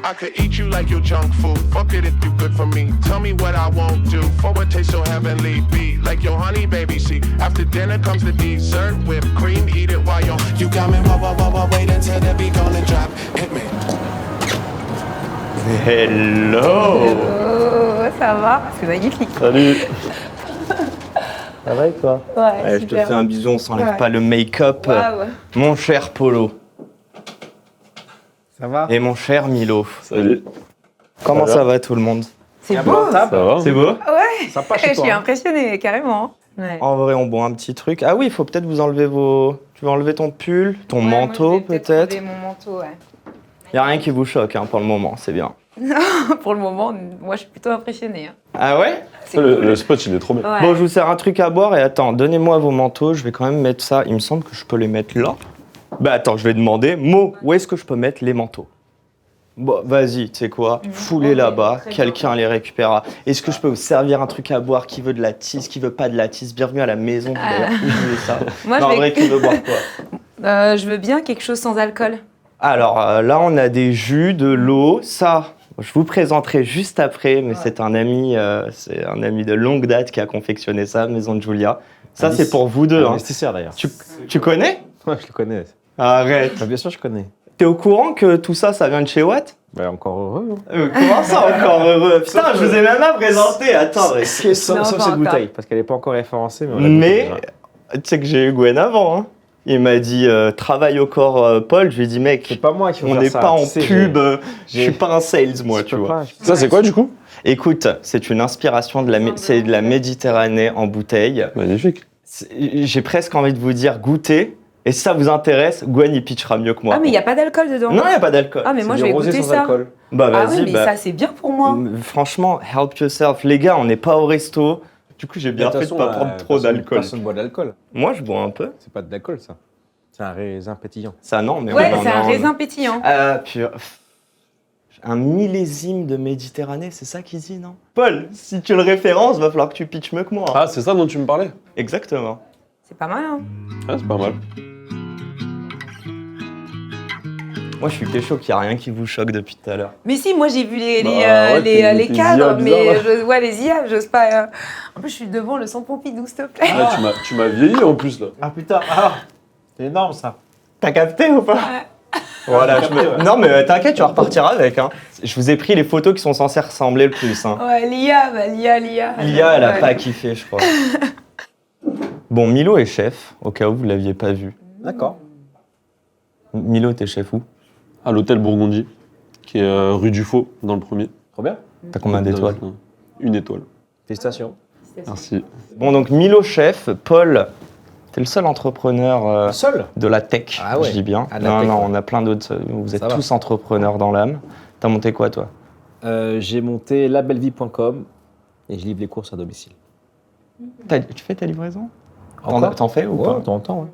I could eat you like your junk food. Fuck it if you good for me. Tell me what I won't do. For what tastes so heavenly. Be like your honey baby. See, after dinner comes the dessert. Whipped cream, eat it while you're. You got me, wait until the beat gonna drop. Hit me. Hello. Oh, ça va? C'est magnifique. Salut. Ça va et toi? Ouais, allez, je te fais un bisou, on s'enlève pas le make-up. Wow. Mon cher Polo. Ça va? Et mon cher Milo. Salut. Comment ça va tout le monde? C'est beau. Ça va? C'est beau? Ouais. Sympa chez Je toi. suis impressionnée, carrément. Ouais. En vrai, on boit un petit truc. Ah oui, il faut peut-être vous enlever vos... Tu veux enlever ton pull, ton manteau moi, je vais peut-être? enlever mon manteau, ouais. Y a rien qui vous choque hein, pour le moment, c'est bien. Pour le moment, moi, je suis plutôt impressionnée. Hein. Ah ouais? C'est cool. Le spot, il est trop bien. Ouais. Bon, je vous sers un truc à boire et attends, donnez-moi vos manteaux, je vais quand même mettre ça. Il me semble que je peux les mettre là. Bah attends, je vais demander, Mo, où est-ce que je peux mettre les manteaux? Bon, vas-y, tu sais quoi, foulez là-bas, très quelqu'un les récupérera. Est-ce que je peux vous servir un truc à boire? Qui veut de la tisse, qui veut pas de la tisse? Bienvenue à la maison, d'ailleurs, oubliez ça. Moi, Non, en vrai, qui veut boire quoi? Je veux bien quelque chose sans alcool. Alors là, on a des jus, de l'eau, ça... Je vous présenterai juste après, mais c'est un ami de longue date qui a confectionné ça, Maison de Julia. Ça, c'est pour vous deux. Hein. Investisseur d'ailleurs. Tu connais? Ouais, je le connais. Arrête. Bah, bien sûr, je connais. T'es au courant que tout ça, ça vient de chez Watt? Bah, encore heureux. Comment ça, encore heureux? Putain, je vous ai même pas présenté. Attends, mais... Sauf pas cette encore. bouteille, parce qu'elle n'est pas encore référencée. Mais, on l'a Mais goûté tu sais que j'ai eu Gwen avant. Hein. Il m'a dit travaille au corps, Paul. Je lui ai dit mec, c'est pas moi qui on n'est pas en pub. Je suis pas un sales, moi, tu vois. Ça, c'est quoi du coup? Écoute, c'est une inspiration c'est de la Méditerranée en bouteille. Magnifique. J'ai presque envie de vous dire goûter. Et si ça vous intéresse, Gwen il pitchera mieux que moi. Ah, mais il n'y a pas d'alcool dedans? Non, il n'y a pas d'alcool. Ah, mais moi, je vais goûter ça. Bah Ah vas-y, oui, mais ça, c'est bien pour moi. Franchement, help yourself. Les gars, on n'est pas au resto. Du coup, j'ai bien fait de pas prendre trop d'alcool. Personne ne boit de l'alcool. Moi, je bois un peu. C'est pas de l'alcool, ça. C'est un raisin pétillant. Ça, non, mais Ouais, on en c'est a un raisin pétillant. Un millésime de Méditerranée, c'est ça qu'il dit, non? Paul, si tu le références, va falloir que tu pitches mieux que moi. Ah, c'est ça dont tu me parlais? Exactement. C'est pas mal, hein? Ah, c'est pas mal. Moi, je suis pécho qu'il n'y a rien qui vous choque depuis tout à l'heure. Mais si, moi j'ai vu les tes cadres, IA bizarres, mais ouais, les IA, j'ose pas. En plus, je suis devant le centre Pompidou, s'il te plaît. Ah, tu m'as vieilli en plus là. Ah putain, C'est énorme, ça. t'as capté ou pas? Voilà, non mais t'inquiète, tu vas repartir avec. Hein. Je vous ai pris les photos qui sont censées ressembler le plus. Hein. Ouais, l'IA. Lia, elle a pas kiffé, je crois. Bon, Milo est chef, au cas où vous l'aviez pas vu. D'accord. Milo, t'es chef où? À l'hôtel Bourgondi, qui est rue du Faux, dans le premier. Trop bien. T'as combien d'étoiles? Une étoile. Félicitations. Merci. Bon, donc Milo chef, Paul, t'es le seul entrepreneur Seul? de la tech, Ah ouais. je dis bien. Ah, de la non, tech, non, ouais. on a plein d'autres. Vous êtes Ça va. tous entrepreneurs dans l'âme. T'as monté quoi, toi? J'ai monté labellevie.com et je livre les courses à domicile. Tu fais ta livraison? Encore? T'en fais ou Ouais, pas? de temps en temps, ouais.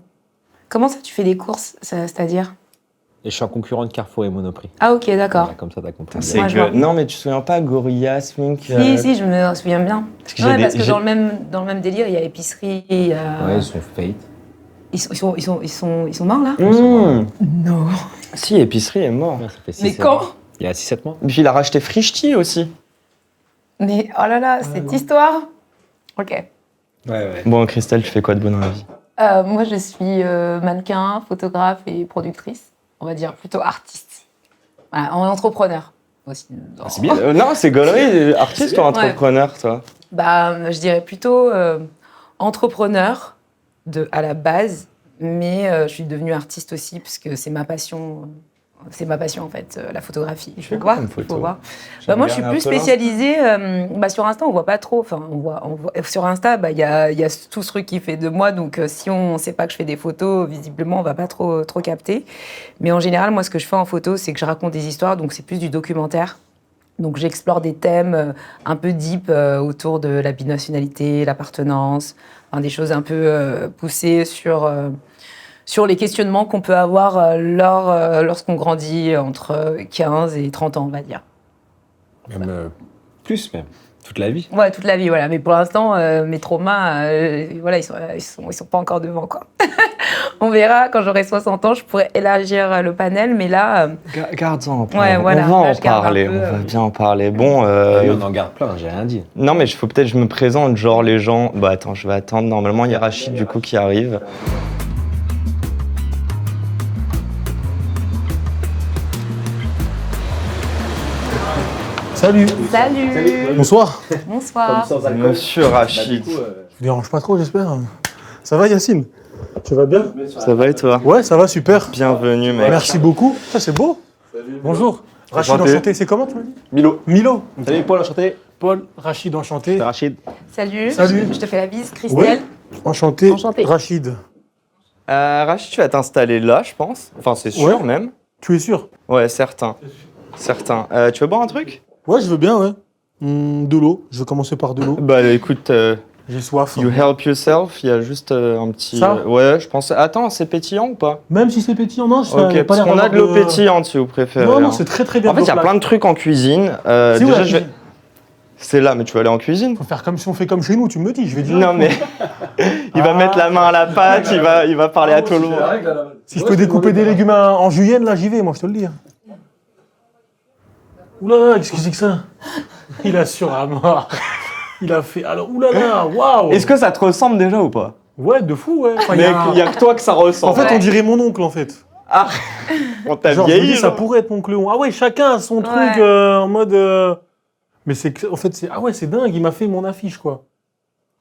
Comment ça, tu fais des courses, c'est-à-dire? Et je suis un concurrent de Carrefour et Monoprix. Ah, ok, d'accord. Voilà, comme ça, t'as compris. C'est Moi, je vois. Non, mais tu te souviens pas, Gorilla, Swing Si, je me souviens bien. Parce que Ouais, j'ai parce que j'ai- dans le même délire, il y a épicerie, il y a... Ouais, ils sont fate. Ils sont morts, là? Mmh. Non. Si, épicerie est mort. Ça fait Mais 6-7 quand? mois. Il y a 6-7 mois. Et puis il a racheté Frischti aussi. Mais, oh là là, cette histoire. Ok. Ouais. Bon, Christelle, tu fais quoi de bon dans la vie? Moi, je suis mannequin, photographe et productrice. On va dire plutôt artiste. Voilà, en entrepreneur aussi. C'est bien. Non, c'est gaulerie, artiste ou entrepreneur, toi? Bah, je dirais plutôt entrepreneur à la base, mais je suis devenue artiste aussi parce que c'est ma passion. C'est ma passion en fait, la photographie. Il faut voir. Il faut voir. Bah, moi, je suis plus spécialisée. Sur Insta, on voit pas trop. Enfin, on voit sur Insta, il y a tout ce truc qui fait de moi. Donc, si on ne sait pas que je fais des photos, visiblement, on va pas trop capter. Mais en général, moi, ce que je fais en photo, c'est que je raconte des histoires. Donc, c'est plus du documentaire. Donc, j'explore des thèmes un peu deep autour de la binationalité, l'appartenance, des choses un peu poussées sur les questionnements qu'on peut avoir lorsqu'on grandit entre 15 et 30 ans, on va dire. Même plus, même. Toute la vie. Ouais, toute la vie, voilà. Mais pour l'instant, mes traumas, voilà, ils sont pas encore devant, quoi. On verra, quand j'aurai 60 ans, je pourrais élargir le panel, mais là... Garde-en. Ouais, voilà, on va là, en je garde un parler, peu, on va bien en parler. Bon, On en garde plein, j'ai rien dit. non mais il faut peut-être que je me présente, genre les gens... Bah attends, je vais attendre, normalement il y a Rachid du coup qui arrive. Salut. Salut. Bonsoir. Bonsoir. Monsieur Rachid. Je vous dérange pas trop, j'espère. Ça va, Yacine? Tu vas bien? Ça va et toi? Ouais, ça va, super. Bienvenue mec. Merci beaucoup. Ça, c'est beau. Bonjour. Rachid, enchanté. C'est comment, tu m'as dit? Milo. Milo. Salut Paul, enchanté. Paul, Rachid, enchanté. C'est Rachid. Salut. Salut. Je te fais la bise, Christelle. Ouais. Enchanté. Enchanté. Rachid. Rachid, tu vas t'installer là, je pense. Enfin, c'est sûr Ouais. même. Tu es sûr? Ouais, certain. Certain. Tu veux boire un truc? Ouais, je veux bien, ouais. De l'eau. Je vais commencer par de l'eau. Bah écoute, J'ai soif. you help yourself, il y a juste un petit... Ça ouais, je pense... Attends, c'est pétillant ou pas? Même si c'est pétillant, non, ça Ok, a pas parce l'air qu'on a d'avoir de l'eau pétillante si vous préférez. Non, non, hein. c'est très très bien. En fait, il y a plein de trucs en cuisine. Si, Déjà, ouais, je vais... C'est là, mais tu vas aller en cuisine? Faut faire comme si on fait comme chez nous, tu me dis, je vais dire. Non, mais... il va mettre la main à la pâte, il va parler à tout le monde. Si je peux découper des légumes en julienne, là, j'y vais, moi, je te le dis. Oulala, qu'est-ce que c'est que ça? Il assure à mort. Il a fait. Alors, oulala, waouh! Est-ce que ça te ressemble déjà ou pas? Ouais, de fou, ouais. Enfin, Mec, il y a que toi que ça ressemble. En fait, Ouais. on dirait mon oncle, en fait. Ah, on t'a Genre, je me vieilli, dis, ça genre. pourrait être mon Cléon. Ah ouais, chacun a son truc Ouais. en mode. Mais c'est que, en fait, c'est. Ah ouais, c'est dingue, il m'a fait mon affiche, quoi.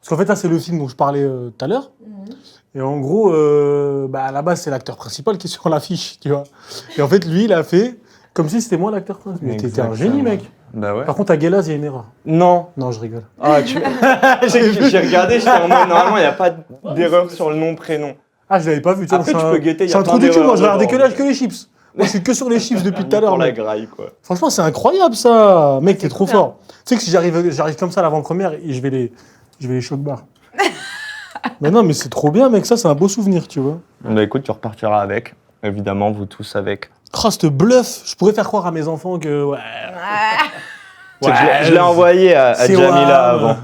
Parce qu'en fait, ça, c'est le film dont je parlais tout à l'heure. Et en gros, bah, à la base, c'est l'acteur principal qui est sur l'affiche, tu vois. Et en fait, lui, il a fait comme si c'était moi l'acteur principal. Mais t'étais un génie, mec. Bah ouais. Par contre, à Guélaz, il y a une erreur. Non. Non, je rigole. Ah, tu... J'ai regardé, j'étais en mode, normalement, il n'y a pas d'erreur sur le nom, prénom. Ah, je l'avais pas vu. Tu vois, Après, c'est tu un- peux guetter, il y C'est a un plein trou du cul, moi, je d'erreurs regardais dedans. que les chips. Moi, je suis que sur les chips depuis tout à l'heure. Pour la mec. graille, quoi. Franchement, c'est incroyable, ça. Mec, t'es trop bien. fort. Tu sais que si j'arrive comme ça à l'avant-première, et je vais les choc-barres. Mais non, mais c'est trop bien, mec. Ça, c'est un beau souvenir, tu vois. Bah écoute, tu repartiras avec. Évidemment, vous tous avec. Ah, ce bluff. Je pourrais faire croire à mes enfants que. Ouais. Tu sais que je l'ai envoyé à c'est Jamila Wham. avant.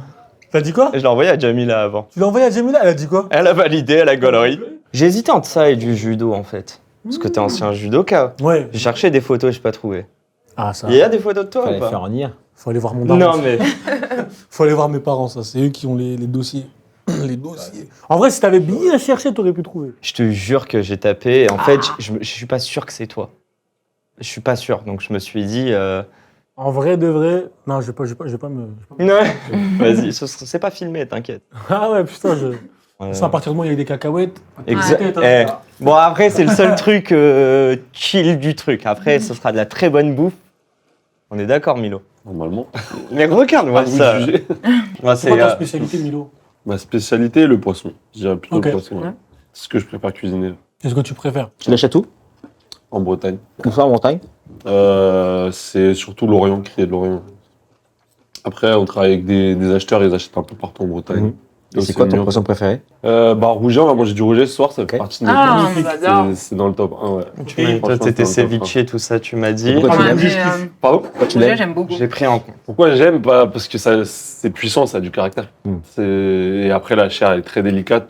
T'as dit quoi? Je l'ai envoyé à Jamila avant. Tu l'as envoyé à Jamila? Elle a dit quoi? Elle a validé, elle a gaulerie. J'ai hésité entre ça et du judo, en fait. Parce que t'es ancien judoka. Ouais. J'ai cherché des photos, j'ai pas trouvé. Ah, ça. Il y a des photos de toi ou Fallait pas? faire en IR. Faut aller voir mon daron. Non, mais... Faut aller voir mes parents, ça. C'est eux qui ont les dossiers. Les dossiers. En vrai, si t'avais bien cherché, t'aurais pu trouver. Je te jure que j'ai tapé et en fait, je suis pas sûr que c'est toi. Je suis pas sûr, donc je me suis dit... En vrai, de vrai. Non, je vais pas me. Ouais. Vas-y, c'est pas filmé, t'inquiète. Ah ouais, putain, je. Ouais. Ça, à partir du moment où il y a eu des cacahuètes. Exact. Ouais. Bon, après, c'est le seul truc chill du truc. Après, ce sera de la très bonne bouffe. On est d'accord, Milo? Normalement. Mais regarde-moi À vous de ça. juger. Moi, C'est quoi ta spécialité, Milo? Ma spécialité, le poisson. Je dirais plutôt Ok. le poisson. ouais. Ouais. C'est ce que je préfère cuisiner Qu'est-ce que tu préfères? Tu l'achètes où? en Bretagne. Où ça, en montagne? C'est surtout l'Orient, crier de l'Orient. Après, on travaille avec des acheteurs, ils achètent un peu partout en Bretagne. Mhm. Et c'est quoi ton Océanie. poisson préféré? Rouget, on va manger du rouget ce soir, ça fait Ok. partie de nos Ah, plats. j'adore. C'est dans le top 1, ouais. Toi, Franchement, t'étais c'est un top ceviche, tout ça, tu m'as dit. Pourquoi tu Ouais, l'aimes? mais, Pardon tu rouget, l'aimes? j'aime beaucoup. J'ai pris en compte. Pourquoi j'aime? Parce que c'est puissant, ça a du caractère. Et après, la chair, elle est très délicate.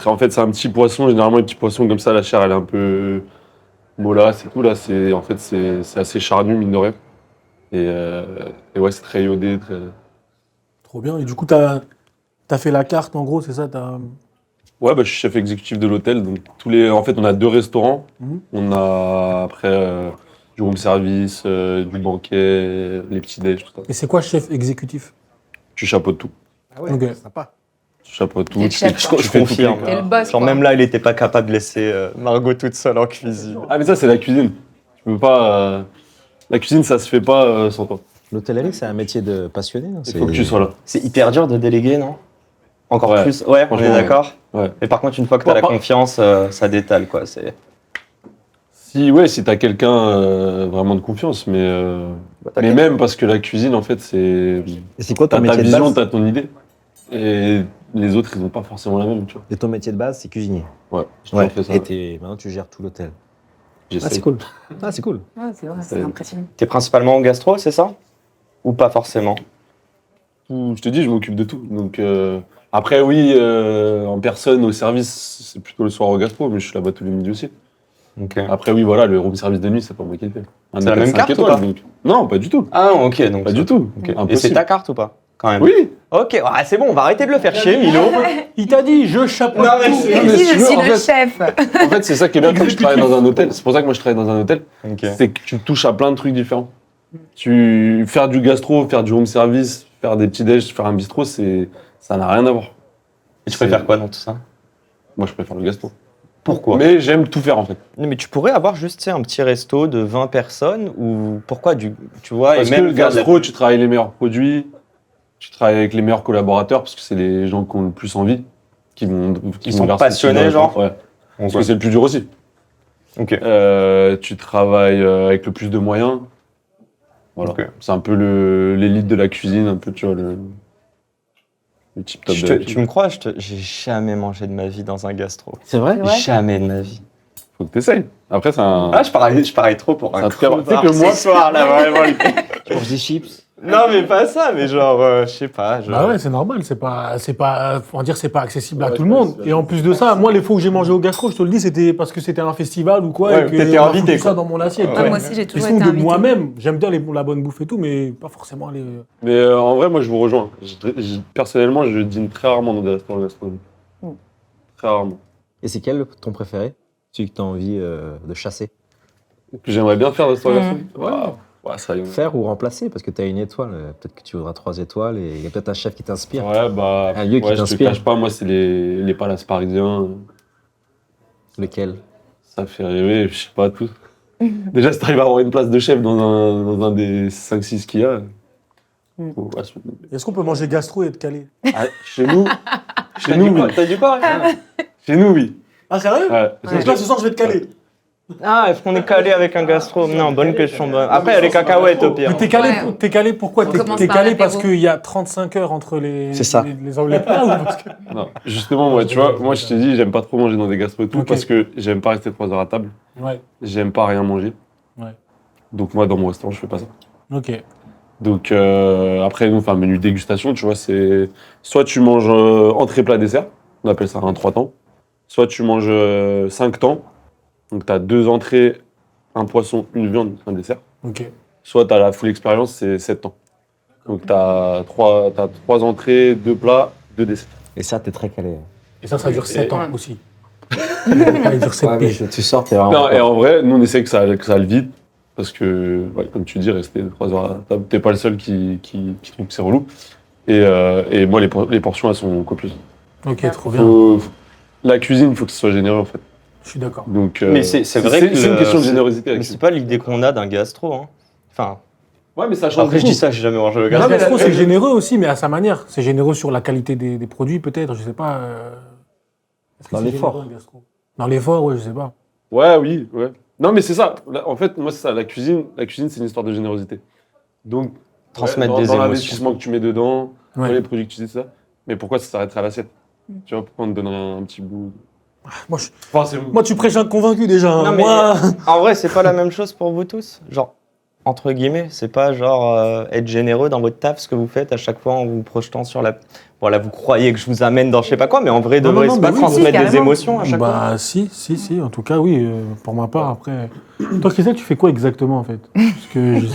En fait, c'est un petit poisson. Généralement, les petits poissons comme ça, la chair, elle est un peu mollasse et tout. Là, c'est assez charnu, mine de rien. Et ouais, c'est très iodé. Trop bien. Et du coup, t'as fait la carte, en gros, c'est ça? Ouais, je suis chef exécutif de l'hôtel. Donc, en fait, on a 2 restaurants. Mhm. On a après du room service, du banquet, les petits déj, tout ça. Et c'est quoi chef exécutif? Tu chapeautes tout. Ah ouais, ok. Sympa. Tu chapeautes tout. Et Tu fais, chef, tu quoi. Je fais tout. confirme. T'es le boss, Genre, quoi. même là, il était pas capable de laisser Margot toute seule en cuisine. Ah, mais ça, c'est la cuisine. Tu peux pas. La cuisine, ça se fait pas sans toi. L'hôtellerie, c'est un métier de passionné. hein. Il faut que tu sois là. C'est hyper dur de déléguer, non? Encore Ouais. plus? Ouais, on est Franchement, d'accord? Ouais. Mais par contre, une fois que t'as Ouais, la pas- confiance, ça détale, quoi. Si t'as quelqu'un vraiment de confiance, mais même parce que la cuisine, en fait, c'est. Et c'est quoi ton T'as ta métier de vision, base? t'as ton idée. Et les autres, ils ont pas forcément la même, tu vois. Et ton métier de base, c'est cuisinier. Ouais, j'ai Ouais. toujours fait ça. Et maintenant, tu gères tout l'hôtel. J'essaie. Ah, c'est cool. Ah, c'est cool. Ouais, c'est vrai, c'est impressionnant. T'es principalement en gastro, c'est ça? Ou pas forcément? Je te dis, je m'occupe de tout. Donc, après, oui, en personne, au service, c'est plutôt le soir au gastro, mais je suis là-bas tous les midis aussi. Ok. Après, oui, voilà, le room service de nuit, c'est pas moi qui le fais. C'est la hôtel même 5 carte ou étoiles, pas donc- Non, pas du tout. Ah non, ok, donc Pas du tout. ok. Et c'est Impossible. ta carte ou pas? Quand même. Oui. Ok, ah, c'est bon, on va arrêter de le faire chier, Milo. Il t'a dit, je chapeaute Non, mais tout. c'est- Non, mais Si, si tu je veux, suis en le fait- chef. En fait, c'est ça qui est bien quand tu travailles dans un hôtel. C'est pour ça que moi, je travaille dans un hôtel. Ok. C'est que tu touches à plein de trucs différents. Faire du gastro, faire du room service, faire des petits déj, faire un bistrot, ça n'a rien à voir. Et tu préfères quoi dans tout ça? Moi, je préfère le gastro. Pourquoi? Mais j'aime tout faire, en fait. Non, mais tu pourrais avoir juste tu sais, un petit resto de 20 personnes ou pourquoi tu vois Parce et même que le gastro, tu travailles les meilleurs produits, tu travailles avec les meilleurs collaborateurs, parce que c'est les gens qui ont le plus envie, qui Ils sont verser passionnés, aussi dans le genre. Ouais. Parce que c'est le plus dur aussi. Ok. Tu travailles avec le plus de moyens. Voilà. Ok. C'est un peu l'élite de la cuisine, un peu, tu vois, le type top de la Tu me crois, j'ai jamais mangé de ma vie dans un gastro. C'est vrai? Ouais. Jamais de ma vie. Faut que t'essayes. Après, c'est un. Ah, je parie trop pour C'est un un très- crevard tu sais que moi- ce soir là, vraiment. Tu manges des chips? Non, mais pas ça, mais genre, je sais pas. Bah ouais, c'est normal, c'est pas, on va dire, c'est pas accessible à Ouais, tout le ouais, monde. c'est- Et en plus de ça, moi, les fois où j'ai mangé au gastro, je te le dis, c'était parce que c'était un festival ou quoi, Ouais, et que t'étais on m'a invité, foutu ça quoi. dans mon assiette. Ouais. Ah, Ouais. moi aussi, j'ai Et toujours sinon, été de invitée. moi-même, j'aime bien la bonne bouffe et tout, mais pas forcément les. Mais en vrai, moi, je vous rejoins. Personnellement, je dîne très rarement dans des restaurants gastronomiques. Mm. Très rarement. Et c'est quel ton préféré? Celui que tu as envie de chasser? Que j'aimerais bien faire restaurant Mm. gastronomique. Waouh. Ouais, ça y est. Faire ou remplacer? Parce que tu as une étoile. Peut-être que tu voudras 3 étoiles et il y a peut-être un chef qui t'inspire. Ouais, bah. Un lieu qui ouais, je te t'inspire. cache pas, moi, c'est les palaces parisiens. Lequel? Ça fait rêver, je sais pas, tout. Déjà, si t'arrives à avoir une place de chef dans un des 5-6 qu'il y a. faut- ouais, Est-ce qu'on peut manger gastro et être calé? Ah, chez nous, oui. T'as du porc? Chez nous, oui. Ah, sérieux? Ouais. Donc là, ce soir, je vais te caler. Ah, est-ce qu'on est calé avec un gastro? Non, bonne question. Après, il y a les cacahuètes au pire. Mais t'es calé pourquoi? On T'es commence t'es par calé parce l'apéro. qu'il y a 35 heures entre les. C'est ça. les plats ou parce que. Non, justement, moi, tu vois, moi, je t'ai dit, j'aime pas trop manger dans des gastros et tout, Ok. parce que j'aime pas rester 3 heures à table. Ouais, J'aime pas rien manger. Ouais. Donc, moi, dans mon restaurant, je fais pas ça. ok. Donc, après, nous, on fait un menu dégustation, tu vois, c'est soit tu manges entrée, plat, dessert, on appelle ça un 3 temps, soit tu manges 5 temps, donc tu as 2 entrées, un poisson, une viande, un dessert, Ok. soit tu as la full expérience, c'est 7 temps. Donc, tu as 3 entrées, 2 plats, 2 desserts. Et ça, t'es très calé. Et ça dure 7 ans Ouais. aussi. Ça dure 7 Ouais, mais piges. tu sors, t'es vraiment. Non, et en vrai, nous, on essaie que ça aille vite, parce que, ouais, comme tu dis, rester 3 heures à table, t'es pas le seul qui trouve que c'est relou. Et moi, les portions, elles sont copieuses. Ok, trop bien. La cuisine, il faut que ce soit généreux, en fait. Je suis d'accord. Donc, Mais c'est vrai que c'est une le- question de générosité. Mais avec c'est pas l'idée qu'on a d'un gastro. Hein. Enfin, Ouais, mais ça change. après, je dis ça, j'ai jamais mangé le Le gastro. gastro, c'est généreux aussi, mais à sa manière. C'est généreux sur la qualité des produits, peut-être, je sais pas. Est-ce que Dans c'est l'effort. généreux, le gastro? Dans l'effort, ouais, je sais pas. Ouais, oui, ouais. Non, mais c'est ça. En fait, moi, c'est ça. La cuisine, c'est une histoire de générosité. Donc, Transmettre dans des émotions. l'investissement que tu mets dedans, dans Ouais. les produits que tu dis, ça. Mais pourquoi ça s'arrêterait à l'assiette? Tu vois, pourquoi on te donnerait un petit bout? Moi, Enfin, c'est moi, tu prêches un convaincu déjà. hein. Non, mais- Moi, En vrai, c'est pas la même chose pour vous tous. Genre, entre guillemets, c'est pas genre être généreux dans votre taf, ce que vous faites à chaque fois en vous projetant sur la. Voilà, vous croyez que je vous amène dans je sais pas quoi, mais en vrai, de Non, vrai, non, c'est mais pas oui, transmettre si, des carrément. émotions à chaque fois. bah, si. En tout cas, oui. Pour ma part, après. Toi, Christelle, tu fais quoi exactement, en fait? Parce que je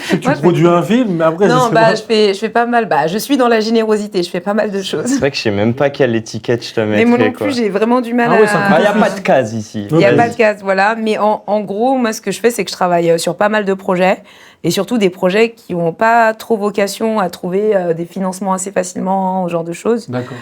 sais que tu Moi, je produis un film, mais après, je Non, sais bah, pas. je fais pas mal. Bah, je suis dans la générosité, je fais pas mal de choses. C'est vrai que je sais même pas quelle étiquette je te mettrais. Mais moi non quoi. plus, j'ai vraiment du mal Ah ouais, ça à. me Il n'y a pas de case ici. Il n'y a Ok. pas de case, voilà. Mais en gros, moi, ce que je fais, c'est que je travaille sur pas mal de projets. Et surtout des projets qui n'ont pas trop vocation à trouver des financements assez facilement, ce genre de choses. D'accord.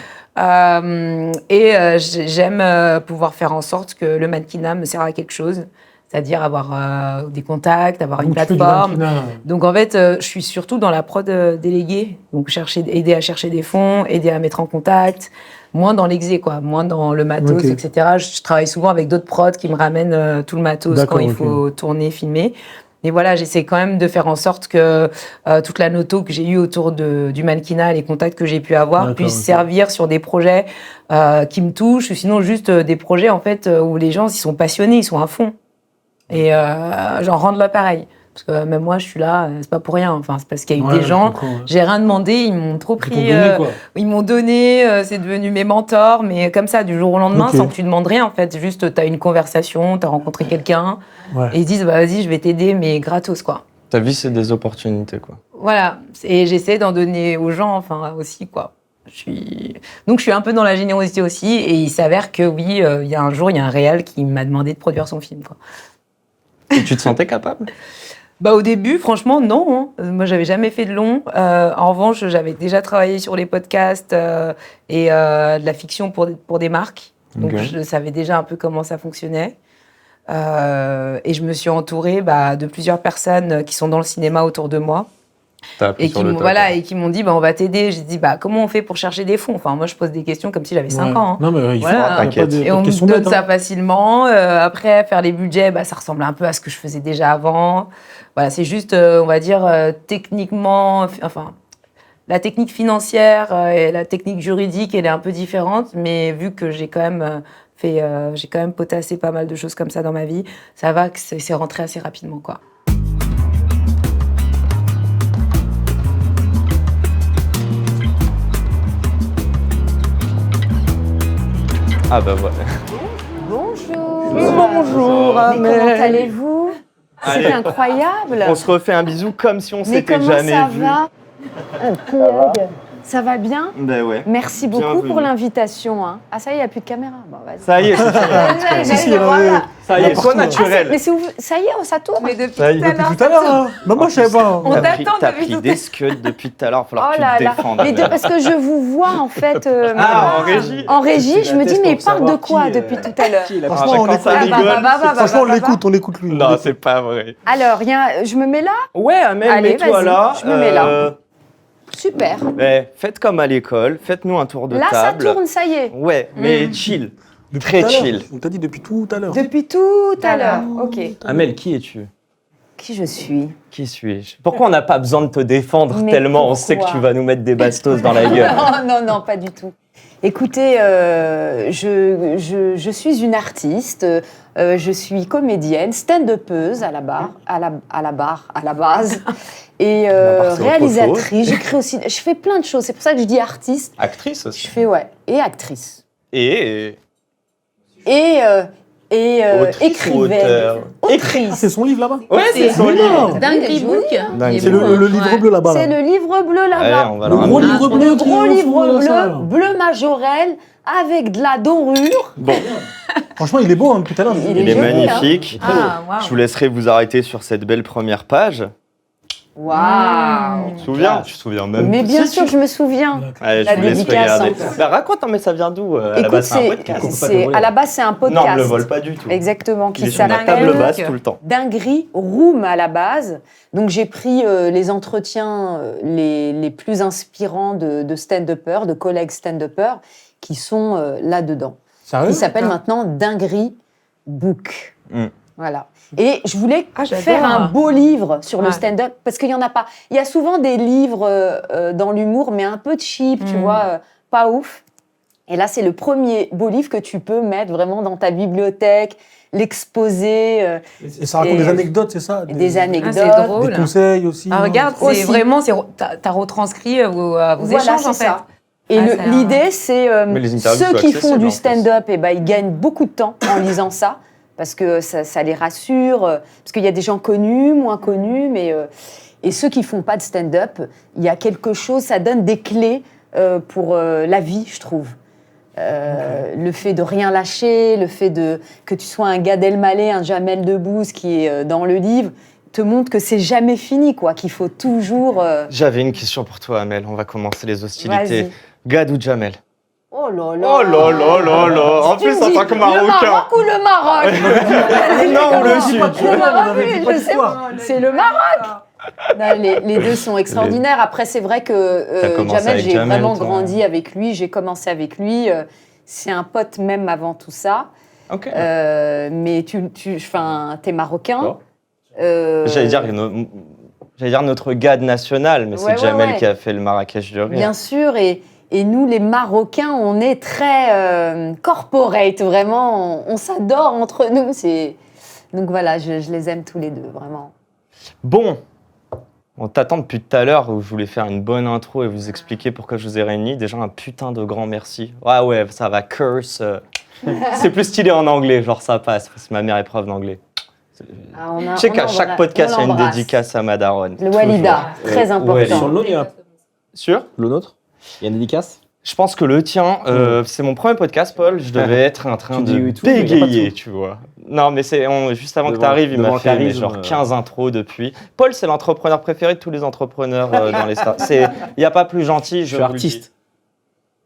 J'aime pouvoir faire en sorte que le mannequinat me serve à quelque chose. C'est-à-dire avoir des contacts, avoir une Donc, tu fais du plateforme. mannequinat. Donc en fait, je suis surtout dans la prod déléguée, donc aider à chercher des fonds, aider à mettre en contact, moins dans l'exé quoi, moins dans le matos, Ok. etc. Je travaille souvent avec d'autres prods qui me ramènent tout le matos D'accord, quand il ok. faut tourner, filmer. Et voilà, j'essaie quand même de faire en sorte que toute la noto que j'ai eue autour du mannequinat, les contacts que j'ai pu avoir, D'accord, puissent ok. servir sur des projets qui me touchent, ou sinon juste des projets en fait où les gens ils sont passionnés, ils sont à fond et genre rendre l'appareil. Parce que même moi, je suis là, c'est pas pour rien. Enfin, c'est parce qu'il y a eu Ouais, des gens, je comprends, ouais. j'ai rien demandé, ils m'ont trop Ils t'ont pris. donné, quoi. Ils m'ont donné, c'est devenu mes mentors, mais comme ça, du jour au lendemain, Ok. sans que tu demandes rien, en fait. Juste, t'as une conversation, t'as rencontré quelqu'un, Ouais. et ils disent, bah vas-y, je vais t'aider, mais gratos, quoi. Ta vie, c'est des opportunités, quoi. Voilà. Et j'essaie d'en donner aux gens, enfin, aussi, quoi. Donc, je suis un peu dans la générosité aussi, et il s'avère que oui, il y a un jour, il y a un réal qui m'a demandé de produire son film, quoi. Et tu te sentais capable? Bah, au début, franchement, non. Hein. Moi, j'avais jamais fait de long. En revanche, j'avais déjà travaillé sur les podcasts et de la fiction pour des marques. Donc, Ok. je savais déjà un peu comment ça fonctionnait. Et je me suis entourée de plusieurs personnes qui sont dans le cinéma autour de moi T'as appris et sur qui le m'ont tas, quoi. et qui m'ont dit, on va t'aider. J'ai dit, comment on fait pour chercher des fonds? Enfin, moi, je pose des questions comme si j'avais 5 Ouais. ans. Hein. Non, mais il faut. Voilà. y a pas T'inquiète. de- Et pas de on me question donne bête, ça hein. facilement. Après, faire les budgets, ça ressemble un peu à ce que je faisais déjà avant. Voilà, c'est juste, on va dire, techniquement, enfin, la technique financière et la technique juridique, elle est un peu différente, mais vu que j'ai quand même j'ai quand même potassé pas mal de choses comme ça dans ma vie, ça va que c'est rentré assez rapidement, quoi. Ah bah voilà. Bonjour. Bonjour, Mais comment allez-vous? Allez. C'est incroyable. On se refait un bisou comme si on Mais s'était comment jamais ça vu. va? Craig, ça va bien? Ben ouais. Merci beaucoup Bienvenue. pour l'invitation. Hein. Ah ça y est, il n'y a plus de caméra. Bon, vas-y. Ça y est, c'est fini. Si, si, Voilà. Ça y est, trop Ah, naturel. mais ça y est, ça tourne. Mais depuis Ça y est, Depuis tout à l'heure, hein. Bah, moi, je savais pas. On T'as t'attend pris depuis tout des scuds depuis tout à l'heure, il va falloir Oh que tu là te là. défendes. Mais parce que je vous vois en fait. Ah, en régie. En régie, C'est je la me dis, test mais il pour parle de savoir quoi qui, depuis tout à l'heure? Qui est la Franchement, Ah, on quand écoute. ça rigole. Franchement, on écoute lui. Non, c'est pas vrai. Alors, je me mets là? Ouais, Amel, Allez, mets-toi vas-y, là. je me mets là. Super. Faites comme à l'école, faites-nous un tour de Là, ça table. tourne, ça y est. Ouais, mais chill. Depuis Très tout à l'heure. chill. On t'a dit depuis tout à l'heure. Depuis tout à l'heure. Ok. Amel, qui es-tu? Qui je suis? Qui suis-je? Pourquoi on n'a pas besoin de te défendre Mais tellement on sait que pourquoi tu vas nous mettre des bastos dans la gueule? Non, pas du tout. Écoutez, je suis une artiste, je suis comédienne, stand-upeuse à la base, et barre, c'est autre réalisatrice. J'écris aussi, je fais plein de choses. C'est pour ça que je dis artiste. Actrice Je aussi. fais et actrice Et et Autrice ou écrivaine, auteur? Ah, autrice. c'est son livre là-bas? ouais, c'est son livre. Dinguerie Book. Dingue. Il est C'est beau, le hein. livre Ouais. bleu là-bas. C'est Là. le livre bleu Allez, là-bas. on va Le leur gros ramener. livre Le bleu. gros qui est livre au fond, là, ça. bleu majorel avec de la dorure. Bon, Franchement, il est beau hein, depuis tout à l'heure. Il il est joli, hein. magnifique. Ah, waouh. Je vous laisserai vous arrêter sur cette belle première page. Waouh. Tu te souviens? Tu te souviens même Mais pas. bien Si, sûr, tu- je me souviens. Allez, La je vous laisse dédicace, regarder. hein. Bah, raconte, mais ça vient d'où? À la Écoute, base, c'est un podcast. à la base, c'est un podcast. Non, on ne le vole pas du tout. Exactement, Il qui est sur ma s'appelle table basse tout le temps. Dinguerie Room à la base. Donc, j'ai pris les entretiens les plus inspirants de stand-uppers, de collègues stand-uppers, qui sont là-dedans. Sérieux? Qui s'appelle maintenant Dinguerie Book. Mm. Voilà. Et je voulais j'adore. faire un beau livre sur le Ouais. stand-up, parce qu'il n'y en a pas. Il y a souvent des livres dans l'humour, mais un peu cheap, tu vois, pas ouf. Et là, c'est le premier beau livre que tu peux mettre vraiment dans ta bibliothèque, l'exposer, Et ça raconte Et- des anecdotes, c'est ça? des anecdotes. c'est drôle. Des conseils aussi. Ah, regarde, c'est Aussi. vraiment, t'as retranscrit vos Voilà, échanges, c'est en fait. ça. Et Ah, c'est un- l'idée, c'est Mais les interviews ceux sont qui font accessibles, du en plus. stand-up, ils gagnent beaucoup de temps en lisant ça, parce que ça les rassure, parce qu'il y a des gens connus, moins connus, mais et ceux qui font pas de stand-up, il y a quelque chose, ça donne des clés pour la vie, je trouve. Le fait de rien lâcher, le fait que tu sois un Gad Elmaleh, un Jamel Debbouze qui est dans le livre, te montre que c'est jamais fini, quoi, qu'il faut toujours... J'avais une question pour toi, Amel. On va commencer les hostilités. Vas-y. Gad ou Jamel? Oh là là. Oh là là là là. En Tu plus, me en dis tant que Le Marocain. Maroc ou le Maroc Non, le Sud. Le Maroc, On avait dit oui, pas je de sais quoi. pas. C'est le Maroc. Non, les deux sont extraordinaires. Après, c'est vrai que T'as commencé Jamel, avec j'ai Jamel, vraiment toi. grandi avec lui. J'ai commencé avec lui. C'est un pote même avant tout ça. Ok. Mais t'es marocain. D'accord. J'allais dire notre Gad national, mais Ouais, c'est Jamel ouais. qui a fait le Marrakech du rire. Bien sûr, et nous, les Marocains, on est très corporate, vraiment, on s'adore entre nous. Donc voilà, je les aime tous les deux, vraiment. Bon, on t'attend depuis tout à l'heure où je voulais faire une bonne intro et vous expliquer pourquoi je vous ai réunis. Déjà, un putain de grand merci. Ouais, ça va, curse. C'est plus stylé en anglais, genre ça passe, parce que ma mère est prof d'anglais. Je sais qu'à chaque podcast, il y a une dédicace à ma daronne. Le Walida, très important. ouais. Sur le nôtre, il y a Sûr ? le nôtre. Il y a une dédicace. Je pense que le tien, c'est mon premier podcast, Paul. Je devais être en train Tu dis de oui, tout, mais y a pas de bégayer, tout. tu vois. Non, mais juste avant que tu Devant- arrives, il devant m'a le fait charisme, genre 15 intros depuis. Paul, c'est l'entrepreneur préféré de tous les entrepreneurs dans les stars. Il n'y a pas plus gentil, Je suis vous le dis. artiste.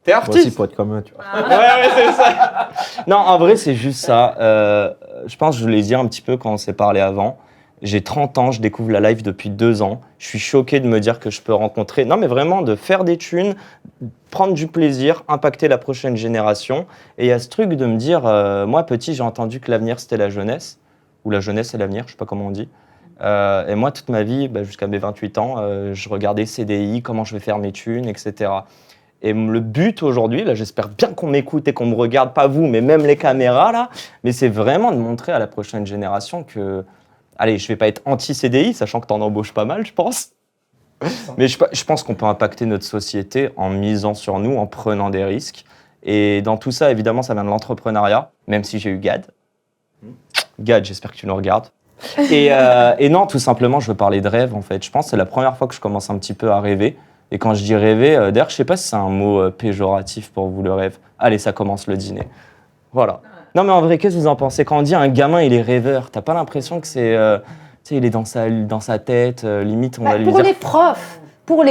T'es Moi aussi, artiste? pour être comme eux, tu vois. Ouais, c'est ça. Non, en vrai, c'est juste ça. Je pense que je l'ai dit un petit peu quand on s'est parlé avant. J'ai 30 ans, je découvre la life depuis 2 ans. Je suis choqué de me dire que je peux rencontrer... Non, mais vraiment, de faire des thunes, prendre du plaisir, impacter la prochaine génération. Et il y a ce truc de me dire... moi, petit, j'ai entendu que l'avenir, c'était la jeunesse. Ou la jeunesse, c'est l'avenir, je sais pas comment on dit. Et moi, toute ma vie, jusqu'à mes 28 ans, je regardais CDI, comment je vais faire mes thunes, etc. Et le but aujourd'hui, là, j'espère bien qu'on m'écoute et qu'on me regarde, pas vous, mais même les caméras, là, mais c'est vraiment de montrer à la prochaine génération que... Allez, je vais pas être anti-CDI, sachant que t'en embauches pas mal, je pense. Mais je pense qu'on peut impacter notre société en misant sur nous, en prenant des risques. Et dans tout ça, évidemment, ça vient de l'entrepreneuriat, même si j'ai eu Gad. Gad, j'espère que tu nous regardes. Et non, tout simplement, je veux parler de rêve, en fait. Je pense que c'est la première fois que je commence un petit peu à rêver. Et quand je dis rêver, d'ailleurs, je sais pas si c'est un mot péjoratif pour vous, le rêve. Allez, ça commence le dîner. Voilà. Non, mais en vrai, qu'est-ce que vous en pensez? Quand on dit un gamin, il est rêveur, t'as pas l'impression que c'est... tu sais, il est dans sa tête, limite, on va lui Pour dire... les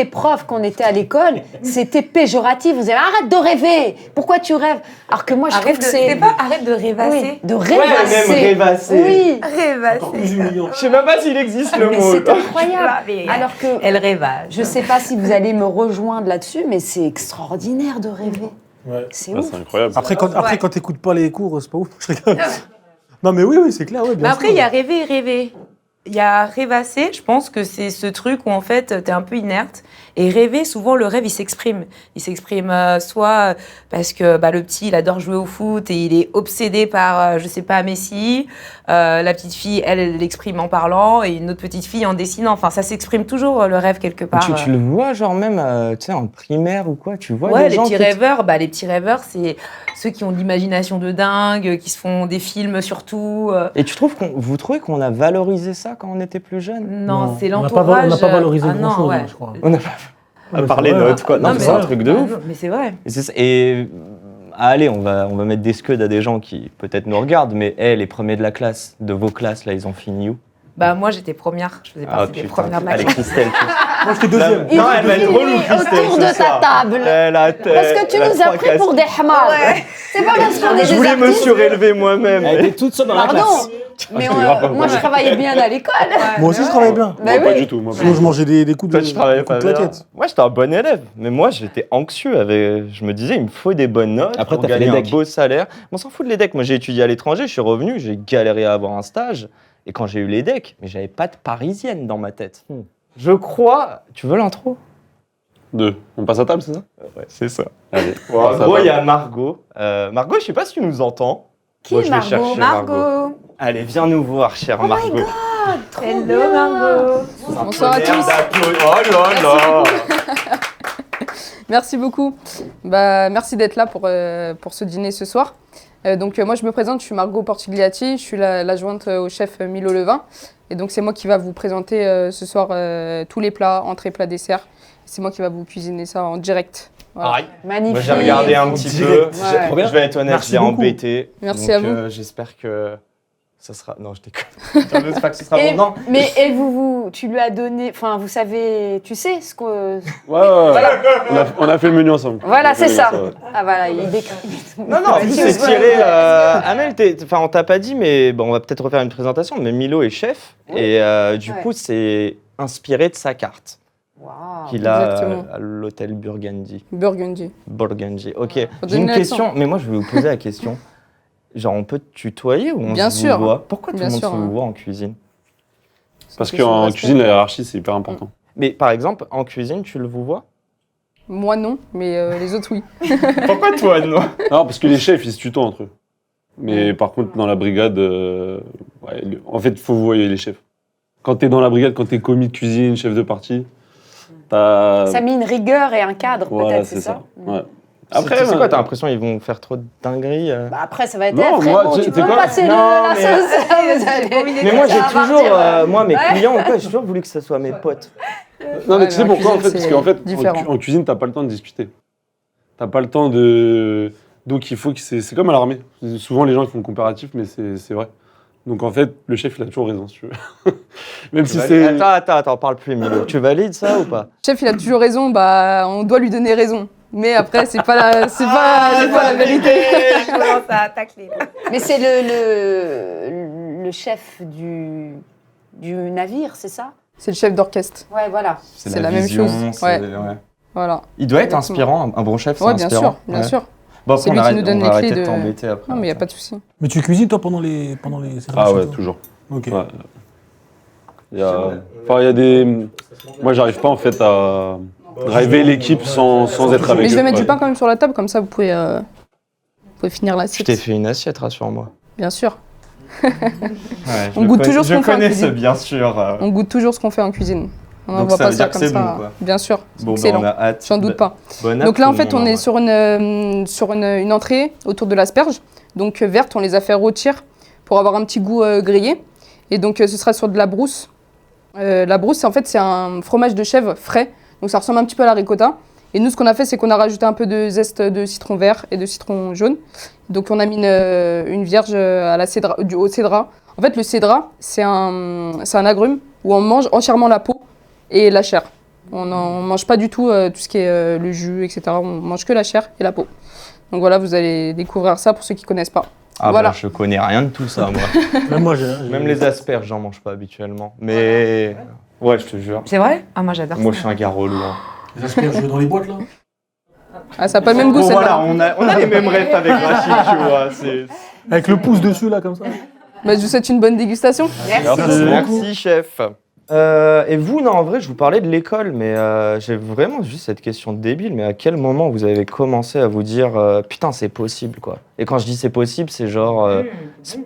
profs, quand on était à l'école, c'était péjoratif. Vous avez arrête de rêver. Pourquoi tu rêves? Alors que moi, je trouve que c'est pas arrête de rêvasser. oui, de rêvasser. même rêvasser. Oui. Rêvasser. Plus humiliant. Je sais même pas s'il existe le Mais mot. c'est incroyable. Mais Alors que elle rêvase. je sais pas si vous allez me rejoindre là-dessus, mais c'est extraordinaire de rêver. Ouais. C'est Ouais, ouf. c'est incroyable. Après, quand t'écoutes pas les cours, c'est pas ouf. Je rigole. Non, mais oui, c'est clair, ouais, bien Mais après, sûr. il y a rêver et rêver. Il y a rêvasser, je pense que c'est ce truc où en fait, t'es un peu inerte. Et rêver, souvent, le rêve, il s'exprime. Il s'exprime soit parce que le petit, il adore jouer au foot et il est obsédé par, je sais pas, Messi. La petite fille, elle l'exprime en parlant et une autre petite fille en dessinant. Enfin, ça s'exprime toujours, le rêve, quelque part. Tu le vois, genre même, tu sais, en primaire ou quoi, tu vois Ouais, des les gens petits qui... rêveurs, les petits rêveurs, c'est ceux qui ont de l'imagination de dingue, qui se font des films surtout. Et vous trouvez qu'on a valorisé ça quand on était plus jeune? Non, c'est on n'a pas l'entourage. on n'a pas valorisé Ah non, grand-chose, ouais. je crois. On n'a pas... À part les notes, quoi. Non, mais mais c'est un ouais. truc de ouf. Non, mais c'est vrai. Et allez, on va mettre des scuds à des gens qui peut-être nous regardent, mais les premiers de la classe, de vos classes, là, ils ont fini où? Moi, j'étais première. Je faisais partie des premières de ma Allez, classe. Christelle. Moi, j'étais deuxième. Et Non, elle va être oui, relou, Christelle, autour ce de ta soir. table. Parce que tu nous as pris pour des hamars. C'est pas parce qu'on est Je des voulais me artistes. surélever moi-même. Elle était toute seule dans la Pardon, classe. mais c'est grave, moi je travaillais bien à l'école. Moi aussi, je travaillais bien. Bah Moi, pas oui. du tout. Moi, Sinon, je mangeais des coups de, Toi, tu travaillais pas coups de bien. claquettes. Moi, j'étais un bon élève, mais moi, j'étais anxieux. Je me disais, il me faut des bonnes notes Après, pour t'as fait gagner les un decks. beau salaire. On s'en fout de les decks. Moi, j'ai étudié à l'étranger, je suis revenu, j'ai galéré à avoir un stage. Et quand j'ai eu les decks, mais j'avais pas de parisienne dans ma tête. Je crois... Tu veux l'intro? 2. On passe à table, c'est ça? Ouais, c'est ça. Allez. En gros, il y a Margot. Margot, je sais pas si tu nous entends. Qui Moi, je vais Margot chercher Margot. Allez, viens nous voir, chère Margot. Hello, Margot. Bonsoir à tous. Oh là là. Merci beaucoup. Merci d'être là pour ce dîner ce soir. Donc moi je me présente, je suis Margot Portigliati, je suis l'adjointe au chef Milo Levin. Et donc c'est moi qui va vous présenter ce soir tous les plats, entrées, plats, desserts. C'est moi qui va vous cuisiner ça en direct. Voilà. Aïe. Magnifique. Moi, j'ai regardé un petit peu. Ouais. Je vais être honnête, Merci j'ai beaucoup. embêté. Merci Donc, à vous. J'espère que ça sera... Non, je déconne. J'espère que ce sera Et, bon. Non. mais tu lui as donné, enfin vous savez, tu sais ce que. Ouais. On a fait le menu ensemble. Voilà, On a fait c'est le menu ça. ensemble. Ah voilà, il décrit. Non, en plus, c'est stylé. Amel, on t'a pas dit, mais bon, on va peut-être refaire une présentation. Mais Milo est chef. Et du Ouais. coup, c'est inspiré de sa carte Waouh. qu'il a Exactement. à l'hôtel Burgundy. Burgundy. Burgundy, ok. Faut J'ai une donner question, l'accent. mais moi, je vais vous poser la question. Genre, on peut te tutoyer ou on Bien se sûr. voit? Pourquoi tout Bien le monde sûr, se hein. voit en cuisine? Parce C'est une qu'en question cuisine, de la hiérarchie, c'est hyper important. Mais par exemple, en cuisine, tu le vous vois? Moi non, mais les autres oui. Pourquoi toi, non? Non, parce que les chefs, ils se tutoient entre eux. Mais par contre, dans la brigade, en fait, il faut vous voyez les chefs. Quand t'es dans la brigade, quand t'es commis de cuisine, chef de partie, t'as... Ça a mis une rigueur et un cadre, Voilà, peut-être, c'est ça Ouais. Après, c'est quoi, t'as l'impression qu'ils vont faire trop de dingueries Bah après, ça va être Non, frérot, moi, tu c'est peux me quoi passer Non, la mais- sauce. Vous allez- Mais moi, j'ai Ça va toujours, partir. moi, mes clients, ou quoi, j'ai toujours voulu que ce soit mes potes. Non, mais Ouais, tu sais mais en pourquoi, en fait? cuisine, Parce qu'en fait, c'est différent. en cuisine, t'as pas le temps de discuter. T'as pas le temps de... Donc, il faut que... C'est comme à l'armée. Souvent, les gens, ils font le comparatif, mais c'est vrai. Donc, en fait, le chef, il a toujours raison, si tu veux. Même si c'est... Attends, parle plus, Milo. Tu valides ça ou pas? Le chef, il a toujours raison, bah, on doit lui donner raison. Mais après, c'est pas la vérité. Je commence à tacler. Mais c'est le chef du navire, c'est ça? C'est le chef d'orchestre. Ouais, voilà. C'est la même chose. Ouais. Voilà. Il doit être Exactement. inspirant, un bon chef, c'est Ouais, bien inspirant. sûr, bien sûr. Bon, C'est après, lui qui arrête- nous donne on les va clés arrêter de- t'embêter après. Non, mais il n'y a pas de souci. Mais tu cuisines, toi, pendant les services Ah ouais, chez toi toujours. Ok. Ouais. Il y a des... Moi, j'arrive pas, en fait, à driver l'équipe sans être avec eux. Mais je vais mettre Ouais. du pain quand même sur la table, comme ça vous pouvez finir Je l'assiette. t'ai fait une assiette, rassure-moi. Bien sûr. Ouais, On je goûte connais- toujours ce qu'on fait en Je connais ce cuisine. bien sûr. On goûte toujours ce qu'on fait en cuisine. On Donc n'envoie ça pas veut ça dire que comme c'est ça. bon, quoi. Bien sûr, c'est Bon, bah, excellent. on a hâte. J'en doute pas. Bonne hâte, Donc là, tout en le fait, on monde, est vrai. sur une entrée autour de l'asperge. Donc verte, on les a fait rôtir pour avoir un petit goût grillé. Et donc ce sera sur de la brousse. La brousse, en fait, c'est un fromage de chèvre frais. Donc ça ressemble un petit peu à la ricotta. Et nous, ce qu'on a fait, c'est qu'on a rajouté un peu de zeste de citron vert et de citron jaune. Donc on a mis une vierge à la au cédra. En fait, le cédra, c'est un agrume où on mange entièrement la peau et la chair. On ne mange pas du tout tout ce qui est le jus, etc. On mange que la chair et la peau. Donc voilà, vous allez découvrir ça pour ceux qui ne connaissent pas. Ah voilà. bah, je connais rien de tout ça, moi. Même moi, Même les asperges, j'en mange pas habituellement. Mais ouais, je te jure. C'est vrai? Ah, moi j'adore Moi, je ça. suis un gars relou. Hein. Les asperges dans les boîtes, là. Ah, ça n'a pas le même goût, Bon, celle-là. voilà, on a les mêmes rêves avec Rachid, tu vois. Avec le pouce dessus, là, comme ça. Bah, je vous souhaite une bonne dégustation. Merci, chef. Et vous, non, en vrai, je vous parlais de l'école, mais j'ai vraiment juste cette question débile. Mais à quel moment vous avez commencé à vous dire putain, c'est possible, quoi? Et quand je dis c'est possible, c'est genre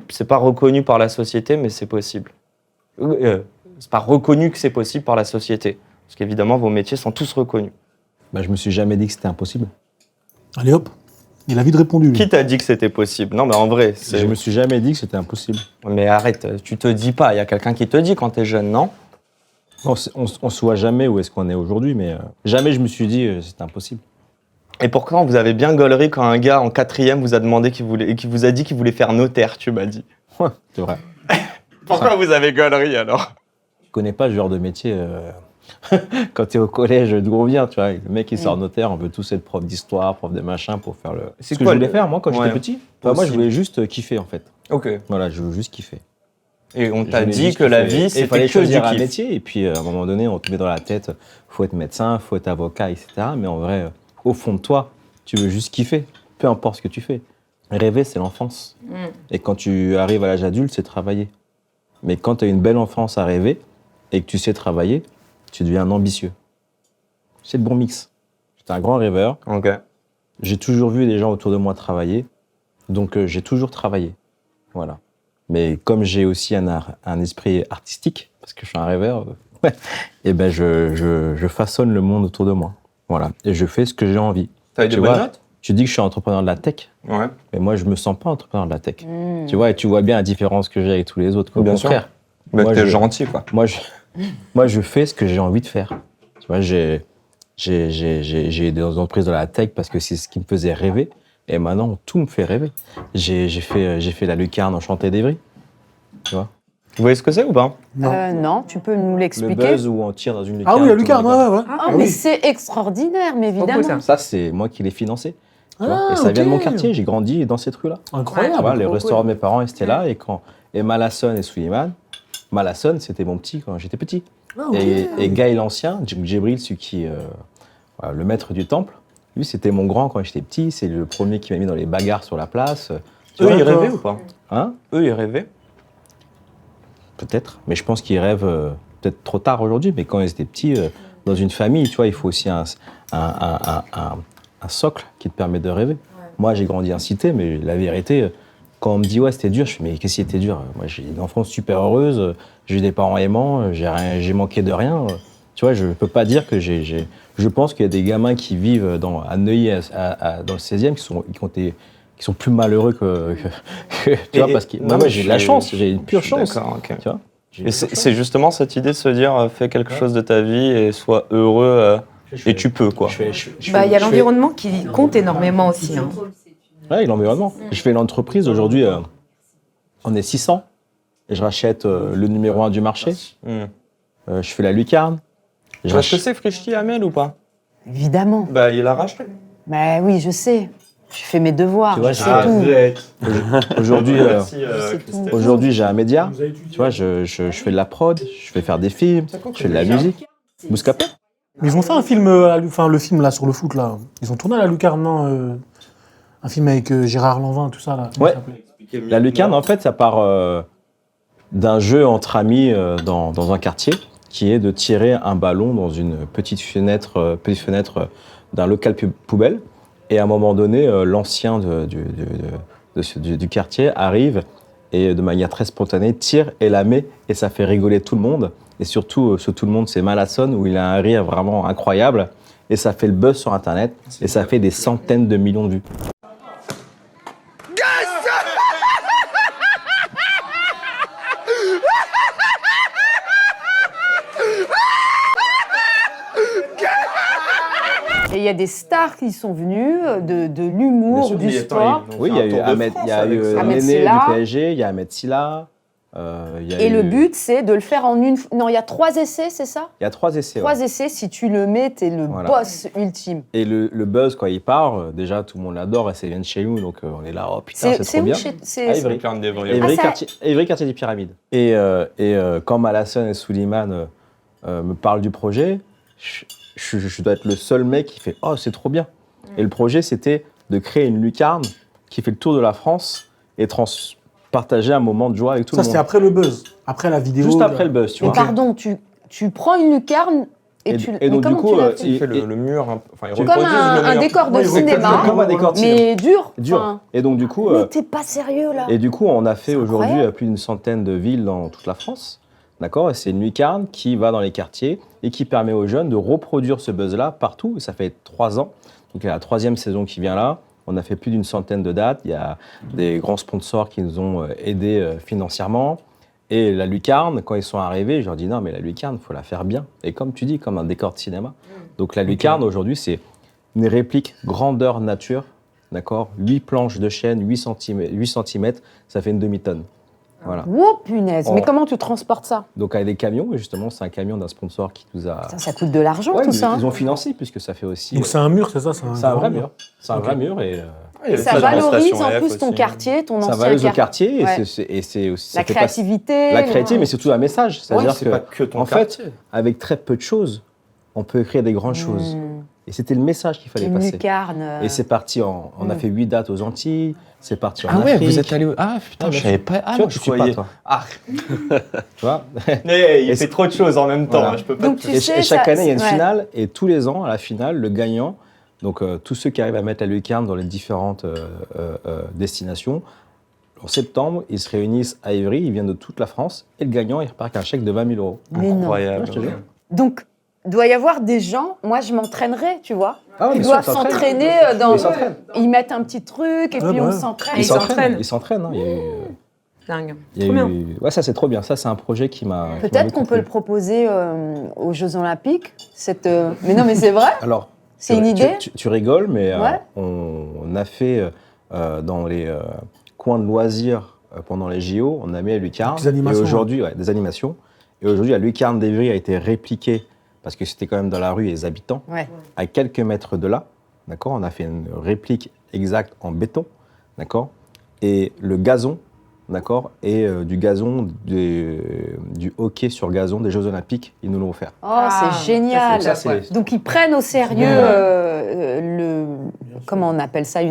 c'est pas reconnu par la société, mais c'est possible. C'est pas reconnu que c'est possible par la société, parce qu'évidemment, vos métiers sont tous reconnus. Bah, je me suis jamais dit que c'était impossible. Allez, hop. Il a vite répondu, lui. Qui t'a dit que c'était possible? Non, mais en vrai, Je me suis jamais dit que c'était impossible. Mais arrête, tu te dis pas. Il y a quelqu'un qui te dit quand t'es jeune, non? On se voit jamais où est-ce qu'on est aujourd'hui, mais jamais je me suis dit c'était impossible. Et pourtant, vous avez bien gaulerie quand un gars en 4e vous a demandé qu'il vous a dit qu'il voulait faire notaire, tu m'as dit. Ouais, c'est vrai. Pourquoi vous avez gaulerie alors? Je connais pas ce genre de métier. Quand tu es au collège, d'où on vient, tu vois. Le mec, il sort notaire, on veut tous être prof d'histoire, prof de machin pour faire le. C'est ce que quoi je voulais le- faire, moi, quand Ouais. j'étais petit. Enfin, moi, je Aussi. voulais juste kiffer, en fait. Ok. Voilà, je voulais juste kiffer. Et on Je t'a voulais dit juste que la kiffer. vie, Et il c'était fallait que du choisir un kiff. métier, et puis à un moment donné, on te met dans la tête, faut être médecin, faut être avocat, etc. Mais en vrai, au fond de toi, tu veux juste kiffer, peu importe ce que tu fais. Rêver, c'est l'enfance. Et quand tu arrives à l'âge adulte, c'est travailler. Mais quand tu as une belle enfance à rêver, et que tu sais travailler, tu deviens un ambitieux. C'est le bon mix. J'étais un grand rêveur, Ok. j'ai toujours vu des gens autour de moi travailler, donc j'ai toujours travaillé. Voilà. Mais comme j'ai aussi un esprit artistique, parce que je suis un rêveur, et ben je façonne le monde autour de moi. Voilà. Et je fais ce que j'ai envie. T'as eu des Tu bonnes vois, notes? Tu dis que je suis entrepreneur de la tech, Ouais. mais moi je me sens pas entrepreneur de la tech. Tu vois, et tu vois bien la différence que j'ai avec tous les autres. Au Bien sûr. contraire. Bah, Moi, t'es je- gentil, quoi. Moi, je fais ce que j'ai envie de faire. Tu vois, j'ai des entreprises de la tech parce que c'est ce qui me faisait rêver. Et maintenant, tout me fait rêver. J'ai fait la lucarne enchantée d'Evry. Tu vois, Vous voyez ce que c'est ou pas? Non, tu peux nous le l'expliquer. buzz où on tire dans une lucarne. Ah oui, la tout lucarne, le monde ouais, ouais. Ah, mais c'est extraordinaire, mais évidemment. ça. Ça, c'est moi qui l'ai financé. Tu vois. Ah, Et ça vient de mon ok. quartier. J'ai grandi dans cette rue-là. Tu Incroyable. vois, les trop restaurants cool. de mes parents, ils étaient là. Et quand Malasson et Suleiman, Malasson, c'était mon petit quand j'étais petit. Ah, ok. Et Gaël l'Ancien, Djibril, celui qui, voilà, le maître du temple, lui, c'était mon grand quand j'étais petit. C'est le premier qui m'a mis dans les bagarres sur la place. Tu Eux, vois, ils d'accord. rêvaient ou pas? hein? Eux, ils rêvaient. Peut-être. Mais je pense qu'ils rêvent peut-être trop tard aujourd'hui. Mais quand ils étaient petits, dans une famille, tu vois, il faut aussi un socle qui te permet de rêver. Moi, j'ai grandi en cité, mais la vérité, quand on me dit ouais c'était dur, je fais mais qu'est-ce qui était dur? Moi j'ai une enfance super heureuse, j'ai eu des parents aimants, j'ai manqué de rien. Tu vois, je peux pas dire que je pense qu'il y a des gamins qui vivent à Neuilly, dans le 16e, qui sont plus malheureux tu vois, parce que moi j'ai de la chance, j'ai une pure chance. D'accord, ok. Tu vois, Et c'est justement cette idée de se dire fais quelque chose de ta vie et sois heureux et tu peux quoi. Il y a l'environnement qui compte énormément aussi. Hein. Ouais, l'environnement. Je fais l'entreprise aujourd'hui, on est 600 et je rachète le numéro 1 du marché. Je fais la lucarne. Tu vois ce que c'est Frischti Amel ou pas? Évidemment. Bah il a racheté. Bah oui, je sais. Je fais mes devoirs, Tu vois, je sais tout. Aujourd'hui, Christelle. aujourd'hui j'ai un média. Tu vois, je fais de la prod, je fais faire des films, je fais de la musique. Bouscapé. Mais ils ont fait un film, le film là sur le foot là. Ils ont tourné à la lucarne, non un film avec Gérard Lanvin, tout ça là. Comment Ouais. ça s'appelait La lucarne, en fait, ça part d'un jeu entre amis dans un quartier, qui est de tirer un ballon dans une petite fenêtre d'un local poubelle. Et à un moment donné, l'ancien du quartier arrive et de manière très spontanée tire et la met et ça fait rigoler tout le monde. Et surtout, ce tout le monde, c'est Malasson où il a un rire vraiment incroyable et ça fait le buzz sur Internet et ça fait des centaines de millions de vues. Et il y a des stars qui sont venues, de l'humour, du sport. Oui, il y a eu Ahmed Ahmed Néné Silla. du PSG, il y a Ahmed Silla. Et le but, c'est de le faire en une... Non, il y a 3 essais, c'est ça? Il y a 3 essais. 3 essais, si tu le mets, t'es le Voilà. boss ultime. Et le buzz, quand il part, déjà tout le monde l'adore et ça vient de chez nous, donc on est là, oh putain, c'est trop où bien. c'est À Ivry. Ah, ça- Évry, quartier des Pyramides. Et quand Malasson et Souleymane me parlent du projet, je dois être le seul mec qui fait « Oh, c'est trop bien !» Et le projet, c'était de créer une lucarne qui fait le tour de la France et partager un moment de joie avec tout Ça le monde. c'était après le buzz, après la vidéo. Juste là. après le buzz, tu Mais vois. pardon, tu prends une lucarne et Et- tu... et donc, mais comment du coup, tu l'as fait? Il fait le mur, enfin, il Comme reproduit le un mur. décor de Ouais, ils cinéma, comme un décor de cinéma. mais dur. Dur. Enfin, Et donc, du coup, mais t'es pas sérieux, là. et du coup, on a fait C'est aujourd'hui incroyable. plus d'une centaine de villes dans toute la France. D'accord? Et c'est une lucarne qui va dans les quartiers et qui permet aux jeunes de reproduire ce buzz-là partout. Et ça fait 3 ans. Donc, il y a la 3e saison qui vient là. On a fait plus d'une centaine de dates. Il y a des grands sponsors qui nous ont aidés financièrement. Et la lucarne, quand ils sont arrivés, je leur dis non, mais la lucarne, il faut la faire bien. Et comme tu dis, comme un décor de cinéma. Donc, la lucarne, aujourd'hui, c'est une réplique grandeur nature. D'accord? 8 planches de chaîne, 8 cm, ça fait une demi-tonne. Voilà. Oh, punaise. Oh. Mais comment tu transportes ça? Donc avec des camions, et justement, c'est un camion d'un sponsor qui nous a... Ça coûte de l'argent, Ouais, tout ils, ça. ils ont financé, puisque ça fait aussi... Donc c'est un mur, c'est ça? c'est un vrai mur. C'est un Ok. vrai mur et Et ça valorise en plus ton quartier, ton ça ancien valorise le quartier. quartier Ouais. et c'est aussi... ça La fait pas- créativité. La créativité, mais surtout un message. C'est-à-dire c'est pas que ton en quartier. fait, avec très peu de choses, on peut écrire des grandes choses. Et c'était le message qu'il fallait Une passer. lucarne. Et c'est parti on a fait 8 dates aux Antilles, c'est parti en Ah ouais, Afrique. vous êtes allé où? Ah putain, je savais pas. Ah, Tu vois, moi, je tu suis pas, croyais. toi. Ah, Tu vois mais il Et fait c'est- trop de choses en même temps. Voilà. Je peux pas. Donc, tu Et sais, chaque ça- année, il y a une ouais. finale, et tous les ans, à la finale, le gagnant, donc tous ceux qui arrivent à mettre la lucarne dans les différentes destinations, en septembre, ils se réunissent à Ivry, ils viennent de toute la France, et le gagnant, il repart avec un chèque de 20 000 euros. Mais non. Incroyable. Ouais, je te jure. Donc, doit y avoir des gens, moi je m'entraînerais, tu vois. Ah ouais, Ils bien doivent sûr, ils s'entraînent. s'entraîner dans. Ils s'entraînent. Ils mettent un petit truc et Ouais, puis bah on ouais. s'entraîne. Ils s'entraînent. Ils s'entraînent. Hein. Il y a eu, Dingue. il y a Trop bien. eu- Ouais, ça c'est trop bien. Ça c'est un projet qui m'a. qui m'a Peut-être beaucoup qu'on peut le plu. proposer aux Jeux Olympiques. Mais non, mais c'est vrai. Alors, C'est une idée. Tu rigoles, mais Ouais. on a fait dans les coins de loisirs pendant les JO, on a mis la lucarne. Des animations, Et aujourd'hui, ouais, des animations. Et aujourd'hui, la lucarne d'Evry a été répliquée parce que c'était quand même dans la rue et les habitants. Ouais. À quelques mètres de là, d'accord, on a fait une réplique exacte en béton, d'accord. Et le gazon, d'accord, et du gazon du hockey sur gazon des Jeux Olympiques, ils nous l'ont offert. Oh, Ah, c'est génial. ça, c'est- Donc ils prennent au sérieux comment on appelle ça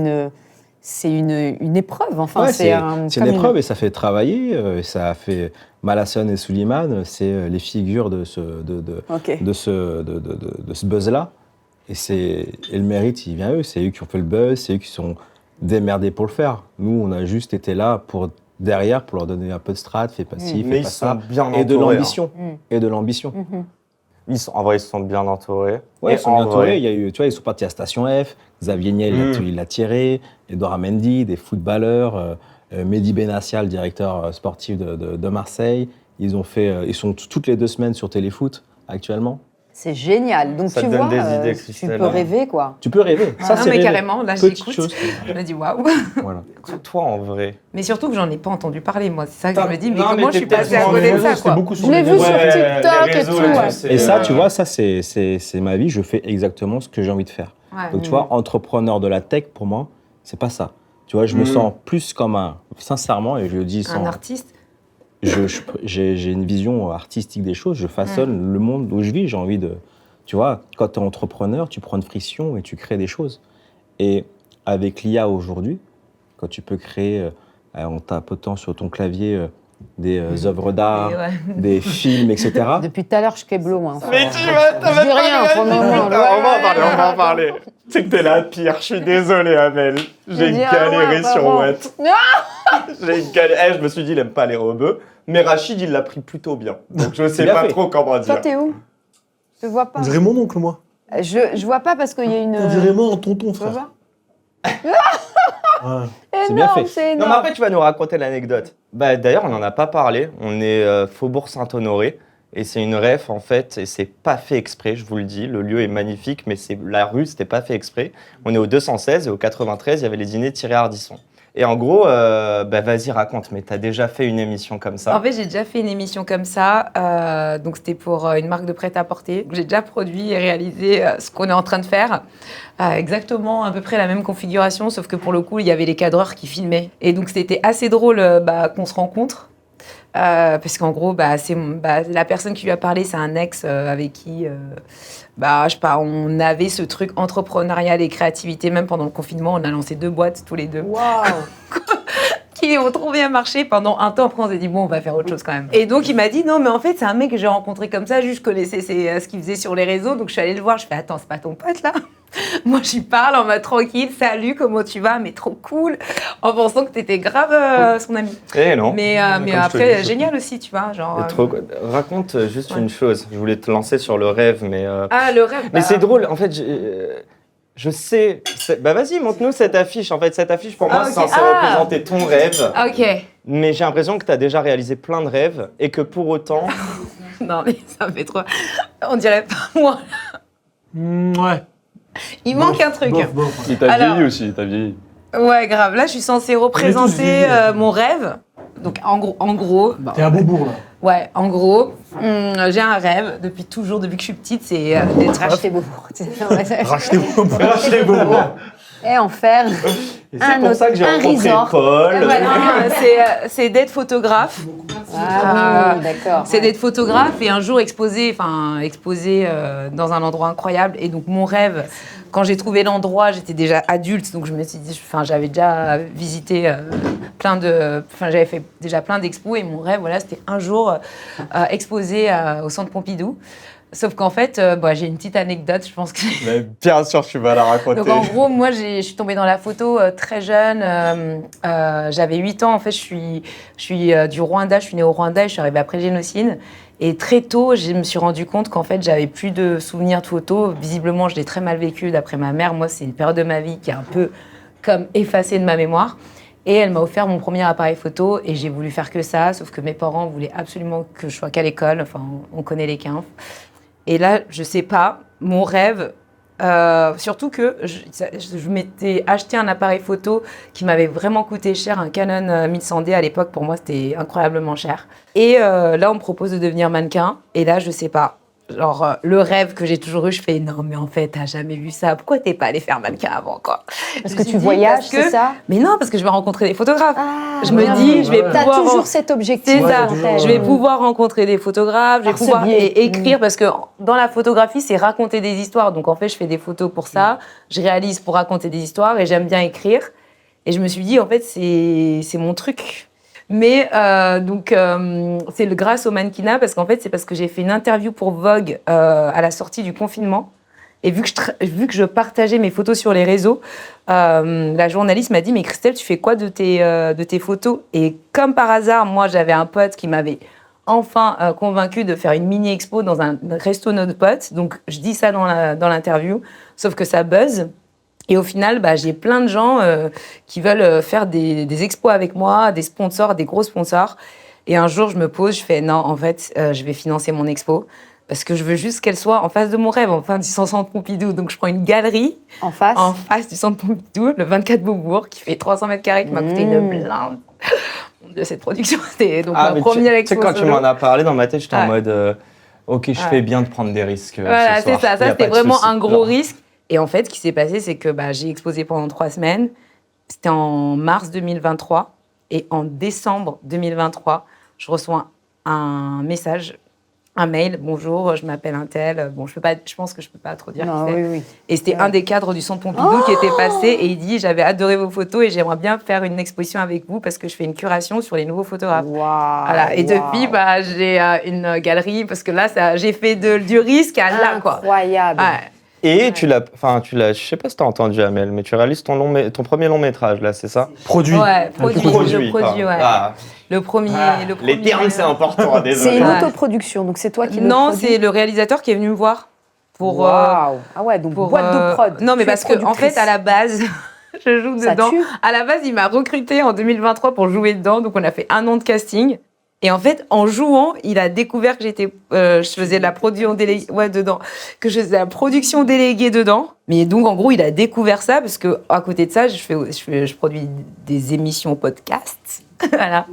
c'est une épreuve. Enfin, Ouais, c'est c'est une épreuve et ça fait travailler. Ça a fait Malasson et Souleymane, c'est les figures de ce Ok. de ce buzz-là. Et le mérite, il vient à eux. C'est eux qui ont fait le buzz, c'est eux qui sont démerder pour le faire. Nous, on a juste été là derrière pour leur donner un peu de strat, fais pas ci, Mais fais ils pas sont ça. bien Et de entourés, l'ambition. Et de l'ambition. En vrai, ils se sont bien entourés. Ouais, Et ils sont en bien entourés. vrai, Il y a eu, tu vois, ils sont partis à Station F. Xavier Niel, il l'a tiré. Edouard Mendy, des footballeurs. Mehdi Benassia, le directeur sportif de Marseille. Ils sont toutes les 2 semaines sur Téléfoot actuellement. C'est génial. Donc Ça tu te donne vois, des idées, tu Christelle, peux hein. rêver, quoi. Tu peux rêver. Ça, Non, c'est mais rêver. carrément, là, Petite j'écoute. chose. Je me dis waouh. Voilà. Toi, en vrai. Mais surtout que j'en ai pas entendu parler, moi. C'est ça que je me dis, mais Non, comment mais je suis t'es passée à peut-être côté de sur les ça, réseaux, quoi. beaucoup Je l'ai vu sur TikTok et tout. Ouais. Et ça, tu vois, ça, c'est ma vie. Je fais exactement ce que j'ai envie de faire. Ouais. Donc, tu vois, entrepreneur de la tech, pour moi, c'est pas ça. Tu vois, je me sens plus comme sincèrement, et je le dis sans... Un artiste. J'ai une vision artistique des choses. Je façonne le monde où je vis. J'ai envie de... Tu vois, quand tu es entrepreneur, tu prends une friction et tu crées des choses. Et avec l'IA aujourd'hui, quand tu peux créer, en tapotant sur ton clavier, des œuvres d'art, Et ouais. des films, etc. Depuis tout à l'heure, je kebe loin. Mais tu vas, Je dis rien pour le moment. On va en parler. C'est que t'es la pire, je suis désolé, Amel. J'ai dis, galéré sur vraiment. Watt. J'ai galéré. Je me suis dit, il aime pas les rebeux. Mais Rachid, il l'a pris plutôt bien. Donc je sais Bien pas fait. trop comment dire. Toi, t'es où? Je te vois pas. On dirait mon oncle, moi. Je vois pas parce qu'il y a une... On dirait moi en tonton, Tu vois frère. pas Ouais. C'est bien Énorme, fait. c'est Non, énorme. mais après, tu vas nous raconter l'anecdote. Bah, d'ailleurs, on n'en a pas parlé. On est Faubourg Saint-Honoré. Et c'est une ref, en fait, et c'est pas fait exprès, je vous le dis. Le lieu est magnifique, mais la rue, c'était pas fait exprès. On est au 216 et au 93, il y avait les dîners Thierry Ardisson. Et en gros, bah, vas-y, raconte, mais t'as déjà fait une émission comme ça. En fait, j'ai déjà fait une émission comme ça. Donc, c'était pour une marque de prêt-à-porter. Donc, j'ai déjà produit et réalisé ce qu'on est en train de faire. Exactement, à peu près la même configuration, sauf que pour le coup, il y avait les cadreurs qui filmaient. Et donc, c'était assez drôle qu'on se rencontre. Parce qu'en gros, la personne qui lui a parlé, c'est un ex avec qui, je sais pas, on avait ce truc entrepreneurial et créativité. Même pendant le confinement, on a lancé 2 boîtes tous les deux. Waouh. Qui ont trop bien marché pendant un temps. Après, on s'est dit, bon, on va faire autre chose quand même. Et donc, il m'a dit, non, mais en fait, c'est un mec que j'ai rencontré comme ça. Juste, je connaissais ce qu'il faisait sur les réseaux. Donc, je suis allée le voir. Je fais, attends, c'est pas ton pote, là? Moi, j'y parle en mode tranquille. Salut, comment tu vas? Mais trop cool. En pensant que t'étais grave son ami. Eh non. Mais Comme je te après, dis, génial aussi, tu vois. Genre, Et trop- Raconte juste ouais. une chose. Je voulais te lancer sur le rêve, mais... Ah, le rêve. Mais c'est drôle, en fait, je sais... Bah vas-y, montre-nous cette affiche. En fait, cette affiche, pour moi, Ah, ok. c'est censé Ah. représenter ton rêve. Ok. Mais j'ai l'impression que tu as déjà réalisé plein de rêves et que pour autant... Non, mais ça me fait trop... On dirait pas moi. Ouais. Il manque un truc. Bof, bof. Il t'a Alors- vieilli aussi, il t'a vieilli. Ouais, grave. Là, je suis censée représenter vieillis. mon rêve. Donc, en gros, T'es à Beaubourg, là. ouais, en gros, j'ai un rêve depuis toujours, depuis que je suis petite, c'est d'être Racheter Beaubourg. Racheter Beaubourg. Et en faire Et c'est pour ça que j'ai un rencontré resort. Paul. c'est d'être photographe. Ah oui, d'accord. C'est d'être photographe et un jour exposé dans un endroit incroyable. Et donc, mon rêve, quand j'ai trouvé l'endroit, j'étais déjà adulte, donc je me suis dit, j'avais déjà visité j'avais fait déjà plein d'expos et mon rêve, voilà, c'était un jour exposé au Centre Pompidou. Sauf qu'en fait, j'ai une petite anecdote, je pense que... Mais bien sûr, tu vas la raconter. Donc en gros, moi, je suis tombée dans la photo très jeune. J'avais 8 ans. En fait, je suis du Rwanda. Je suis née au Rwanda et je suis arrivée après le génocide. Et très tôt, je me suis rendu compte qu'en fait, j'avais plus de souvenirs de photos. Visiblement, je l'ai très mal vécu d'après ma mère. Moi, c'est une période de ma vie qui est un peu comme effacée de ma mémoire. Et elle m'a offert mon premier appareil photo et j'ai voulu faire que ça. Sauf que mes parents voulaient absolument que je sois qu'à l'école. Enfin, on connaît les quinfs. Et là, je sais pas, mon rêve, surtout que je m'étais acheté un appareil photo qui m'avait vraiment coûté cher, un Canon 1100D à l'époque, pour moi c'était incroyablement cher. Et là, on me propose de devenir mannequin, et là, je sais pas. Genre, le rêve que j'ai toujours eu, je fais non, mais en fait, t'as jamais vu ça. Pourquoi t'es pas allé faire mannequin avant, quoi? Parce Je que me suis tu dit, voyages, parce que- c'est ça? Mais non, parce que je vais rencontrer des photographes. Ah, Je me bien dis, vu. je vais Ouais. T'as pouvoir... toujours cet objectif. C'est ça, en tête. je vais pouvoir rencontrer des photographes, je vais Par ce pouvoir biais. écrire, parce que dans la photographie, c'est raconter des histoires. Donc en fait, je fais des photos pour ça, je réalise pour raconter des histoires et j'aime bien écrire. Et je me suis dit, en fait, c'est mon truc. Mais c'est grâce au mannequinat, parce qu'en fait, c'est parce que j'ai fait une interview pour Vogue à la sortie du confinement. Et vu que je partageais mes photos sur les réseaux, la journaliste m'a dit « Mais Christelle, tu fais quoi de tes photos ?» Et comme par hasard, moi, j'avais un pote qui m'avait enfin convaincu de faire une mini-expo dans un resto de notre pote. Donc, je dis ça dans l'interview, sauf que ça buzz. Et au final, j'ai plein de gens qui veulent faire des expos avec moi, des sponsors, des gros sponsors. Et un jour, je me pose, je fais « Non, en fait, je vais financer mon expo. » Parce que je veux juste qu'elle soit en face de mon rêve, en face du Centre Pompidou. Donc, je prends une galerie En face du Centre Pompidou, le 24 Beaubourg, qui fait 300 mètres carrés, qui m'a coûté une blinde de cette production. C'était donc ma première expo. Tu sais, quand tu m'en as parlé, dans ma tête, j'étais en Ouais. mode ok, je fais bien de prendre des risques. Voilà, ce soir. c'est ça. Y a Ça, pas c'était de vraiment souci. un gros risque. Et en fait, ce qui s'est passé, c'est que j'ai exposé pendant 3 semaines. C'était en mars 2023. Et en décembre 2023, je reçois un message, un mail. Bonjour, je m'appelle Untel. Bon, je pense que je peux pas trop dire Non, qui c'est. oui, oui. Et c'était un des cadres du Centre Pompidou qui était passé et il dit j'avais adoré vos photos et j'aimerais bien faire une exposition avec vous parce que je fais une curation sur les nouveaux photographes. Waouh. Voilà. Et depuis, j'ai une galerie parce que là, j'ai fait du risque à là, quoi. Incroyable. Ouais. Et je sais pas si t'as entendu, Amel, mais tu réalises ton premier long métrage, là, c'est ça? Produit. Ouais, le produit, pardon. ouais. Ah. Le premier. Les termes, c'est important, désolé. C'est une Ouais. autoproduction, donc c'est toi qui le Non, produis. c'est le réalisateur qui est venu me voir pour. Waouh. Ah ouais, donc boîte de prod. Non, mais Tu es parce que en fait, productrice. à la base, je joue Ça dedans. tue. À la base, il m'a recruté en 2023 pour jouer dedans, donc on a fait 1 an de casting. Et en fait, en jouant, il a découvert que je faisais de la production déléguée, dedans, que je faisais de la production déléguée dedans. Mais donc, en gros, il a découvert ça parce que à côté de ça, je produis des émissions podcast. Voilà.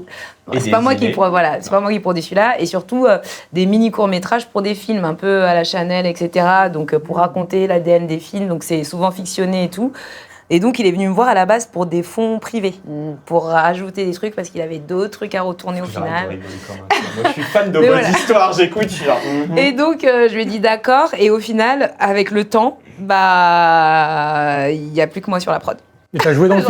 Et C'est des pas moi idées. c'est pas moi qui produis celui-là. Et surtout, des mini courts-métrages pour des films un peu à la Chanel, etc. Donc, pour raconter l'ADN des films. Donc, c'est souvent fictionné et tout. Et donc, il est venu me voir à la base pour des fonds privés, pour rajouter des trucs parce qu'il avait d'autres trucs à retourner au final. Moi, je suis fan de Mais vos voilà. histoires, j'écoute. Je suis genre, Et donc, je lui ai dit d'accord. Et au final, avec le temps, il n'y a plus que moi sur la prod. Et t'as joué dans le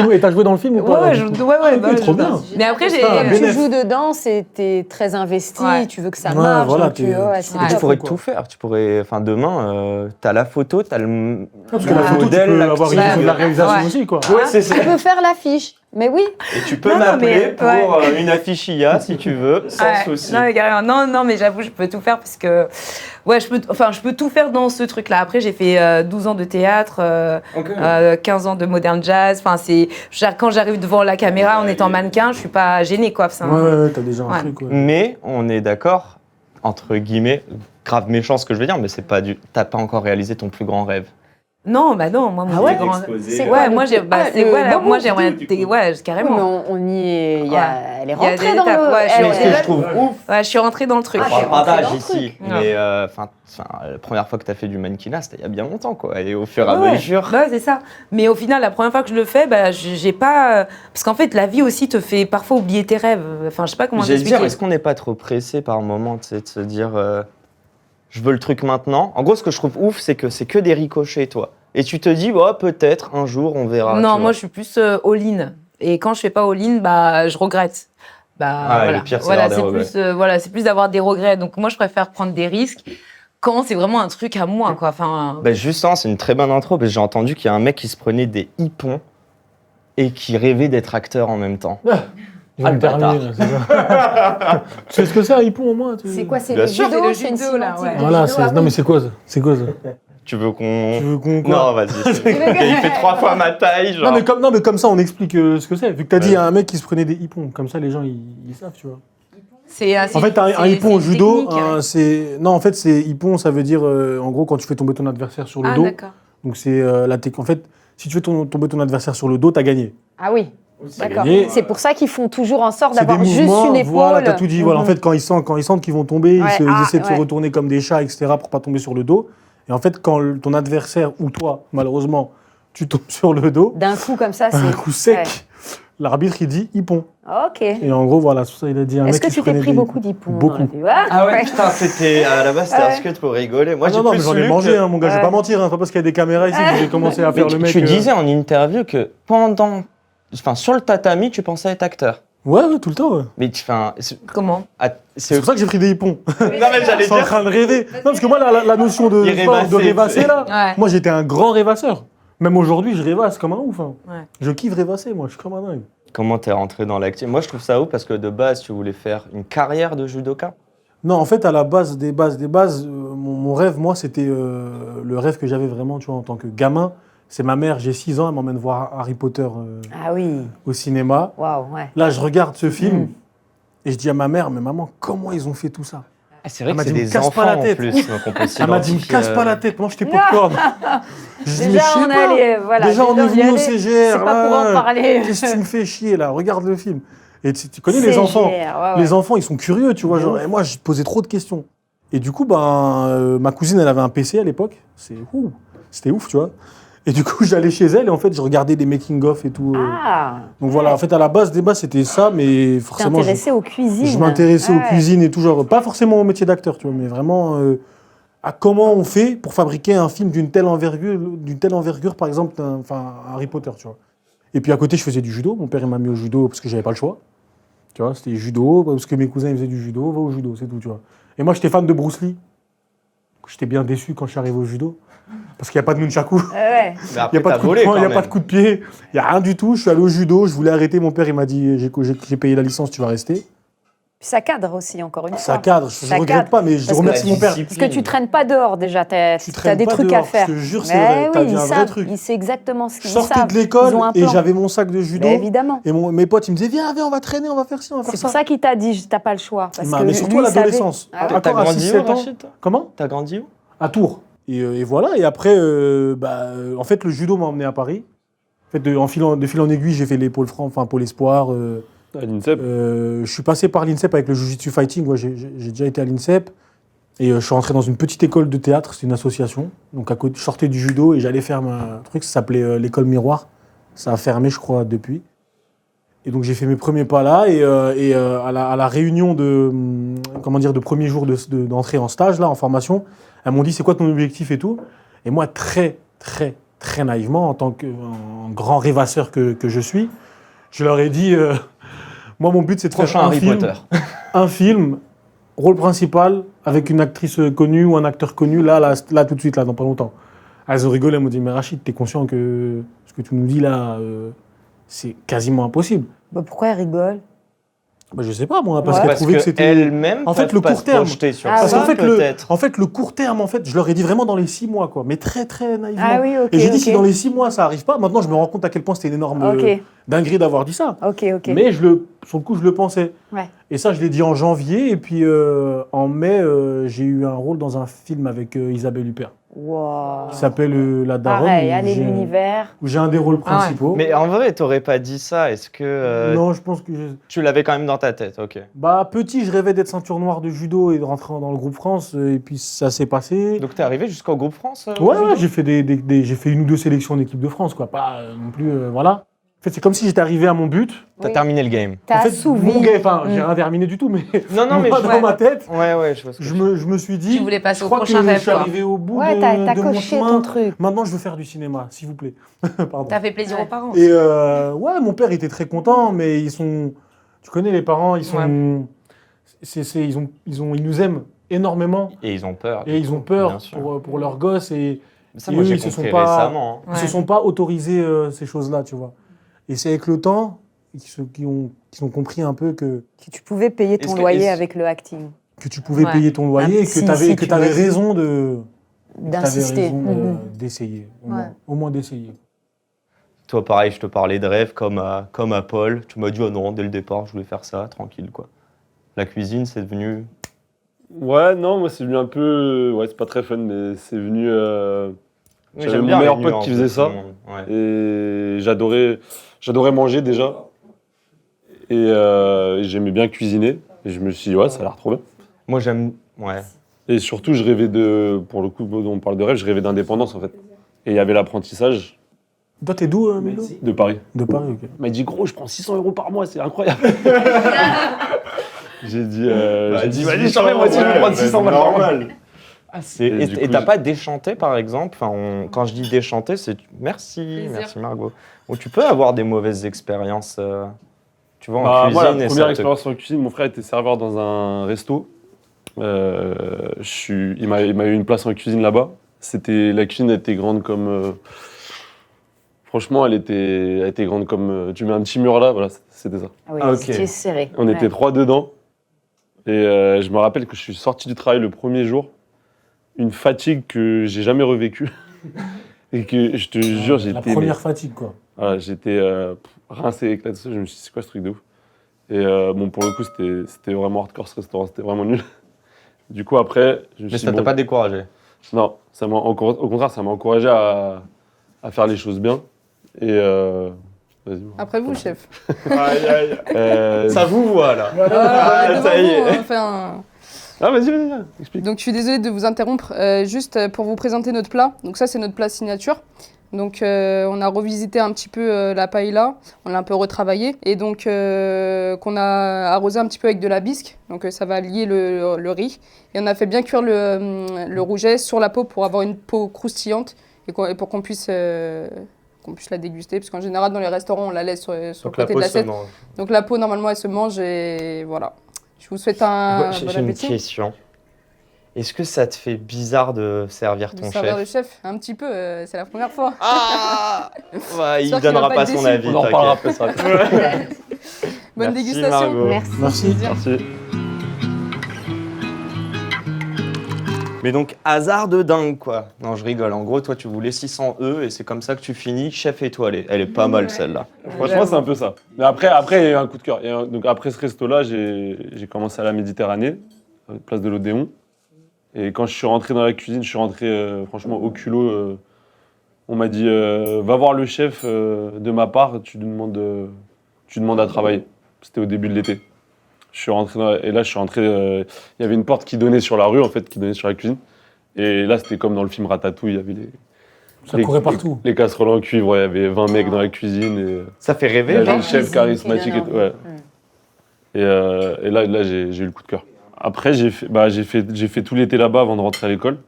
film, ou pas? Ouais, trop bien. Mais après, j'ai. Putain, Tu bénéf. joues dedans, t'es très investi, Ouais. tu veux que ça Ouais, marche. voilà, donc t'es- c'est Ouais. tu top. pourrais quoi. tout faire. Tu pourrais, demain, t'as la photo, t'as le Parce que la photo, tu modèle, peux l'acteur. avoir une vision de la réalisation Ouais. aussi, quoi. Ouais, c'est ça. Tu peux faire l'affiche, mais oui. Et tu peux Non, m'appeler mais- pour ouais. une affiche IA si tu veux, sans Ouais. souci. Non, mais carrément. Non, mais j'avoue, je peux tout faire parce que. Ouais, je peux tout faire dans ce truc-là. Après, j'ai fait 12 ans de théâtre, 15 ans de modern jazz. Enfin, quand j'arrive devant la caméra en étant mannequin, je suis pas gênée, quoi. Ouais, t'as déjà un Ouais. truc, ouais. Mais on est d'accord, entre guillemets, grave méchant ce que je veux dire, mais c'est pas t'as pas encore réalisé ton plus grand rêve. Non, non, moi, mon Ah ouais plus grand. C'est Ouais, quoi, moi, le- j'ai, Ah, c'est, le ouais, Bobo, moi, j'aimerais, du coup. ouais, Oui, carrément. mais on y est. Elle est Il y a rentrée des dans étapes, le. ouais, je elle- suis Ce que je trouve ouf, Ouais, je suis rentrée dans le truc. on Ah, parle t'es pas rentré d'âge dans le ici, truc. mais la première fois que t'as fait du mannequinat, c'était il y a bien longtemps, quoi. Et au fur et à Ouais, mesure. ouais, c'est ça. Mais au final, la première fois que je le fais, j'ai pas. Parce qu'en fait, la vie aussi te fait parfois oublier tes rêves. Enfin, je sais pas comment J'allais te dire, t'expliquer. est-ce qu'on n'est pas trop pressé par moment, tu sais, de se dire, je veux le truc maintenant. En gros, ce que je trouve ouf, c'est que c'est que des ricochets, toi. Et tu te dis, peut-être un jour, on verra. Non, tu moi, vois. je suis plus all-in. Et quand je fais pas all-in, je regrette. le pire, c'est d'avoir des regrets. C'est plus d'avoir des regrets. Donc, moi, je préfère prendre des risques quand c'est vraiment un truc à moi, quoi. Enfin, Justement, c'est une très bonne intro, parce que j'ai entendu qu'il y a un mec qui se prenait des hippons et qui rêvait d'être acteur en même temps. Ils vont le me terminer, là, c'est ça. Tu sais ce que c'est, un hippon, au moins? C'est quoi, c'est Bien le sûr. judo? C'est le C'est une judo, là, cinématique ouais. de Voilà, judo, ah non, oui. mais c'est quoi ça? C'est quoi ça? Tu veux qu'on... Tu veux qu'on quoi? Non, vas-y. Il fait 3 fois ma taille, genre. Non, mais comme ça, on explique ce que c'est. Vu que t'as dit, il y a un mec qui se prenait des hippons. Comme ça, les gens, ils savent, tu vois. en En fait, un hippon au judo, c'est... Non, en fait, c'est hippon, ça veut dire, en gros, quand tu fais tomber ton adversaire sur le Ah, dos. d'accord. Donc, c'est en fait, si tu fais tomber ton adversaire sur le dos, t'as gagné. Ah oui. D'accord. gagné. C'est pour ça qu'ils font toujours en sorte C'est des d'avoir juste mouvements, une épaule. voilà, t'as tout dit. Voilà, en fait, quand ils sentent qu'ils vont tomber, Ouais, ils essaient de se ouais. retourner comme des chats, etc., pour pas tomber sur le dos. Et en fait, quand ton adversaire ou toi, malheureusement, tu tombes sur le dos, D'un coup comme ça, c'est. un coup sec, Ouais. l'arbitre, il dit hippon. Ok. Et en gros, voilà, c'est pour ça il a dit un Est-ce mec que qui se tu t'es prenait pris des beaucoup hippons. d'hippons Beaucoup. dans la vie? Ah ouais, putain, c'était... À la base, c'était un Ouais. skate pour rigoler. Moi, Ah j'ai non, non, mais plus j'en ai lu mangé, que- hein, mon gars, je vais Ouais. pas mentir, hein, c'est pas parce qu'il y a des caméras ici que j'ai commencé à Mais faire le mec. tu disais en interview que sur le tatami, tu pensais être acteur. Ouais, tout le temps, ouais. Mais Comment? C'est pour ça que j'ai pris des hippons. Non, mais j'allais Je suis en train de rêver. Non, parce que moi, la notion de, Il sport, de rêvassait, rêvasser, là, Ouais. moi, j'étais un grand rêvasseur. Même aujourd'hui, je rêvasse comme un ouf. Hein. Ouais. Je kiffe rêvasser, moi, je suis comme un dingue. Comment t'es rentré dans l'acting? Moi, je trouve ça ouf parce que de base, tu voulais faire une carrière de judoka. Non, en fait, à la base des bases, mon rêve, moi, c'était le rêve que j'avais vraiment, tu vois, en tant que gamin. C'est ma mère, j'ai 6 ans, elle m'emmène voir Harry Potter Ah oui, au cinéma. waouh, ouais. Là, je regarde ce film et je dis à ma mère, mais maman, comment ils ont fait tout ça? Ah, c'est vrai Elle que m'a c'est dit, me des casse enfants pas la en tête. plus. Donc on peut Elle m'a dit, me s'identifier, casse pas la tête, mange tes popcorn. Je dis, mais Déjà, je sais on pas. allait, voilà. Déjà, on est j'y venu au allais, CGR. C'est pas pour en là. parler. Qu'est-ce que tu me fais chier, là? Regarde le film. Et tu connais les enfants. CGR, ouais, Les enfants, ils sont curieux, tu vois. Genre, et moi, je posais trop de questions. Et du coup, ma cousine, elle avait un PC à l'époque. C'était ouf, tu vois. Et du coup, j'allais chez elle et en fait, je regardais des making-of et tout. Ah, Donc voilà, en fait, à la base des bases, c'était ça, mais t'es forcément, intéressé aux cuisines. je m'intéressais aux Ouais. cuisines et tout, genre, pas forcément au métier d'acteur, tu vois, mais vraiment à comment on fait pour fabriquer un film d'une telle envergure, par exemple, enfin, Harry Potter, tu vois. Et puis à côté, je faisais du judo. Mon père, il m'a mis au judo parce que j'avais pas le choix. Tu vois, c'était judo, parce que mes cousins, ils faisaient du judo, va au judo, c'est tout, tu vois. Et moi, j'étais fan de Bruce Lee. J'étais bien déçu quand je suis arrivé au judo. Parce qu'il n'y a pas de nunchaku, Ouais. Mais il n'y après, a pas t'as de coup de volé poing, il quand n'y a même. pas de coup de pied, il n'y a rien du tout. Je suis allé au judo, je voulais arrêter. Mon père, il m'a dit j'ai payé la licence, tu vas rester. Puis ça cadre aussi, encore une Ça fois. cadre, je Ça ne regrette cadre. pas, mais je Parce que remercie la mon père. Parce que tu traînes pas dehors déjà, t'as Tu traînes des pas trucs dehors, à faire. je te jure, c'est Mais vrai, t'as oui, dit ils un vrai savent, truc. ils savent exactement ce Je qu'ils sortais savent. de l'école Ils ont un et plan. j'avais mon sac de judo. Mais évidemment. Et mes potes, ils me disaient viens, on va traîner, on va faire ci, on va faire C'est ça. pour ça qu'il t'a dit t'as pas le choix. Parce que Mais surtout lui, à il savait. l'adolescence. Ah ouais. T'as Encore à grandi 6-7 où, ans. Rachid, toi? Comment? T'as grandi où? À Tours. Et voilà, et après, en fait, le judo m'a emmené à Paris. En fait, de fil en aiguille, j'ai fait les pôles francs, enfin Pôle Espoir. À l'INSEP. Je suis passé par l'INSEP avec le Jiu-Jitsu Fighting. Ouais, j'ai déjà été à l'INSEP. Et je suis rentré dans une petite école de théâtre, c'est une association. Donc à côté, je sortais du judo et j'allais faire un truc, ça s'appelait l'école Miroir. Ça a fermé, je crois, depuis. Et donc j'ai fait mes premiers pas là. Et à la réunion de premier jour d'entrée en stage, là, en formation, elles m'ont dit c'est quoi ton objectif et tout. Et moi, très, très, très naïvement, en tant que grand rêvasseur que je suis, je leur ai dit moi, mon but, c'est de faire Prochain Harry film, Potter. un film, rôle principal, avec une actrice connue ou un acteur connu, là, tout de suite, là, dans pas longtemps. Elles ont rigolé, elles m'ont dit, mais Rachid, t'es conscient que ce que tu nous dis là, c'est quasiment impossible. Bah, pourquoi elle rigole? Bah, je sais pas, moi, parce Ouais. qu'elle Parce trouvait que c'était... elle-même En fait, peuvent le pas court se terme. projeter sur Ah Parce ça, qu'en fait, peut-être. le court terme, en fait, je leur ai dit vraiment dans les 6 mois, quoi, mais très, très naïvement. Ah oui, ok. Et j'ai dit, ok. si dans les 6 mois, ça arrive pas, maintenant, je me rends compte à quel point c'était une énorme Ok, dinguerie d'avoir dit ça. ok. Mais sur le coup, je le pensais. Ouais. Et ça, je l'ai dit en janvier. Et puis, en mai, j'ai eu un rôle dans un film avec Isabelle Huppert, Wow. qui s'appelle La Daronne. Pareil, où allez, j'ai- l'univers. où j'ai un des rôles principaux. Mais en vrai, t'aurais pas dit ça. Est-ce que Non, je pense que... tu l'avais quand même dans ta tête? Ok. Bah, petit, je rêvais d'être ceinture noire de judo et de rentrer dans le groupe France. Et puis, ça s'est passé. Donc t'es arrivé jusqu'au groupe France? au Ouais, judo ouais, j'ai fait, j'ai fait 1 ou 2 sélections d'équipe de France, quoi. Pas non plus... voilà. En fait, c'est comme si j'étais arrivé à mon but. T'as Oui. terminé le game. T'as En fait, assouvi. mon gars, enfin, j'ai Mm. rien terminé du tout, mais Non, non, mais moi, je... dans ma tête, Ouais, je vois ce que je me suis dit... Tu voulais passer je au crois que prochain rêve, je suis quoi. arrivé au bout Ouais, t'as de mon coché chemin. ton truc. Maintenant, je veux faire du cinéma, s'il vous plaît. Pardon. T'as fait plaisir aux parents. Et ouais, mon père était très content, mais ils sont... Tu connais les parents, ils sont... Ils nous aiment énormément. Et ils ont peur. Et ils ont Bien peur sûr. pour leurs gosses. Et Ça, et moi, eux, j'ai ils se compris sont pas- récemment. hein. ils se sont pas autorisés ces choses-là, tu vois. Et c'est avec le temps qu'ils ont compris un peu que Tu pouvais payer ton Est-ce que- loyer est-ce- avec le acting, tu pouvais Ouais. payer ton loyer et que Si, tu avais, si tu veux. raison de... T'avais d'insister. raison Mhm. d'essayer, Ouais. au moins d'essayer. Toi, pareil, je te parlais de rêve comme à Paul. Tu m'as dit, oh non, dès le départ, je voulais faire ça, tranquille, quoi. La cuisine, c'est devenu... Ouais, non, moi c'est venu un peu. Ouais, c'est pas très fun, mais c'est venu. Oui, J'avais mon meilleur les pote nuances qui de faisait tout ça. le monde, ouais. Et j'adorais manger déjà. Et j'aimais bien cuisiner. Et je me suis dit, ouais, ça a l'air trop bien. Moi, j'aime... Ouais. Et surtout, je rêvais de. Pour le coup, on parle de rêve, je rêvais d'indépendance en fait. Et il y avait l'apprentissage Toi, t'es d'où, Milo? de Paris. De Paris, ok. Il m'a dit, gros, je prends 600 € par mois, c'est incroyable. J'ai dit, vas-y, charmé, moi aussi, je vais prendre 600 balles par mois. Et du coup, t'as j'ai- pas déchanté, par exemple quand je dis déchanté, c'est merci Plaisir. Margot. Ou tu peux avoir des mauvaises expériences. Tu vois, en Bah, cuisine moi, et la ça première te- expérience en cuisine, mon frère était serveur dans un resto. Il m'a eu une place en cuisine là-bas. La cuisine était grande comme. Franchement, elle était grande comme. Tu mets un petit mur là, voilà, c'était ça. Ah oui, Ah, ok. c'était serré. On était 3 dedans. Et je me rappelle que je suis sorti du travail le premier jour. Une fatigue que j'ai jamais revécue. Et que je te jure, La j'étais. première fatigue, quoi. Voilà, j'étais rincé, éclaté, je me suis dit, c'est quoi ce truc de ouf? Et bon, pour le coup, c'était vraiment hardcore ce restaurant, c'était vraiment nul. Du coup, après, je me Mais suis ça dit, t'a bon, pas découragé. non, au contraire, ça m'a encouragé à faire les choses bien. Et vas-y. Après vous, chef. Aïe, aïe. Ça vous voit, là. Devant ça y est. vous, enfin... Ah, vas-y, explique. Donc je suis désolée de vous interrompre, juste pour vous présenter notre plat. Donc ça c'est notre plat signature. Donc on a revisité un petit peu la paella, on l'a un peu retravaillé et donc qu'on a arrosé un petit peu avec de la bisque. Donc ça va lier le riz et on a fait bien cuire le rouget sur la peau pour avoir une peau croustillante et pour qu'on puisse la déguster parce qu'en général dans les restaurants on la laisse sur le Donc la côté peau de se l'assiette. mange. Donc la peau normalement elle se mange et voilà. Je vous souhaite un J'ai bon une appétit. question. Est-ce que ça te fait bizarre de servir Du ton serveur chef de chef, un petit peu, c'est la première fois. Ah ouais, il J'espère qu'il donnera va pas pas être son déçu. avis. On en reparlera après ça. Bonne Merci, dégustation. Margot. Merci. Merci. Merci. Mais donc, hasard de dingue, quoi. Non, je rigole. En gros, toi, tu voulais 600 E et c'est comme ça que tu finis chef étoilé. Elle est pas mal, celle-là. Franchement, c'est un peu ça. Mais après, il y a eu un coup de cœur. Donc après ce resto-là, j'ai commencé à la Méditerranée, place de l'Odéon. Et quand je suis rentré dans la cuisine, je suis rentré franchement au culot. On m'a dit, va voir le chef de ma part, tu demandes à travailler. C'était au début de l'été. Je suis rentré et là, je suis rentré. Il y avait une porte qui donnait sur la rue, en fait, qui donnait sur la cuisine. Et là, c'était comme dans le film Ratatouille, il y avait Ça courait partout. les casseroles en cuivre, il y avait 20 mecs dans la cuisine. Et, Ça fait il y rêver, avait genre. le chef charismatique et tout. Ouais. Mm. Et là j'ai eu le coup de cœur. Après, j'ai fait tout l'été là-bas avant de rentrer à l'école.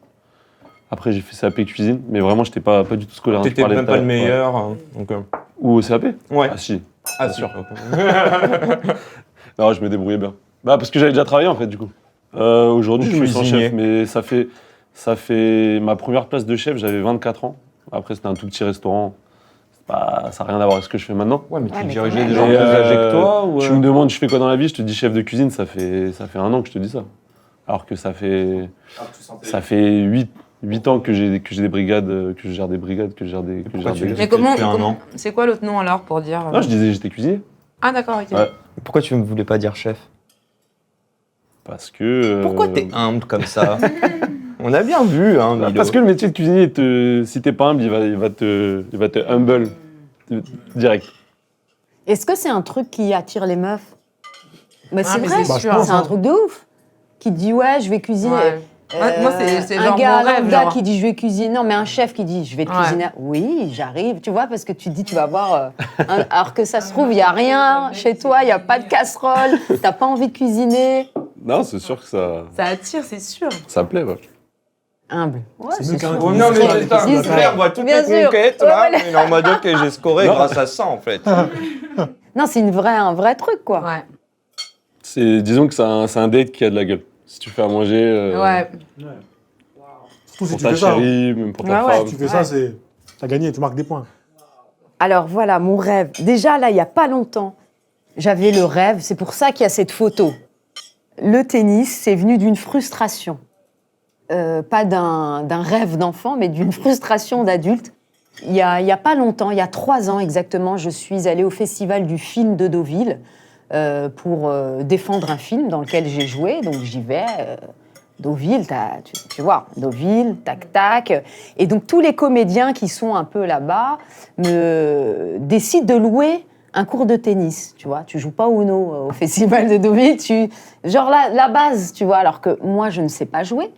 Après, j'ai fait CAP cuisine, mais vraiment, j'étais pas du tout scolaire. T'étais Je parlais même tout pas à le l'heure. meilleur. hein, donc, Ouais. Ou au CAP? Ouais. Ah si. Ah, sûr. ok. Non, je me débrouillais bien. Bah, parce que j'avais déjà travaillé en fait, du coup. Aujourd'hui, Ou je me sens cuisinier. chef, mais ça fait ma première place de chef, j'avais 24 ans. Après, c'était un tout petit restaurant. Ça n'a rien à voir avec ce que je fais maintenant. Ouais, mais Ouais, tu mais dirigeais quand des même. gens Et, plus âgés que toi ou Tu me demandes, je fais quoi dans la vie? Je te dis chef de cuisine, ça fait 1 an que je te dis ça. Alors que ça fait 8 ans que j'ai des brigades, que je gère des brigades, que je gère des. Pourquoi tu le dis Mais comment, depuis un an c'est quoi l'autre nom alors pour dire Non, je disais j'étais cuisinier. Ah d'accord, ok. Ouais. Pourquoi tu ne voulais pas dire chef Parce que. Pourquoi t'es humble comme ça On a bien vu, hein, Milo. Parce que le métier de cuisinier, si t'es pas humble, il va te humble direct. Est-ce que c'est un truc qui attire les meufs? Mais c'est mais vrai, c'est sûr. c'est un truc de ouf. Qui te dit ouais, je vais cuisiner. Ouais. Moi, c'est un genre gars, mon rêve, lambda genre. qui dit je vais cuisiner. Non, mais un chef qui dit je vais te Ouais. cuisiner. Oui, j'arrive. Tu vois, parce que tu dis tu vas voir. Alors que ça se trouve, il n'y a rien chez toi, il n'y a pas de casserole, t'as pas envie de cuisiner. Non, c'est sûr que Ça attire, c'est sûr. ça plaît. Ouais. Humble. Ouais, C'est mieux qu'un sûr. Oh, non, mais Ouais, putain, ouais. Claire voit toutes Bien les sûr. conquêtes, Ouais, là. ouais. Il est en mode, ok, j'ai scoré Non. grâce à ça, en fait. Non, c'est un vrai truc, quoi. Ouais. Disons que c'est un date qui a de la gueule. Si tu fais à manger Ouais. Surtout si pour tu ta fais ça. chérie, même pour ta Ouais, ouais. femme. Si tu fais ça, t'as gagné, tu marques des points. Alors voilà, mon rêve. Déjà, là, il n'y a pas longtemps, j'avais le rêve. C'est pour ça qu'il y a cette photo. Le tennis, c'est venu d'une frustration. Pas d'un rêve d'enfant, mais d'une frustration d'adulte. Il y a pas longtemps, il y a 3 ans exactement, je suis allée au Festival du film de Deauville pour défendre un film dans lequel j'ai joué. Donc j'y vais. Deauville, tu vois, Deauville, tac, tac. Et donc, tous les comédiens qui sont un peu là-bas décident de louer un cours de tennis, tu vois. Tu joues pas au Uno au Festival de Deauville, genre la base, tu vois, alors que moi, je ne sais pas jouer.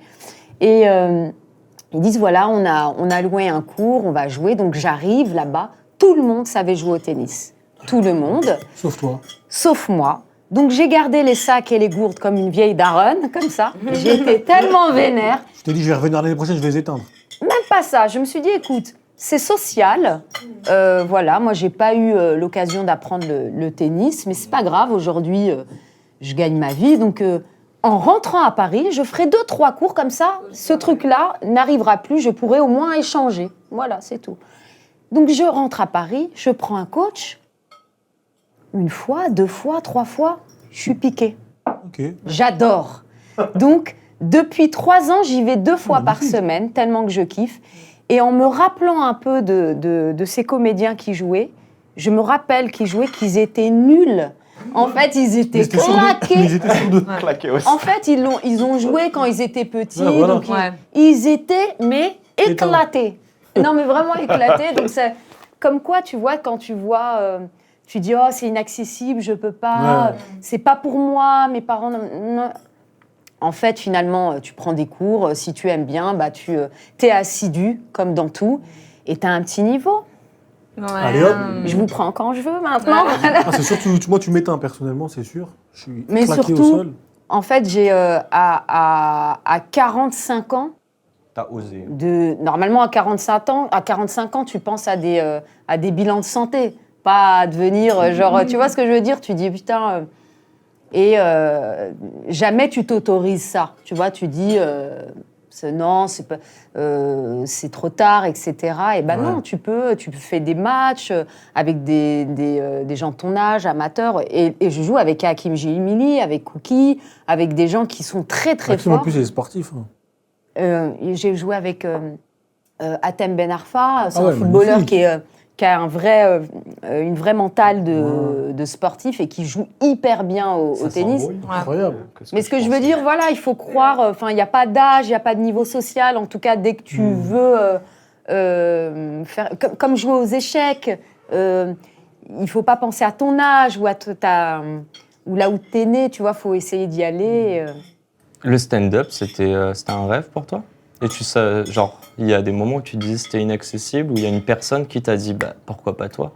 Et ils disent, voilà, on a loué un cours, on va jouer. Donc, j'arrive là-bas, tout le monde savait jouer au tennis. Tout le monde, Sauf toi. sauf moi. Donc, j'ai gardé les sacs et les gourdes comme une vieille daronne, comme ça. J'étais tellement vénère. Je t'ai dit, je vais revenir l'année prochaine, je vais les éteindre. Même pas ça. Je me suis dit, écoute, c'est social. Voilà, moi, j'ai pas eu l'occasion d'apprendre le tennis, mais c'est pas grave. Aujourd'hui, je gagne ma vie. Donc, en rentrant à Paris, je ferai 2-3 cours comme ça. Ce truc-là n'arrivera plus. Je pourrai au moins échanger. Voilà, c'est tout. Donc, je rentre à Paris, je prends un coach. 1 fois, 2 fois, 3 fois, je suis piquée. Ok. J'adore. Donc, depuis 3 ans, j'y vais 2 fois par semaine, tellement que je kiffe. Et en me rappelant un peu de ces comédiens qui jouaient, je me rappelle qu'ils étaient nuls. En fait, ils étaient claqués. Ils étaient sur deux. Claqué aussi. En fait, ils ont joué quand ils étaient petits. Ouais, voilà. Donc Ouais. ils étaient, mais éclatés. Non, mais vraiment éclatés. Donc, c'est comme quoi, tu vois, quand tu vois... tu dis, oh, c'est inaccessible, je peux pas, Ouais. c'est pas pour moi, mes parents... non. En fait, finalement, tu prends des cours, si tu aimes bien, bah, tu es assidu, comme dans tout, et tu as un petit niveau. Ouais. Allez, hop. Je vous prends quand je veux maintenant. Ah, c'est sûr, moi, tu m'éteins personnellement, c'est sûr. Je suis Mais claqué surtout, au sol. En fait, j'ai à 45 ans, T'as osé. normalement à 45 ans, tu penses à des bilans de santé, pas à devenir genre, tu vois ce que je veux dire? Tu dis putain, jamais tu t'autorises ça, tu vois? Tu dis non, c'est pas, c'est trop tard, etc. Et ben non, tu fais des matchs avec des gens de ton âge, amateurs, et je joue avec Hakim Jimili, avec Cookie, avec des gens qui sont très très Hakim, en forts. plus, il est sportif. J'ai joué avec Atem Ben Arfa, c'est Ah ouais, un footballeur magnifique. qui a une vraie mentale de sportif et qui joue hyper bien au tennis. Incroyable. Mais ce que je veux dire, voilà, il faut croire, enfin, il n'y a pas d'âge, il n'y a pas de niveau social, en tout cas, dès que tu veux faire, comme jouer aux échecs, il ne faut pas penser à ton âge ou ou là où tu es né, tu vois, il faut essayer d'y aller. Le stand-up, c'était un rêve pour toi? Et tu sais, genre, il y a des moments où tu disais c'était inaccessible, où il y a une personne qui t'a dit, bah, pourquoi pas toi?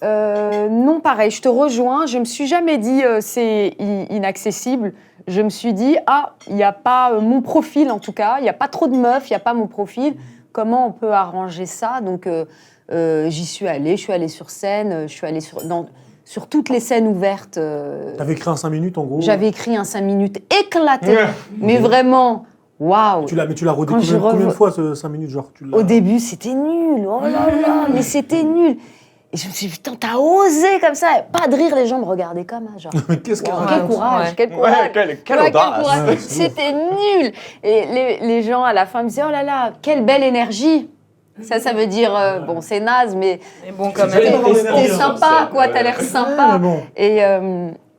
Non, pareil, je te rejoins. Je me suis jamais dit c'est inaccessible. Je me suis dit, il n'y a pas mon profil en tout cas, il n'y a pas trop de meufs, il n'y a pas mon profil. Comment on peut arranger ça? Donc, j'y suis allée sur scène, je suis allée sur toutes les scènes ouvertes. T'avais écrit un 5 minutes en gros. J'avais écrit un 5 minutes éclaté, mais vraiment, waouh! Mais tu l'as rodé combien de fois ce 5 minutes genre, Au début, c'était nul. Oh là là, mais c'était nul. Et je me suis dit, putain, t'as osé comme ça. Pas de rire, les gens me regardaient comme ça. Genre, Mais qu'est-ce qu'elle quel raconte courage, Ouais. quel courage. Quelle Ouais, audace! courage. Ouais, c'est C'était nul. Et les gens, à la fin, me disaient, oh là là, quelle belle énergie. Ça veut dire, bon, c'est naze, mais Mais bon, quand C'est même. joli. t'es sympa, quoi, t'as l'air sympa. mais bon.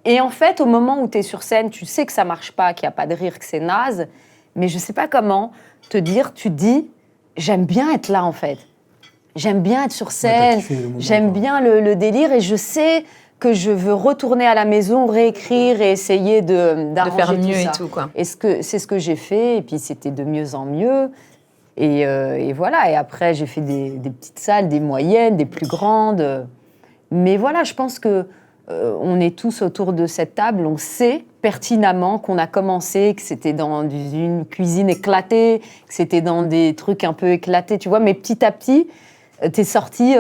Et en fait, au moment où t'es sur scène, tu sais que ça marche pas, qu'il n'y a pas de rire, que c'est naze, mais je sais pas comment te dire, tu te dis, j'aime bien être là, en fait. J'aime bien être sur t'as scène, kiffé le moment, j'aime quoi. bien le délire, et je sais que je veux retourner à la maison, réécrire et essayer De d'arranger faire mieux tout et ça. tout, quoi. Et c'est ce que j'ai fait, et puis c'était de mieux en mieux. Et voilà, et après j'ai fait des petites salles, des moyennes, des plus grandes. Mais voilà, je pense que on est tous autour de cette table, on sait pertinemment qu'on a commencé, que c'était dans une cuisine éclatée, que c'était dans des trucs un peu éclatés, tu vois, mais petit à petit, t'es sorti,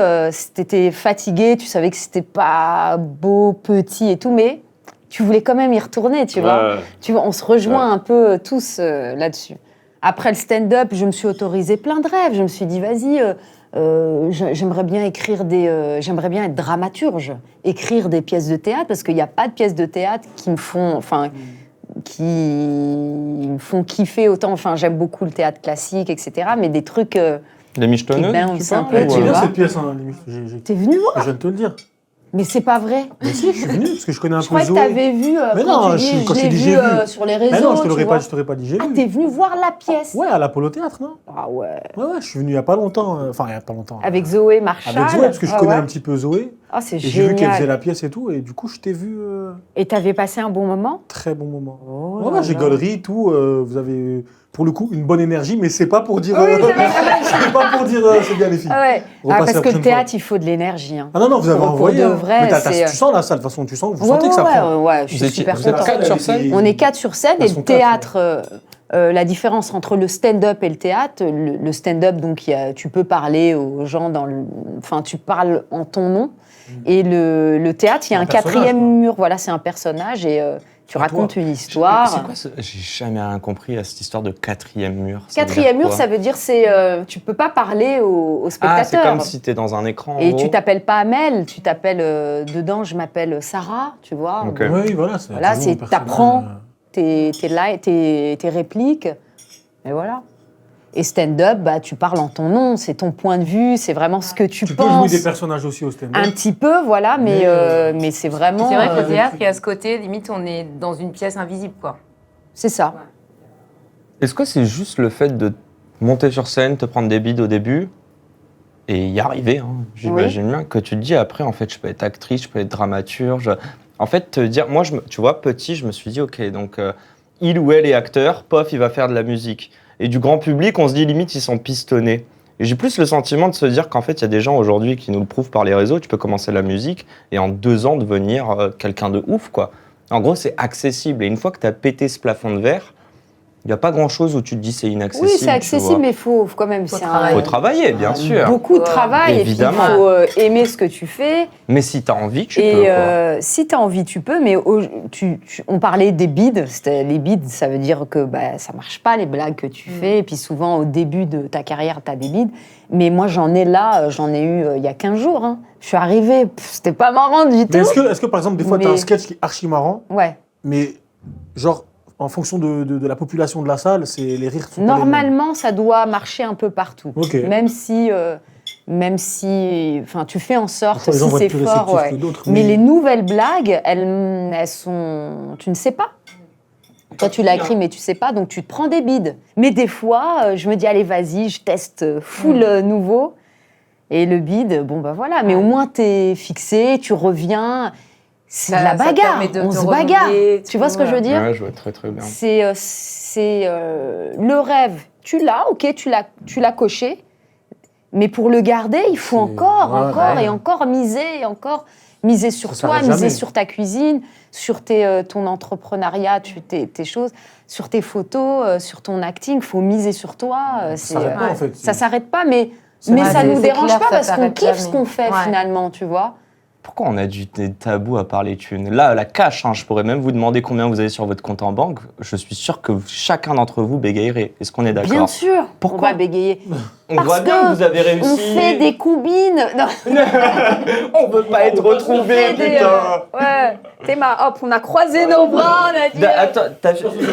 t'étais fatigué, tu savais que c'était pas beau, petit et tout, mais tu voulais quand même y retourner, tu vois. Tu vois, on se rejoint un peu tous là-dessus. Après le stand-up, je me suis autorisé plein de rêves. Je me suis dit, vas-y, j'aimerais bien j'aimerais bien être dramaturge, écrire des pièces de théâtre, parce qu'il n'y a pas de pièces de théâtre qui me font kiffer autant. Enfin, j'aime beaucoup le théâtre classique, etc. Mais des trucs Les Michelonneuses, Ben, tu c'est un parles, peu, ou, tu C'est bien vois. cette pièce, hein, limite. T'es venu voir? Je viens de te le dire. Mais c'est pas vrai. Mais si, je suis venu parce que je connais un Je peu croyais que Zoé. t'avais vu. Mais quand non, tu dis, quand je je l'ai t'ai dit vu j'ai vu. sur les réseaux. Mais non, je tu t'aurais vois. pas dit j'ai Ah, vu. t'es venu voir la pièce. Ouais, à l'Apollo Théâtre, non? Ah ouais. Ouais, je suis venu il y a pas longtemps. Enfin, il y a pas longtemps. Avec Zoé Marshall. Avec Zoé, parce que je Ah connais ouais. un petit peu Zoé. Ah, c'est Et j'ai vu qu'elle faisait génial. la pièce et tout. Et du coup, je t'ai vu Et t'avais passé un bon moment? très bon moment. Oh Ouais, là j'ai là. gaulerie, tout. Vous avez, pour le coup, une bonne énergie, mais c'est pas pour dire. Oui, c'est vrai. c'est pas pour dire c'est bien les filles. Ah ouais. On va Ah, passer parce la que le prochaine théâtre, il faut de l'énergie. Hein. Ah non, non, vous avez Pour envoyé. de hein. vrai, Mais c'est- tu sens la salle, de toute façon, vous Ouais, sentez que ça ouais, prend. ouais, je suis super vous êtes contente. quatre sur scène? On est 4 sur scène Elles et sont le quatre, théâtre, la différence entre le stand-up et le théâtre. Le stand-up, donc, tu peux parler aux gens enfin, tu parles en ton nom. Et le théâtre, il y a un quatrième mur. Voilà, c'est un personnage et tu racontes une histoire. C'est quoi J'ai jamais rien compris à cette histoire de quatrième mur. Quatrième mur, ça veut dire tu peux pas parler aux spectateurs. Ah, c'est comme si t'es dans un écran. Et tu t'appelles pas Amel, tu t'appelles dedans, je m'appelle Sarah, tu vois. Ok. Oui, voilà. T'apprends tes répliques, et voilà. Et stand-up, bah, tu parles en ton nom, c'est ton point de vue, c'est vraiment ce que tu penses. Tu peux jouer des personnages aussi au stand-up. Un petit peu, voilà, mais c'est vraiment... C'est vrai qu'au théâtre, il y a ce côté, limite, on est dans une pièce invisible, quoi. C'est ça. Est-ce que c'est juste le fait de monter sur scène, te prendre des bides au début et y arriver, hein, j'imagine bien, que tu te dis après, en fait, je peux être actrice, je peux être dramaturge. En fait, te dire, moi, tu vois, petit, je me suis dit, ok, donc il ou elle est acteur, pof, il va faire de la musique. Et du grand public, on se dit limite, ils sont pistonnés. Et j'ai plus le sentiment de se dire qu'en fait, il y a des gens aujourd'hui qui nous le prouvent par les réseaux. Tu peux commencer la musique et en 2 ans devenir quelqu'un de ouf, quoi. En gros, c'est accessible. Et une fois que tu as pété ce plafond de verre, il n'y a pas grand-chose où tu te dis c'est inaccessible. Oui, c'est accessible, mais il faut quand même... Il faut travailler, bien sûr. Beaucoup de travail, évidemment. Et puis il faut aimer ce que tu fais. Mais si tu as envie, tu peux. Quoi. Si tu as envie, tu peux, mais on parlait des bides. Les bides, ça veut dire que ça ne marche pas, les blagues que tu fais. Et puis souvent, au début de ta carrière, tu as des bides. Mais moi, j'en ai eu il y a 15 jours. Hein. Je suis arrivée, c'était pas marrant du tout. Mais est-ce que, par exemple, des fois, tu as un sketch qui est archi marrant, mais genre... En fonction de la population de la salle, les rires sont normalement, ça doit marcher un peu partout. Okay. Même si, enfin, tu fais en sorte, si c'est fort. Ouais. Mais les nouvelles blagues, elles sont, tu ne sais pas. Toi, tu l'as écrit, mais tu sais pas, donc tu te prends des bides. Mais des fois, je me dis, allez, vas-y, je teste full nouveau. Et le bide, bon, bah voilà. Mais au moins, t'es fixé, tu reviens. C'est de la bagarre, on se bagarre. Tu vois ce que je veux dire ? Ouais, je vois très très bien. C'est le rêve. Tu l'as, ok, tu l'as coché. Mais pour le garder, il faut encore et encore miser sur toi, miser sur ta cuisine, sur ton entrepreneuriat, tes choses, sur tes photos, sur ton acting. Il faut miser sur toi. Ça s'arrête pas, en fait. Ça s'arrête pas, mais ça nous dérange pas parce qu'on kiffe ce qu'on fait finalement, tu vois. Pourquoi on a des tabous à parler thunes ? Là, la cash, hein, je pourrais même vous demander combien vous avez sur votre compte en banque. Je suis sûr que chacun d'entre vous bégayerait. Est-ce qu'on est d'accord ? Bien sûr. Pourquoi ? On va bégayer. On voit bien que vous avez réussi. On fait des combines. On veut pas être retrouvés, putain. Hop, on a croisé nos bras, on a dit. Attends,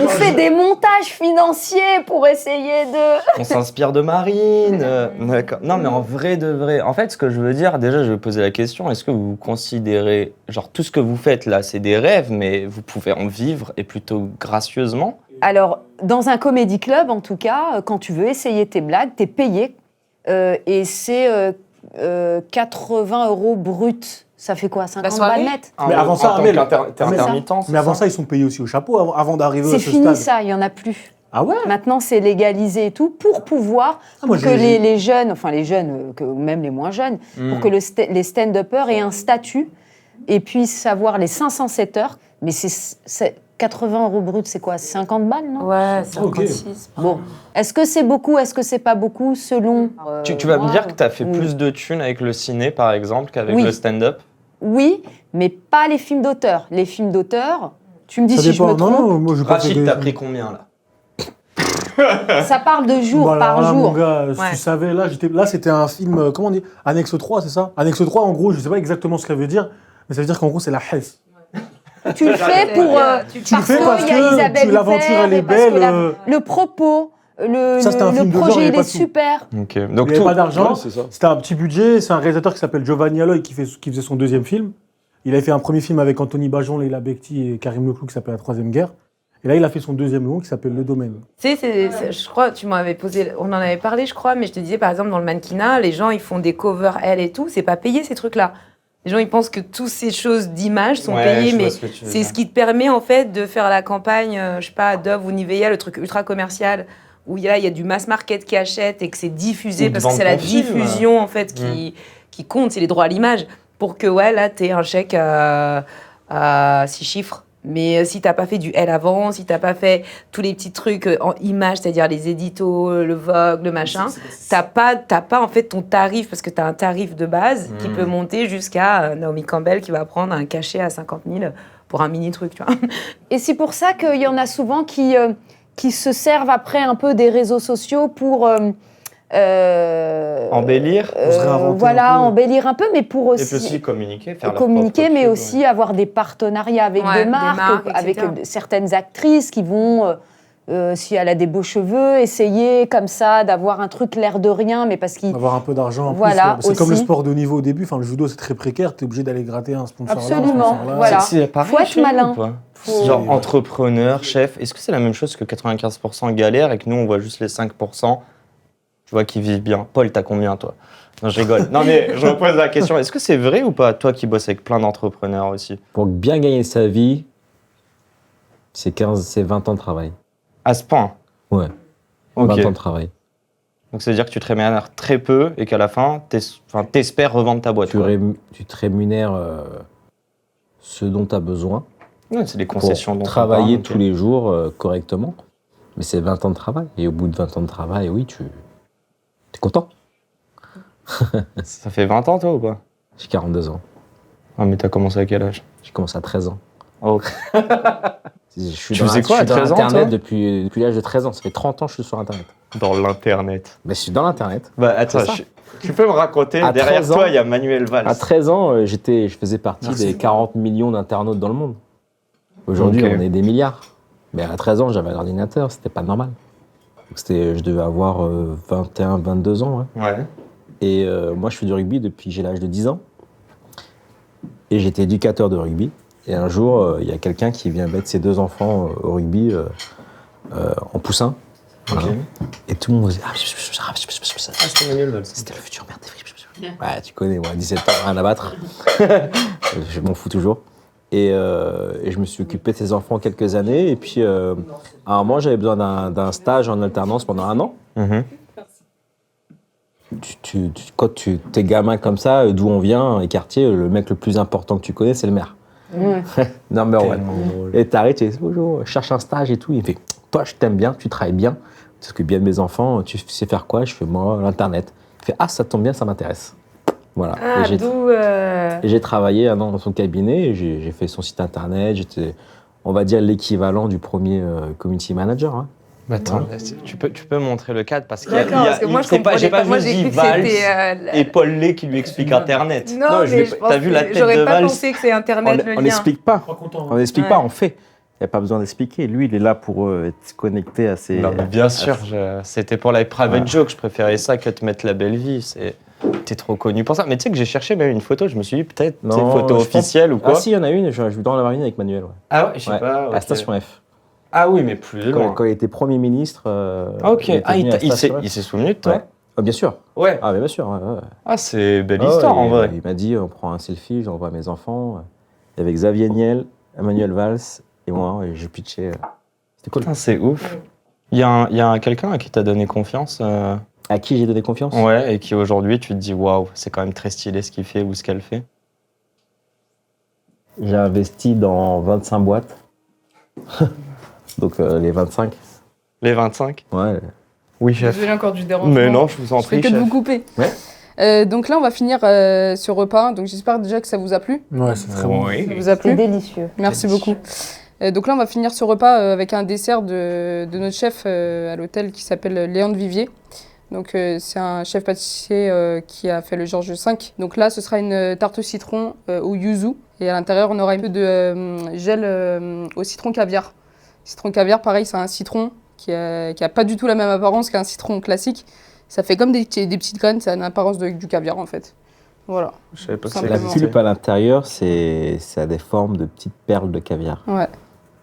on fait des montages financiers pour essayer de. On s'inspire de Marine. D'accord. Non, mais en vrai de vrai. En fait, ce que je veux dire, déjà, je vais poser la question. Est-ce que vous considérez, genre, tout ce que vous faites là, c'est des rêves, mais vous pouvez en vivre et plutôt gracieusement ? Alors, dans un comédie club, en tout cas, quand tu veux essayer tes blagues, t'es payé. Et c'est 80 € brut. Ça fait quoi, 50 balles net ? Mais avant ça, mais avant ça, ils sont payés aussi au chapeau avant d'arriver à ce stade. C'est fini ça, il n'y en a plus. Ah ouais ? Maintenant, c'est légalisé et tout pour pouvoir, pour que les jeunes, enfin les jeunes, même les moins jeunes, pour que les stand-uppers aient un statut et puissent avoir les 507 heures. Mais c'est 80 € brut, c'est quoi ? 50 balles, non ? Ouais, 56. Okay. Bon, est-ce que c'est beaucoup ? Est-ce que c'est pas beaucoup ? Selon. Tu vas me dire que tu as fait plus de thunes avec le ciné, par exemple, qu'avec le stand-up ? Oui, mais pas les films d'auteur. Les films d'auteur, tu me dis si je me trompe. Non, moi, Rachid, t'as pris combien, là ? Ça parle de jour par jour. Mon gars, tu savais, là, c'était un film, comment on dit ? Annexe 3, c'est ça ? Annexe 3, en gros, je sais pas exactement ce que ça veut dire, mais ça veut dire qu'en gros, c'est la hesse. Tu le fais pour... tu le fais parce que l'aventure, elle est belle. Le propos, le projet, il est super. Okay. Donc, il n'y avait pas d'argent, c'était un petit budget. C'est un réalisateur qui s'appelle Giovanni Aloy qui faisait son deuxième film. Il avait fait un premier film avec Anthony Bajon, Leila Bekti et Karim Leclou qui s'appelle La Troisième Guerre. Et là, il a fait son deuxième long qui s'appelle Le Domaine. Tu sais, je crois, tu m'avais posé, on en avait parlé, je crois, mais je te disais, par exemple, dans le mannequinat, les gens, ils font des covers L et tout, c'est pas payé, ces trucs-là. Les gens, ils pensent que toutes ces choses d'image sont payées, mais c'est ce qui te permet, en fait, de faire la campagne, je sais pas, Dove ou Nivea, le truc ultra commercial, où il y a du mass market qui achète et que c'est diffusé, parce que c'est la diffusion, en fait, qui compte, c'est les droits à l'image, pour que, là, t'aies un chèque à 6 chiffres. Mais si t'as pas fait du L avant, si t'as pas fait tous les petits trucs en images, c'est-à-dire les éditos, le Vogue, le machin, t'as pas en fait ton tarif, parce que t'as un tarif de base qui peut monter jusqu'à Naomi Campbell qui va prendre un cachet à 50 000 pour un mini truc, tu vois. Et c'est pour ça qu'il y en a souvent qui se servent après un peu des réseaux sociaux pour... Embellir. se réinventer voilà, un peu. embellir un peu, mais pour Et puis aussi... aussi communiquer, faire leur communiquer, propre mais pub, aussi ouais. avoir des partenariats avec Ouais, des des marques, marques, avec etc. certaines actrices qui vont, si elle a des beaux cheveux, essayer comme ça d'avoir un truc l'air de rien, mais parce qu'ils... Avoir un peu d'argent en Voilà, plus. C'est comme le aussi. sport de haut niveau au début. Enfin, le judo, c'est très précaire. T'es obligé d'aller gratter un sponsor Absolument, là, un sponsor là. voilà. C'est pareil Faut être chez nous malin. ou pas Faut- Genre Ouais. entrepreneur, chef, est-ce que c'est la même chose que 95% galère et que nous on voit juste les 5%, tu vois, qui vivent bien? Paul, t'as combien toi? Non, je rigole. Non mais je me pose la question, est-ce que c'est vrai ou pas, toi qui bosses avec plein d'entrepreneurs aussi? Pour bien gagner sa vie, c'est 20 ans de travail. À ce point? Ouais, Ok. 20 ans de travail. Donc ça veut dire que tu te rémunères très peu et qu'à la fin, t'espères revendre ta boîte. Tu, quoi. tu te rémunères ce dont tu as besoin Ouais, c'est des pour concessions dont on travailler parle, ok. tous les jours correctement. Mais c'est 20 ans de travail. Et au bout de 20 ans de travail, oui, tu es content. Ça fait 20 ans toi ou pas? J'ai 42 ans. Ah mais t'as commencé à quel âge? J'ai commencé à 13 ans. Oh. Je suis Tu dans, faisais quoi je à suis dans 13 ans, Internet toi depuis l'âge de 13 ans. Ça fait 30 ans que je suis sur Internet. Dans l'internet. Mais je suis dans l'Internet. Bah attends, C'est ça. tu peux me raconter, À derrière 13 ans- toi il y a Manuel Valls. À 13 ans, je faisais partie des 40 millions d'internautes dans le monde. Aujourd'hui, Ok. on est des milliards. Mais à 13 ans, j'avais un ordinateur, c'était pas normal. Donc je devais avoir 21, 22 ans. Ouais. Ouais. Et moi, je fais du rugby depuis j'ai l'âge de 10 ans. Et j'étais éducateur de rugby. Et un jour, il y a quelqu'un qui vient mettre ses 2 enfants au rugby en poussin. Voilà. Ok. Et tout le monde disait Ah, c'était Manuel Valls. c'était le futur, merde. Ouais, tu connais, moi, 17 ans, rien à battre. Je m'en fous toujours. Et je me suis occupé de ces enfants quelques années. Et puis, à un moment, j'avais besoin d'un stage en alternance pendant 1 an. Mhm. Quand t'es gamin comme ça, d'où on vient, les quartiers, le mec le plus important que tu connais, c'est le maire. Ouais. Number one. Tellement drôle. Et t'arrives, tu dis bonjour, je cherche un stage et tout. Il fait, toi, je t'aime bien, tu travailles bien, tu t'occupes bien de mes enfants, tu sais faire quoi? Je fais, moi, l'Internet. Il fait, ah, ça tombe bien, ça m'intéresse. Voilà. Ah, Et j'ai- d'où... et j'ai travaillé 1 an dans son cabinet, et j'ai fait son site internet, j'étais, on va dire, l'équivalent du premier community manager. Hein. Bah, attends, tu peux montrer le cadre parce qu'il y a, D'accord, parce que moi je c'est comprenais j'ai pas Moi juste j'ai dit cru que Valls c'était... et Paul Lay qui lui explique Internet. Non, je mais l'ai pas- t'as vu la tête de j'aurais pas Valls? pensé que c'est Internet le On lien. n'explique pas. Pas content. On n'explique Ouais. pas, on fait. Il n'y a pas besoin d'expliquer. Lui, il est là pour être connecté à ses. Non, mais bien sûr, c'était pour la private Ouais. joke, je préférais ça que te mettre la belle vie. T'es trop connu pour ça. Mais tu sais que j'ai cherché même une photo, je me suis dit peut-être c'est Non, photo je pense- officielle ou quoi. Ah si, il y en a une, je dois en avoir une avec Manuel. Ouais. Ah ouais, je sais Ouais, pas. à ok. la station F. Ah oui, mais plus loin. Quand il était Premier ministre. Ah, ok. était Ah, venu à la il station F. s'est souvenu de toi? Ouais. Ah, bien sûr. Ouais. Ah, mais bien sûr. Ouais, ouais. Ah, c'est belle Ah, histoire ouais, en vrai. Il m'a dit on prend un selfie, j'envoie à mes enfants. Il y avait Xavier Niel, Emmanuel Valls et moi, et j'ai pitché. C'était cool. Putain, c'est ouf. Il y a quelqu'un à qui t'a donné confiance À qui j'ai donné confiance? ouais, et qui aujourd'hui tu te dis waouh, c'est quand même très stylé ce qu'il fait ou ce qu'elle fait. J'ai investi dans 25 boîtes. Donc les 25. Les 25? Ouais. Oui, chef. Désolé encore du dérangement. Mais non, je vous en Je fais prie, que de chef. vous couper. Ouais. Donc là, on va finir ce repas. Donc j'espère déjà que ça vous a plu. Ouais, c'est très bon. Oui. Ça vous a C'est plu? délicieux. Merci beaucoup. Donc là, on va finir ce repas avec un dessert de notre chef à l'hôtel qui s'appelle Léandre Vivier. Donc c'est un chef pâtissier qui a fait le Georges V. Donc là, ce sera une tarte au citron au yuzu. Et à l'intérieur, on aura un peu de gel au citron caviar. Citron caviar, pareil, c'est un citron qui a pas du tout la même apparence qu'un citron classique. Ça fait comme des petites graines, ça a l'apparence du caviar en fait. Voilà. Je savais pas que La La Simplement. pulpe à l'intérieur, ça a des formes de petites perles de caviar. Ouais.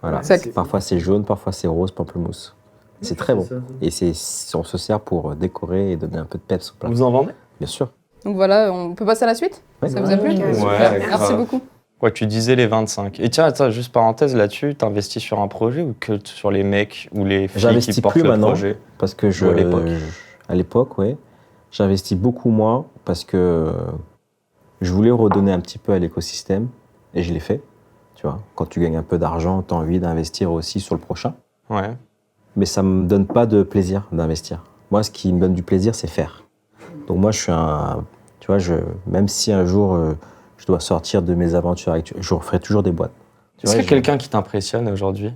Voilà. Exact. Parfois c'est jaune, parfois c'est rose, pamplemousse. C'est très bon. Et on se sert pour décorer et donner un peu de peps au plat. Vous en vendez? Bien sûr. Donc voilà, on peut passer à la suite? Ouais. Ça vous a plu? Ouais, Super. grave. Merci beaucoup. Ouais, tu disais les 25. Et tiens, attends, juste parenthèse là-dessus, t'investis sur un projet ou que sur les mecs ou les filles qui J'investis portent plus le maintenant. projet? Parce que Ou à l'époque. à l'époque, oui. J'investis beaucoup moins parce que je voulais redonner un petit peu à l'écosystème et je l'ai fait. Tu vois, quand tu gagnes un peu d'argent, tu as envie d'investir aussi sur le prochain. Ouais. Mais ça me donne pas de plaisir d'investir. Moi, ce qui me donne du plaisir, c'est faire. Donc moi, je suis un... Tu vois, même si un jour, je dois sortir de mes aventures actuelles, je referai toujours des boîtes. Tu Est-ce vois, qu'il y a quelqu'un qui t'impressionne aujourd'hui?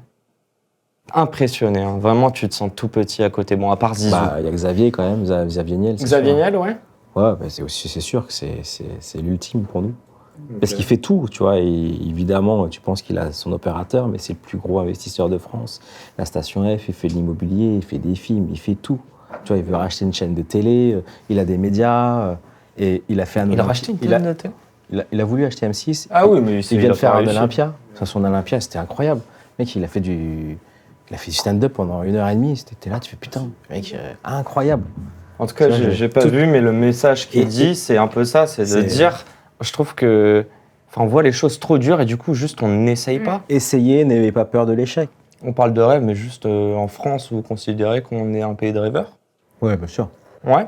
Impressionné, hein. Vraiment, tu te sens tout petit à côté. Bon, à part Zizou. Bah, il y a Xavier quand même, Xavier Niel. c'est Xavier sûr. Niel, ouais. Ouais, bah, c'est sûr que c'est l'ultime pour nous. Parce qu'il fait tout, tu vois. Et évidemment, tu penses qu'il a son opérateur, mais c'est le plus gros investisseur de France. La Station F, il fait de l'immobilier, il fait des films, il fait tout. Tu vois, il veut racheter une chaîne de télé, il a des médias, et il a fait un... Il a racheté une chaîne de télé. Il a voulu acheter M6. Ah oui, mais il vient de faire un Olympia. Enfin, son Olympia, c'était incroyable. Mec, il a fait du stand-up pendant 1h30. T'es là, tu fais putain, mec, incroyable. En tout cas, j'ai pas vu, mais le message qu'il dit, c'est un peu ça, c'est de dire, je trouve que, enfin, on voit les choses trop dures et du coup, juste, on n'essaye pas. Essayez, n'ayez pas peur de l'échec. On parle de rêve, mais juste en France, vous considérez qu'on est un pays de rêveurs? Ouais, bien sûr. Ouais.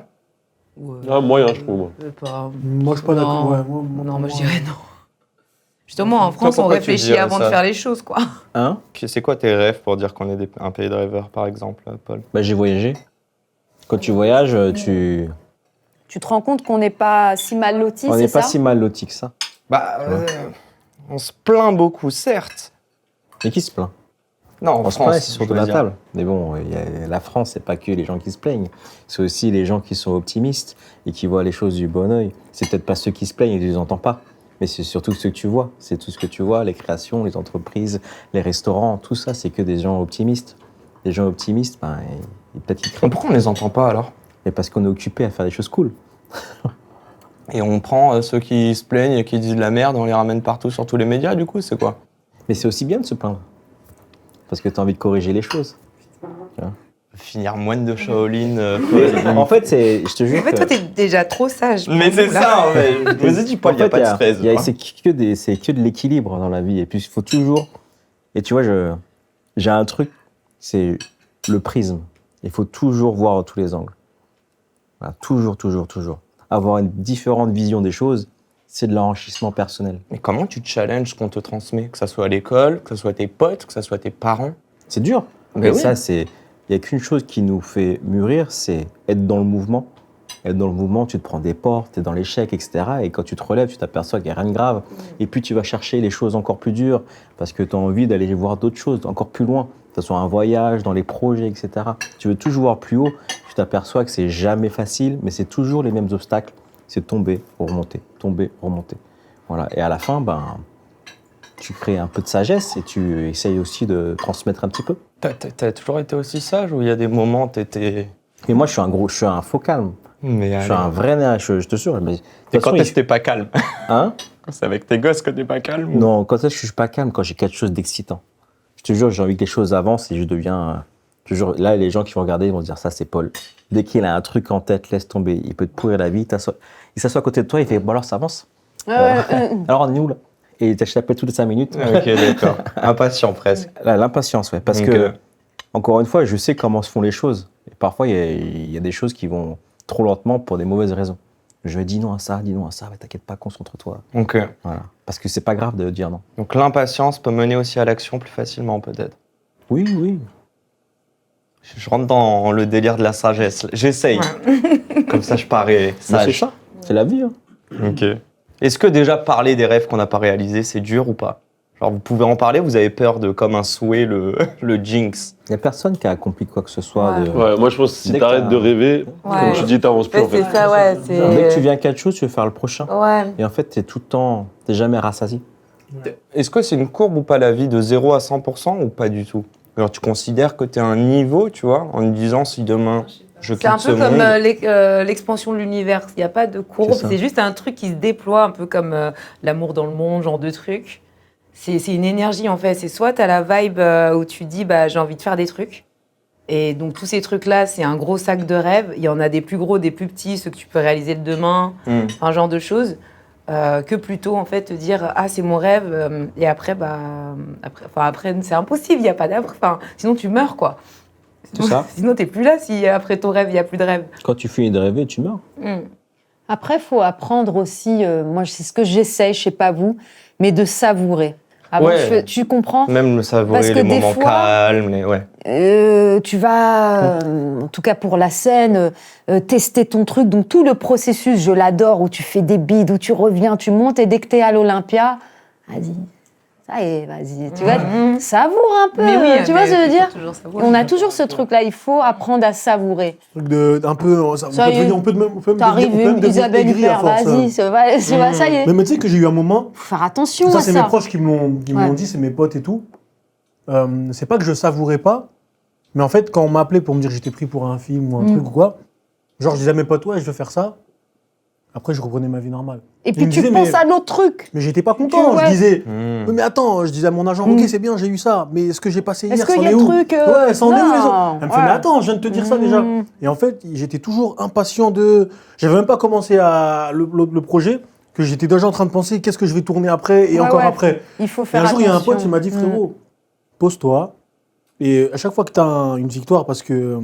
Ah, moyen, je trouve. Moi. Moi, je suis pas d'accord. Ouais, Non, moi je dirais non. Justement, en France, on pourquoi tu réfléchit dirais avant de ça faire les choses, quoi. Hein? C'est quoi tes rêves pour dire qu'on est un pays de rêveurs, par exemple, Paul? Bah, j'ai voyagé. Quand tu voyages, Tu te rends compte qu'on n'est pas si mal lotis, on c'est n'est ça? pas si mal lotis que ça. Bah, on se plaint beaucoup, certes. Mais qui se plaint? Non, en On se France, plaint, c'est sur je de veux la dire. table. Mais bon, la France, c'est pas que les gens qui se plaignent. C'est aussi les gens qui sont optimistes et qui voient les choses du bon œil. C'est peut-être pas ceux qui se plaignent et tu les entends pas. Mais c'est surtout ceux que tu vois. C'est tout ce que tu vois, les créations, les entreprises, les restaurants, tout ça, c'est que des gens optimistes. Les gens optimistes, ben, peut-être qu'ils créent. Pourquoi on les entend pas alors? Mais parce qu'on est occupé à faire des choses cool. Et on prend ceux qui se plaignent et qui disent de la merde, on les ramène partout sur tous les médias, du coup, c'est quoi? Mais c'est aussi bien de se plaindre. Parce que tu as envie de corriger les choses. Finir moine de Shaolin. En fait, je te jure. En fait, toi, t'es déjà trop sage. Mais c'est ça, en fait. Je me dis, Paul, il n'y a pas de stress. C'est que de l'équilibre dans la vie. Et puis, il faut toujours. Et tu vois, j'ai un truc, c'est le prisme. Il faut toujours voir tous les angles. Voilà, toujours. Avoir une différente vision des choses, c'est de l'enrichissement personnel. Mais comment tu challenges ce qu'on te transmet? Que ça soit à l'école, que ce soit tes potes, que ce soit tes parents? C'est dur. Mais Mais oui. ça, il n'y a qu'une chose qui nous fait mûrir, c'est être dans le mouvement. Être dans le mouvement, tu te prends des portes, tu es dans l'échec, etc. Et quand tu te relèves, tu t'aperçois qu'il n'y a rien de grave. Et puis tu vas chercher les choses encore plus dures parce que tu as envie d'aller voir d'autres choses, encore plus loin. Que ce soit un voyage, dans les projets, etc. Tu veux toujours voir plus haut. Tu t'aperçois que c'est jamais facile, mais c'est toujours les mêmes obstacles. C'est tomber, remonter, tomber, remonter. Voilà. Et à la fin, tu crées un peu de sagesse et tu essayes aussi de transmettre un petit peu. T'as toujours été aussi sage ou il y a des moments où t'étais... Mais moi, je suis un faux calme. Mais Je suis un vrai nerf, je te jure. Mais, de toute Et quand façon, est-ce que t'es pas calme? Hein? C'est avec tes gosses que t'es pas calme? ou- Non, quand est-ce que je suis pas calme? Quand j'ai quelque chose d'excitant. Je te jure, j'ai envie que les choses avancent et je deviens... je te jure, là, les gens qui vont regarder, ils vont se dire, ça, c'est Paul. Dès qu'il a un truc en tête, laisse tomber. Il peut te pourrir la vie. Il s'assoit à côté de toi, il fait, bon alors, ça avance. Alors, on est où, là? Et je t'appelle toutes les 5 minutes. Ok, d'accord. Impatient presque. Là, l'impatience, ouais. Parce Ok. que, encore une fois, je sais comment se font les choses. Et parfois, il y a des choses qui vont trop lentement pour des mauvaises raisons. Je dis non à ça, mais t'inquiète pas, concentre-toi. Ok. Voilà. Parce que c'est pas grave de dire non. Donc l'impatience peut mener aussi à l'action plus facilement, peut-être. Oui. Je rentre dans le délire de la sagesse. J'essaye. Comme ça, je parais Mais c'est sage. ça, c'est la vie. Hein. Ok. Est-ce que déjà parler des rêves qu'on n'a pas réalisés, c'est dur ou pas? Genre, vous pouvez en parler, vous avez peur de, comme un souhait, le jinx? Il n'y a personne qui a accompli quoi que ce soit. Ouais. Ouais, moi je pense que si Dès que t'arrêtes t'as- de rêver, Ouais. comme tu dis, t'avances plus en fait. C'est ça, ouais. Dès que tu viens à quelque chose, tu veux faire le prochain. Ouais. Et en fait, t'es tout le temps, t'es jamais rassasié. Est-ce que c'est une courbe ou pas la vie de 0 à 100% ou pas du tout? Alors, tu considères que tu es un niveau, tu vois, en te disant si demain je C'est un quitte ce peu comme monde. l'expansion de l'univers. Il n'y a pas de courbe, C'est ça. c'est juste un truc qui se déploie, un peu comme l'amour dans le monde, genre de truc. C'est une énergie en fait. C'est soit tu as la vibe où tu dis j'ai envie de faire des trucs. Et donc tous ces trucs-là, c'est un gros sac de rêves. Il y en a des plus gros, des plus petits, ceux que tu peux réaliser le demain, un genre de choses. Que plutôt en fait te dire c'est mon rêve et après après c'est impossible, il y a pas d'après, sinon tu meurs quoi. C'est ça. Sinon t'es plus là si après ton rêve il y a plus de rêve. Quand tu finis de rêver, tu meurs. Après, il faut apprendre aussi, moi c'est ce que j'essaie, je sais pas vous, mais de savourer. Avant, Ouais. tu comprends? Même Parce savourer que les des moments fois- calmes, ouais. Tu vas, en tout cas pour la scène, tester ton truc. Donc tout le processus, je l'adore, où tu fais des bides, où tu reviens, tu montes, et dès que t'es à l'Olympia, vas-y, ça y est, vas-y, tu vois, savoure un peu, Mais oui, tu vois ce que je veux il faut dire? toujours savourer. On a toujours ce truc-là, il faut apprendre à savourer. Truc un peu. On Ça peut y est. devenir- on peut même T'arrives, devenir Isabelle aigri à Huppert, force, vas-y, ça va, tu vois, ça y est. Mais tu sais que j'ai eu un moment. Faut faire attention Ça, à c'est ça. mes proches qui me l'ont Ouais. dit, c'est mes potes et tout. C'est pas que je savourais pas, mais en fait, quand on m'appelait pour me dire que j'étais pris pour un film ou un truc ou quoi, genre je disais à mes potes, ouais, je veux faire ça. Après, je reprenais ma vie normale. Et ils puis me tu disaient, penses mais- à l'autre truc. Mais j'étais pas content. ouais. Je disais, Mmh. oui, mais attends, je disais à mon agent, ok, c'est bien, j'ai eu ça, mais est-ce que j'ai passé Est-ce hier, qu'il c'en y a est un où? truc, Ouais, c'en est où les non, autres? Elle me fait, ouais. mais attends, je viens de te dire ça déjà. Et en fait, j'étais toujours impatient de. J'avais même pas commencé le projet, que j'étais déjà en train de penser qu'est-ce que je vais tourner après et Ouais, encore ouais. après. Il faut Et faire un jour, il y a un attention. pote, il m'a dit, frérot, pose-toi. Et à chaque fois que tu as une victoire, parce que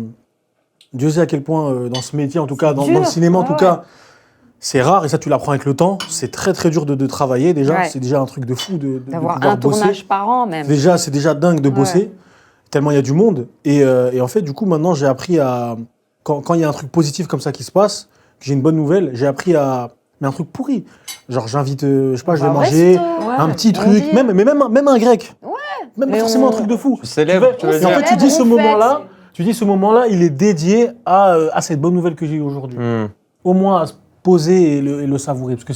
Dieu sait à quel point, dans ce métier, en tout cas, dans dur. le cinéma, en Ouais, tout ouais. cas, c'est rare, et ça, tu l'apprends avec le temps. C'est très, très dur de travailler, déjà. Ouais. C'est déjà un truc de fou de D'avoir pouvoir un bosser. tournage par an même. C'est déjà dingue de bosser, tellement il y a du monde. Et en fait, du coup, maintenant, j'ai appris à. Quand il y a un truc positif comme ça qui se passe, que j'ai une bonne nouvelle, j'ai appris à. Mais un truc pourri. Genre, j'invite, je sais pas, je vais Au manger resto. Ouais. un petit on truc, dit. même un grec. Ouais. Même pas Mais forcément on- un truc de fou. Tu célèbres, tu veux Et en dire. fait, tu dis ce on fête. moment-là, il est dédié à cette bonne nouvelle que j'ai eue aujourd'hui. Mmh. Au moins à se poser et le savourer. Parce que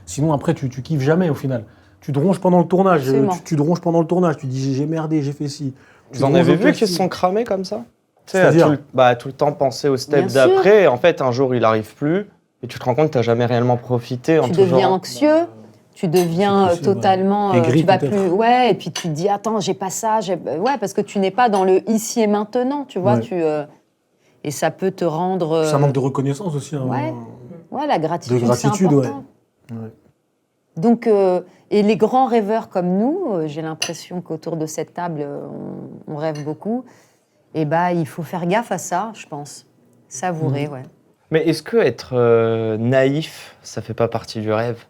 sinon, après, tu kiffes jamais au final. Tu te ronges pendant le tournage. Absolument. Tu te ronges pendant le tournage. Tu dis, j'ai merdé, j'ai fait ci. Tu Vous en te ronges avez au vu qui casting. se sont cramés comme ça? Tu sais, à C'est-à-dire tout le temps penser au step Bien sûr. d'après. Et en fait, un jour, il arrive plus. Et tu te rends compte que tu n'as jamais réellement profité. En Tu tout deviens genre. anxieux, tu deviens C'est possible, totalement, ouais. Aigri, tu vas peut-être. plus, ouais, et puis tu te dis attends, j'ai pas ça, ouais, parce que tu n'es pas dans le ici et maintenant, tu vois, Ouais. et ça peut te rendre, Ça manque de reconnaissance aussi. Hein. ouais, la gratitude, De gratitude, c'est important. Ouais. Donc, et les grands rêveurs comme nous, j'ai l'impression qu'autour de cette table, on rêve beaucoup. Et bah, il faut faire gaffe à ça, je pense, savourer, ouais. Mais est-ce que être naïf, ça fait pas partie du rêve?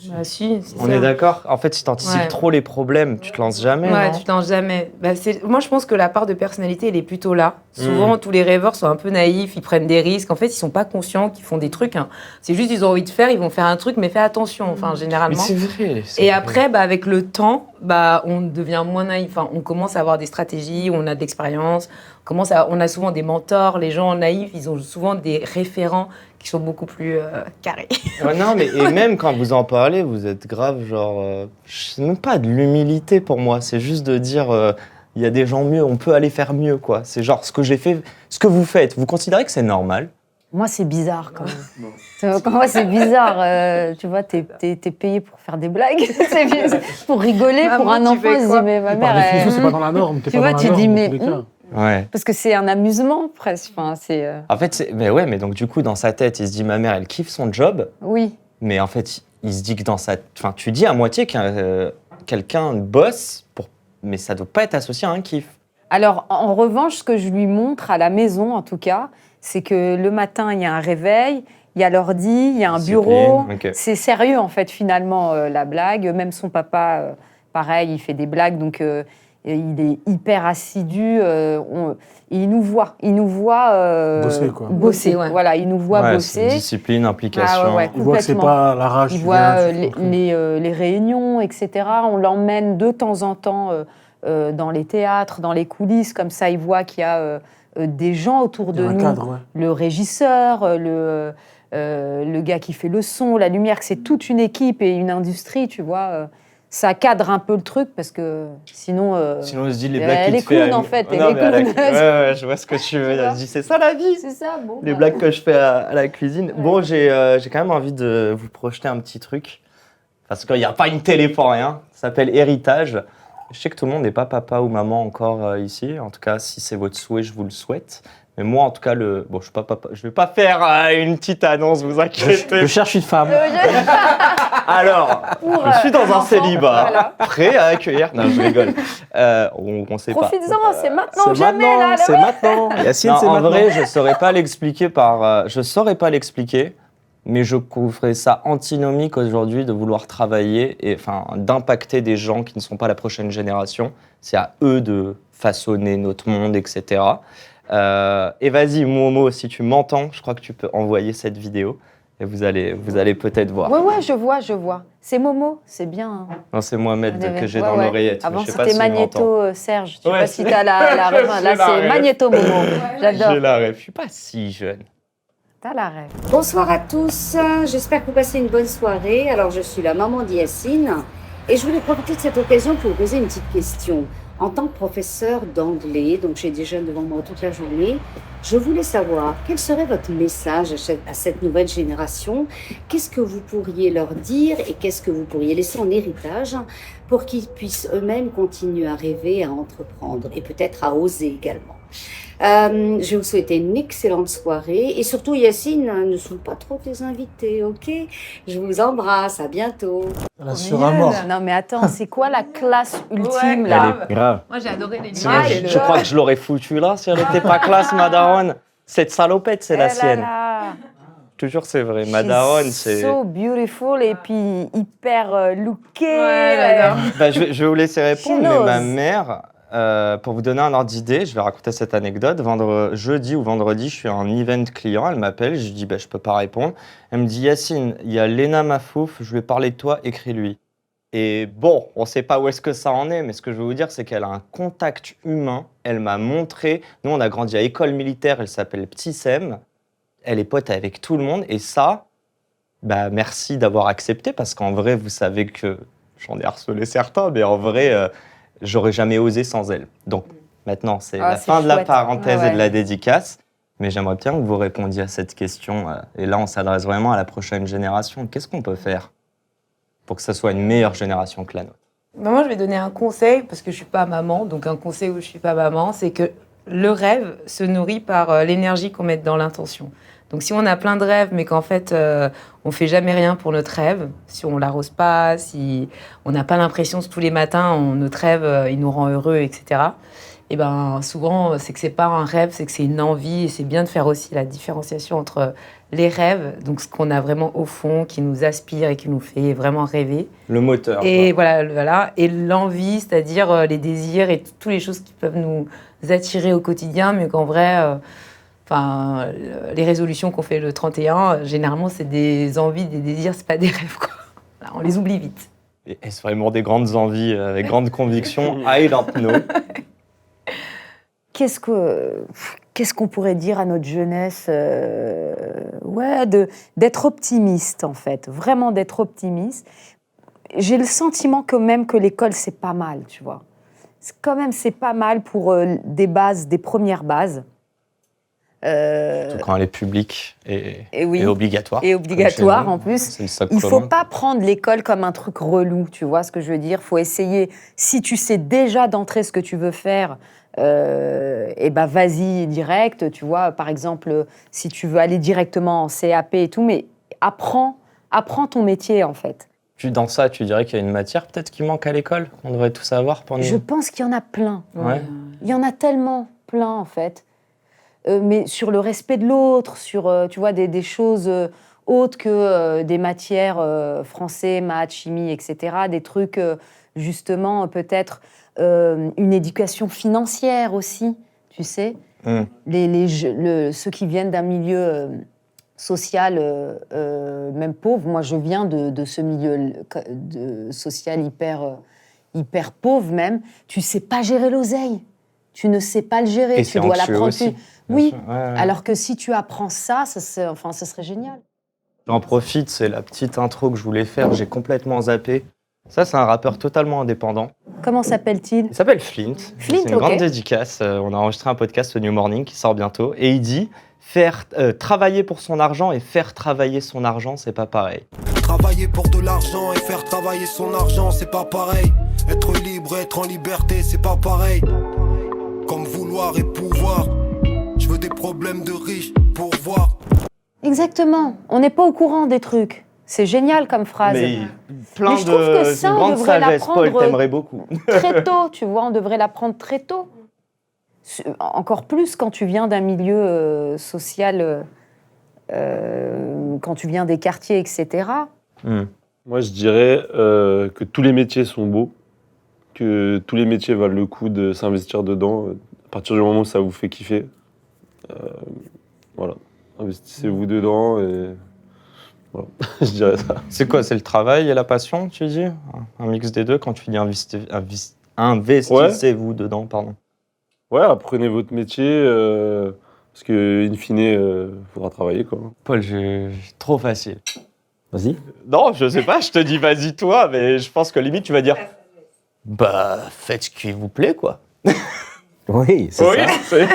Bah si, c'est On ça. est d'accord? En fait, si tu anticipes Ouais. trop les problèmes, tu te lances jamais. Ouais, non tu t'en jamais. Bah, moi, je pense que la part de personnalité, elle est plutôt là. Souvent, tous les rêveurs sont un peu naïfs, ils prennent des risques. En fait, ils sont pas conscients qu'ils font des trucs. Hein. C'est juste, ils ont envie de faire, ils vont faire un truc, mais fais attention, enfin, Mais généralement. c'est vrai. Et après, bah, avec le temps, bah, on devient moins naïf. Enfin, on commence à avoir des stratégies, on a de l'expérience, on a souvent des mentors. Les gens naïfs, ils ont souvent des référents qui sont beaucoup plus carrés. Ouais, non, mais et même quand vous en parlez, vous êtes grave, genre. C'est même pas de l'humilité pour moi, c'est juste de dire. Il y a des gens mieux, on peut aller faire mieux, quoi. C'est genre ce que j'ai fait, ce que vous faites. Vous considérez que c'est normal? Moi, c'est bizarre quand même. Moi, c'est bizarre. Tu vois, t'es payé pour faire des blagues, c'est bizarre. Pour rigoler, Maman, pour un tu enfant, fais il se quoi dit, mais ma Par mère, définition, c'est elle... pas dans la norme. T'es Tu pas vois, dans la tu norme, dis, dans mais, tous les cas. Ouais. Parce que c'est un amusement, presque. Enfin, c'est... En fait, mais ouais, mais donc du coup, dans sa tête, il se dit ma mère, elle kiffe son job, Oui. mais en fait, il se dit que enfin, tu dis à moitié qu'un quelqu'un bosse, mais ça doit pas être associé à un kiff. Alors, en revanche, ce que je lui montre à la maison, en tout cas, c'est que le matin, il y a un réveil, il y a l'ordi, il y a un Discipline, bureau. ok. C'est sérieux, en fait, finalement, la blague. Même son papa, pareil, il fait des blagues, donc il est hyper assidu. Il nous voit Bosser, quoi. bosser, Ouais. Voilà, il nous voit Ouais, bosser. c'est discipline, implication. Ah ouais. Il voit que c'est Complètement. pas l'arrache. Il tu voit viens, tu fais. les réunions, etc. On l'emmène de temps en temps dans les théâtres, dans les coulisses. Comme ça, il voit qu'il y a des gens autour Il y de a un nous. cadre, ouais. Le régisseur, le gars qui fait le son, la lumière, que c'est toute une équipe et une industrie, tu vois. Ça cadre un peu le truc parce que sinon... Sinon, on se dit les elle blagues est qu'il te fait. clown, en fait, elle Non, est mais à la- clown. Ouais, je vois ce que tu veux Tu dire. vois. Je dis, c'est ça la vie. C'est ça, bon. Les bah. blagues que je fais à la cuisine. Bon, j'ai quand même envie de vous projeter un petit truc. Parce qu'il n'y a pas une télé pour rien. Ça s'appelle Héritage. Je sais que tout le monde n'est pas papa ou maman encore ici. En tout cas, si c'est votre souhait, je vous le souhaite. Mais moi, en tout cas, bon, je suis pas papa. Je vais pas faire une petite annonce, vous inquiétez. Je cherche une femme. Alors, je suis dans un célibat, voilà. prêt à accueillir. Non, je rigole. On sait pas. Profites-en, c'est maintenant C'est ou jamais, maintenant, là. c'est maintenant. Yacine, Non, c'est en maintenant. vrai, je saurais pas l'expliquer je saurais pas l'expliquer, mais je trouverais ça antinomique aujourd'hui de vouloir travailler et enfin d'impacter des gens qui ne sont pas la prochaine génération. C'est à eux de façonner notre monde, etc. Et vas-y, Momo, si tu m'entends, je crois que tu peux envoyer cette vidéo et vous allez peut-être voir. Ouais, je vois. C'est Momo, c'est bien. Hein. Non, c'est Mohamed que j'ai Ouais, dans ouais. l'oreillette. mais Avant, je sais pas c'était s'il m'entend. Magnéto Serge. Je sais Ouais, pas si c'est- t'as la ref. Là, J'ai la c'est ref. Magnéto Momo. J'adore. J'ai la ref, je suis pas si jeune. T'as la ref. Bonsoir à tous, j'espère que vous passez une bonne soirée. Alors je suis la maman d'Yacine et je voulais profiter de cette occasion pour vous poser une petite question. En tant que professeur d'anglais, donc j'ai des jeunes devant moi toute la journée, je voulais savoir quel serait votre message à cette nouvelle génération. Qu'est-ce que vous pourriez leur dire et qu'est-ce que vous pourriez laisser en héritage pour qu'ils puissent eux-mêmes continuer à rêver, à entreprendre et peut-être à oser également. Je vais vous souhaiter une excellente soirée et surtout Yacine, ne sont pas trop tes invités, ok? Je vous embrasse, à bientôt. Elle assure à mort. Non, mais attends, c'est quoi la classe ultime Ouais, là Elle est grave. Moi, j'ai adoré les Je, images. je crois que je l'aurais foutu là si elle n'était pas classe, ma daronne. Cette salopette, c'est la Eh là sienne. là. Je te jure, c'est vrai. Ma daronne, c'est. So beautiful et puis hyper lookée. Ouais, j'adore. Bah, je vais vous laisser répondre, She mais knows. ma mère, pour vous donner un ordre d'idée, je vais raconter cette anecdote. Jeudi ou vendredi, je suis à un event client, elle m'appelle, je lui dis je peux pas répondre. Elle me dit Yacine, il y a Léna Mafouf, je lui ai parlé de toi, écris-lui. Et bon, on sait pas où est-ce que ça en est, mais ce que je veux vous dire, c'est qu'elle a un contact humain. Elle m'a montré, nous on a grandi à école militaire, elle s'appelle Petit Sem. Elle est pote avec tout le monde, et ça, merci d'avoir accepté, parce qu'en vrai, vous savez que j'en ai harcelé certains, mais en vrai, j'aurais jamais osé sans elle. Donc maintenant, c'est la c'est fin de la chouette. parenthèse Ouais. et de la dédicace, mais j'aimerais bien que vous répondiez à cette question. Et là, on s'adresse vraiment à la prochaine génération. Qu'est-ce qu'on peut faire pour que ça soit une meilleure génération que la nôtre? Moi, je vais donner un conseil, parce que je suis pas maman, donc un conseil où je suis pas maman, c'est que le rêve se nourrit par l'énergie qu'on met dans l'intention. Donc si on a plein de rêves, mais qu'en fait, on fait jamais rien pour notre rêve, si on l'arrose pas, si on n'a pas l'impression que tous les matins, notre rêve, il nous rend heureux, etc., et souvent, c'est que c'est pas un rêve, c'est que c'est une envie, et c'est bien de faire aussi la différenciation entre les rêves, donc ce qu'on a vraiment au fond, qui nous aspire et qui nous fait vraiment rêver, Le moteur. et voilà, et l'envie, c'est-à-dire les désirs et toutes les choses qui peuvent nous attirer au quotidien, mais qu'en vrai, les résolutions qu'on fait le 31, généralement, c'est des envies, des désirs, c'est pas des rêves, quoi. Voilà, on les oublie vite. Et est-ce vraiment des grandes envies, avec grande conviction? I don't know. Qu'est-ce qu'on pourrait dire à notre jeunesse d'être optimiste, en fait. Vraiment d'être optimiste. J'ai le sentiment que même que l'école, c'est pas mal, tu vois. C'est pas mal pour des premières bases. Surtout quand elle est publique et oui. obligatoire. Et obligatoire, Comme en chez nous. plus. C'est le socle Il ne faut commun. pas prendre l'école comme un truc relou, tu vois ce que je veux dire. Il faut essayer, si tu sais déjà d'entrée ce que tu veux faire, vas-y direct, tu vois. Par exemple, si tu veux aller directement en CAP et tout, mais apprends ton métier, en fait. Dans ça, tu dirais qu'il y a une matière peut-être qui manque à l'école, qu'on devrait tout savoir pour nous. Je pense qu'il y en a plein. Ouais. Il y en a tellement plein, en fait. Mais sur le respect de l'autre, sur, tu vois, des choses autres que des matières français, maths, chimie, etc. Des trucs, justement, peut-être une éducation financière aussi, tu sais. Ceux qui viennent d'un milieu social, même pauvre. Moi, je viens de ce milieu social hyper pauvre même. Tu sais pas gérer l'oseille. Tu ne sais pas le gérer. Et tu c'est dois anxieux l'apprendre. aussi. Oui. Bien sûr. Ouais. Alors que si tu apprends ça, ça serait génial. J'en profite, c'est la petite intro que je voulais faire, j'ai complètement zappé. Ça, c'est un rappeur totalement indépendant. Comment s'appelle-t-il? Il s'appelle Flint. Flint, c'est une ok. grande dédicace. On a enregistré un podcast, New Morning, qui sort bientôt. Et il dit travailler pour son argent et faire travailler son argent, c'est pas pareil. Travailler pour de l'argent et faire travailler son argent, c'est pas pareil. Être libre, être en liberté, c'est pas pareil. Comme vouloir et pouvoir. Je veux des problèmes de riches pour voir. Exactement. On n'est pas au courant des trucs. C'est génial comme phrase. Mais plein Mais je trouve que ça, une on grande devrait sagesse. Paul l'apprendre t'aimerait beaucoup. Très tôt, tu vois, on devrait l'apprendre très tôt. Encore plus quand tu viens d'un milieu social quand tu viens des quartiers, etc. Moi, je dirais que tous les métiers sont beaux, que tous les métiers valent le coup de s'investir dedans. À partir du moment où ça vous fait kiffer, voilà, investissez-vous dedans et voilà, je dirais ça. C'est quoi? C'est le travail et la passion, tu dis? Un mix des deux quand tu dis investissez-vous dedans, pardon. Ouais, apprenez votre métier, parce que in fine, faudra travailler, quoi. Paul, j'ai trop facile. Vas-y. Non, je sais pas, je te dis vas-y toi, mais je pense que limite tu vas dire bah faites ce qui vous plaît quoi. Oui, c'est Oui, ça. c'est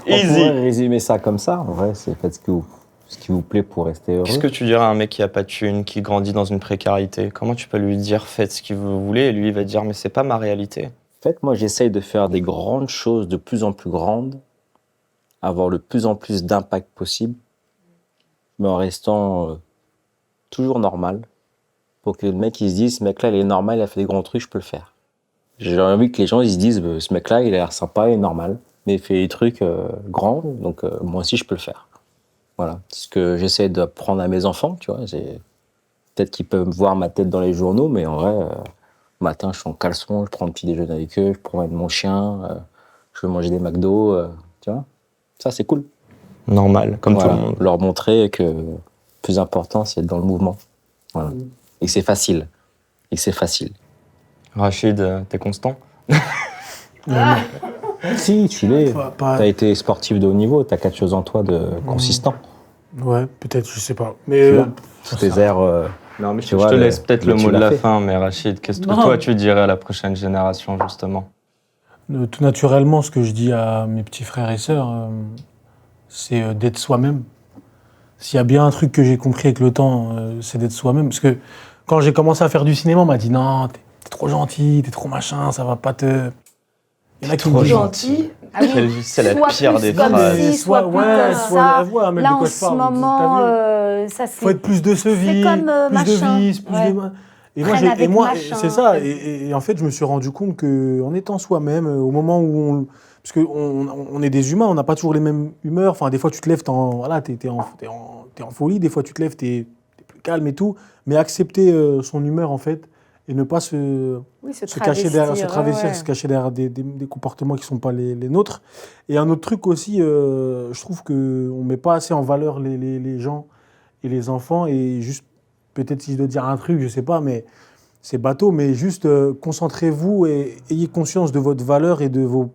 On easy. pourrait résumer ça comme ça. En vrai, c'est faites ce qui vous plaît pour rester heureux. Qu'est-ce que tu dirais à un mec qui a pas de thune, qui grandit dans une précarité? Comment tu peux lui dire faites ce que vous voulez et lui il va te dire mais c'est pas ma réalité. En fait, moi, j'essaye de faire des grandes choses de plus en plus grandes, avoir le plus en plus d'impact possible, mais en restant toujours normal, pour que le mec il se dise ce mec-là il est normal, il a fait des grands trucs, je peux le faire. J'ai envie que les gens ils se disent ce mec-là il a l'air sympa, il est normal, mais il fait des trucs grands, donc moi aussi je peux le faire. Voilà, c'est ce que j'essaie d'apprendre à mes enfants, tu vois. Peut-être qu'ils peuvent voir ma tête dans les journaux, mais en vrai, le matin je suis en caleçon, je prends un petit déjeuner avec eux, je promène mon chien, je vais manger des McDo, tu vois. Ça c'est cool. Normal, comme Voilà, tout le monde. leur montrer que le plus important c'est d'être dans le mouvement. Voilà. Et que c'est facile. Rachid, t'es constant? Si, tu l'es. Pas- T'as été sportif de haut niveau, t'as quelque chose en toi de consistant. Ouais, peut-être, je sais pas. Mais Tu vois, tous tes airs. Non, mais Tu je vois, te le- laisse peut-être mais le tu mot de l'as la fait. fin, mais Rachid, qu'est-ce que Non. toi tu dirais à la prochaine génération justement? tout naturellement, ce que je dis à mes petits frères et sœurs, c'est d'être soi-même. S'il y a bien un truc que j'ai compris avec le temps, c'est d'être soi-même. Parce que quand j'ai commencé à faire du cinéma, on m'a dit non, t'es trop gentil, t'es trop machin, ça va pas te. Il y en a qui me trop disent Gentil. Ah oui. C'est la Soit pire plus des comme phrases. ci, soit plus comme ça. ouais, mais Là, de en quoi je ce parle, moment, t'as vu ça faut c'est. être plus de ce vie, comme, plus de machin. vis, plus Ouais. de. Et moi, Prenne avec machin. c'est ça. Et en fait, je me suis rendu compte qu'en étant soi-même, au moment où on. Parce qu'on est des humains, on n'a pas toujours les mêmes humeurs. Enfin, des fois, tu te lèves, voilà, t'es en folie. Des fois, tu te lèves, t'es plus calme et tout. Mais accepter son humeur, en fait, et ne pas Oui, se cacher derrière, se travestir, ouais. se cacher derrière des comportements qui ne sont pas les nôtres. Et un autre truc aussi, je trouve qu'on ne met pas assez en valeur les gens et les enfants. Et juste, peut-être si je dois dire un truc, je ne sais pas, mais c'est bateau, mais juste concentrez-vous et ayez conscience de votre valeur et de vos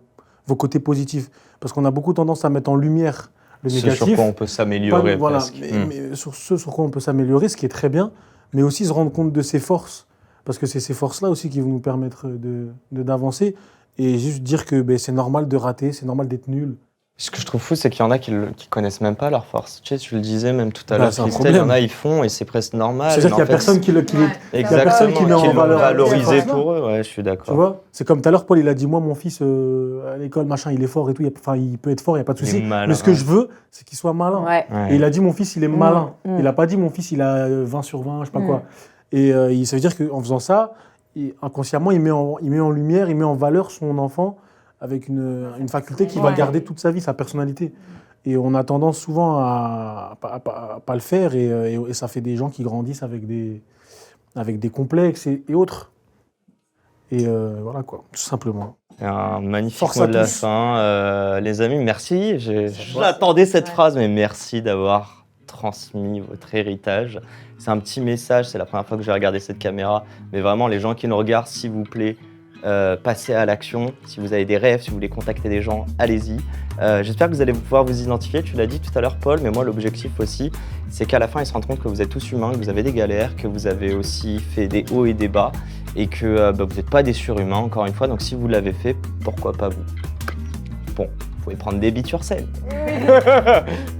côtés positifs. Parce qu'on a beaucoup tendance à mettre en lumière le Ce négatif. sur quoi on peut s'améliorer Voilà, presque. mais sur ce sur quoi on peut s'améliorer, ce qui est très bien, mais aussi se rendre compte de ses forces. Parce que c'est ces forces-là aussi qui vont nous permettre d'avancer. Et juste dire que c'est normal de rater, c'est normal d'être nul. Ce que je trouve fou, c'est qu'il y en a qui connaissent même pas leurs forces. Tu sais, tu le disais même tout à Bah, l'heure, c'est un Christelle, il y en problème. a, ils font et c'est presque normal. C'est-à-dire mais qu'il n'y a en fait, personne qui le... Exactement, personne qui met en qui l'ont valeur valorisé ces pour eux, ouais, je suis Tu d'accord. vois, c'est comme tout à l'heure, Paul, il a dit, moi, mon fils, à l'école, machin, il est fort et tout. Enfin, il peut être fort, il n'y a pas de Il est souci. malin. Mais ce que je veux, c'est qu'il soit malin. Ouais. Ouais. Et il a dit, mon fils, il est malin. Mm. Il n'a pas dit, mon fils, il a 20 sur 20, je sais pas quoi. Et ça veut dire qu'en faisant ça, inconsciemment, il met en lumière, il met en valeur son enfant avec une faculté qu'il va Ouais. garder toute sa vie, sa personnalité. Et on a tendance souvent à pas le faire et ça fait des gens qui grandissent avec des complexes et autres. Et voilà quoi, tout simplement. Et un magnifique Force mot à de la tous. fin. Les amis, merci. J'attendais cette phrase, mais merci d'avoir transmis votre héritage. C'est un petit message, c'est la première fois que j'ai regardé cette caméra. Mais vraiment, les gens qui nous regardent, s'il vous plaît, passez à l'action. Si vous avez des rêves, si vous voulez contacter des gens, allez-y. J'espère que vous allez pouvoir vous identifier. Tu l'as dit tout à l'heure, Paul, mais moi, l'objectif aussi, c'est qu'à la fin, ils se rendent compte que vous êtes tous humains, que vous avez des galères, que vous avez aussi fait des hauts et des bas, et que vous n'êtes pas des surhumains, encore une fois. Donc, si vous l'avez fait, pourquoi pas vous? Bon, vous pouvez prendre des bites sur scène.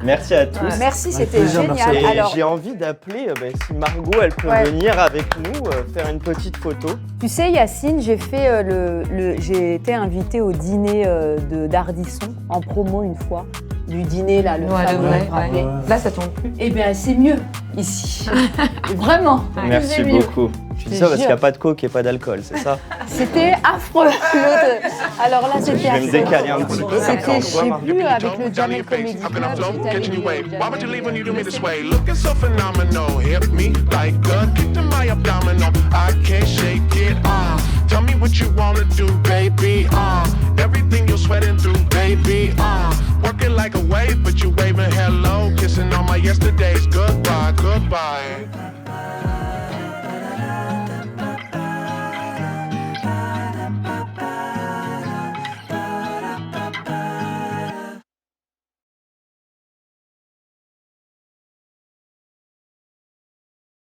Merci à tous. Merci, Avec c'était plaisir, génial. merci. Et Alors, j'ai envie d'appeler, si Margot, elle peut Ouais. venir avec nous, faire une petite photo. tu sais, Yacine, j'ai fait j'ai été invitée au dîner d'Ardisson en promo une fois. Du dîner, là, le Ouais, fameux. ouais. Ouais. Là, ça tombe plus. Eh bien, c'est mieux ici. Vraiment. Merci C'est mieux. beaucoup. Tu dis ça parce qu'il n'y a pas de coke et pas d'alcool, c'est ça? C'était affreux. L'autre. Alors là, c'était Je vais me affreux. décaler un petit peu. C'était, je sais plus, avec le Johnny Jamel Comedy Face, I've been Club, afloat, c'était catching you avec wave. le Why would you leave when you do me Jamel this way? Looking so phenomenal, hit me like a kick to my abdominal. I can't shake it. Tell me what you wanna do, baby. Everything you're sweating through, baby. Working like a wave, but you waving hello, kissing all my yesterdays. Goodbye, goodbye.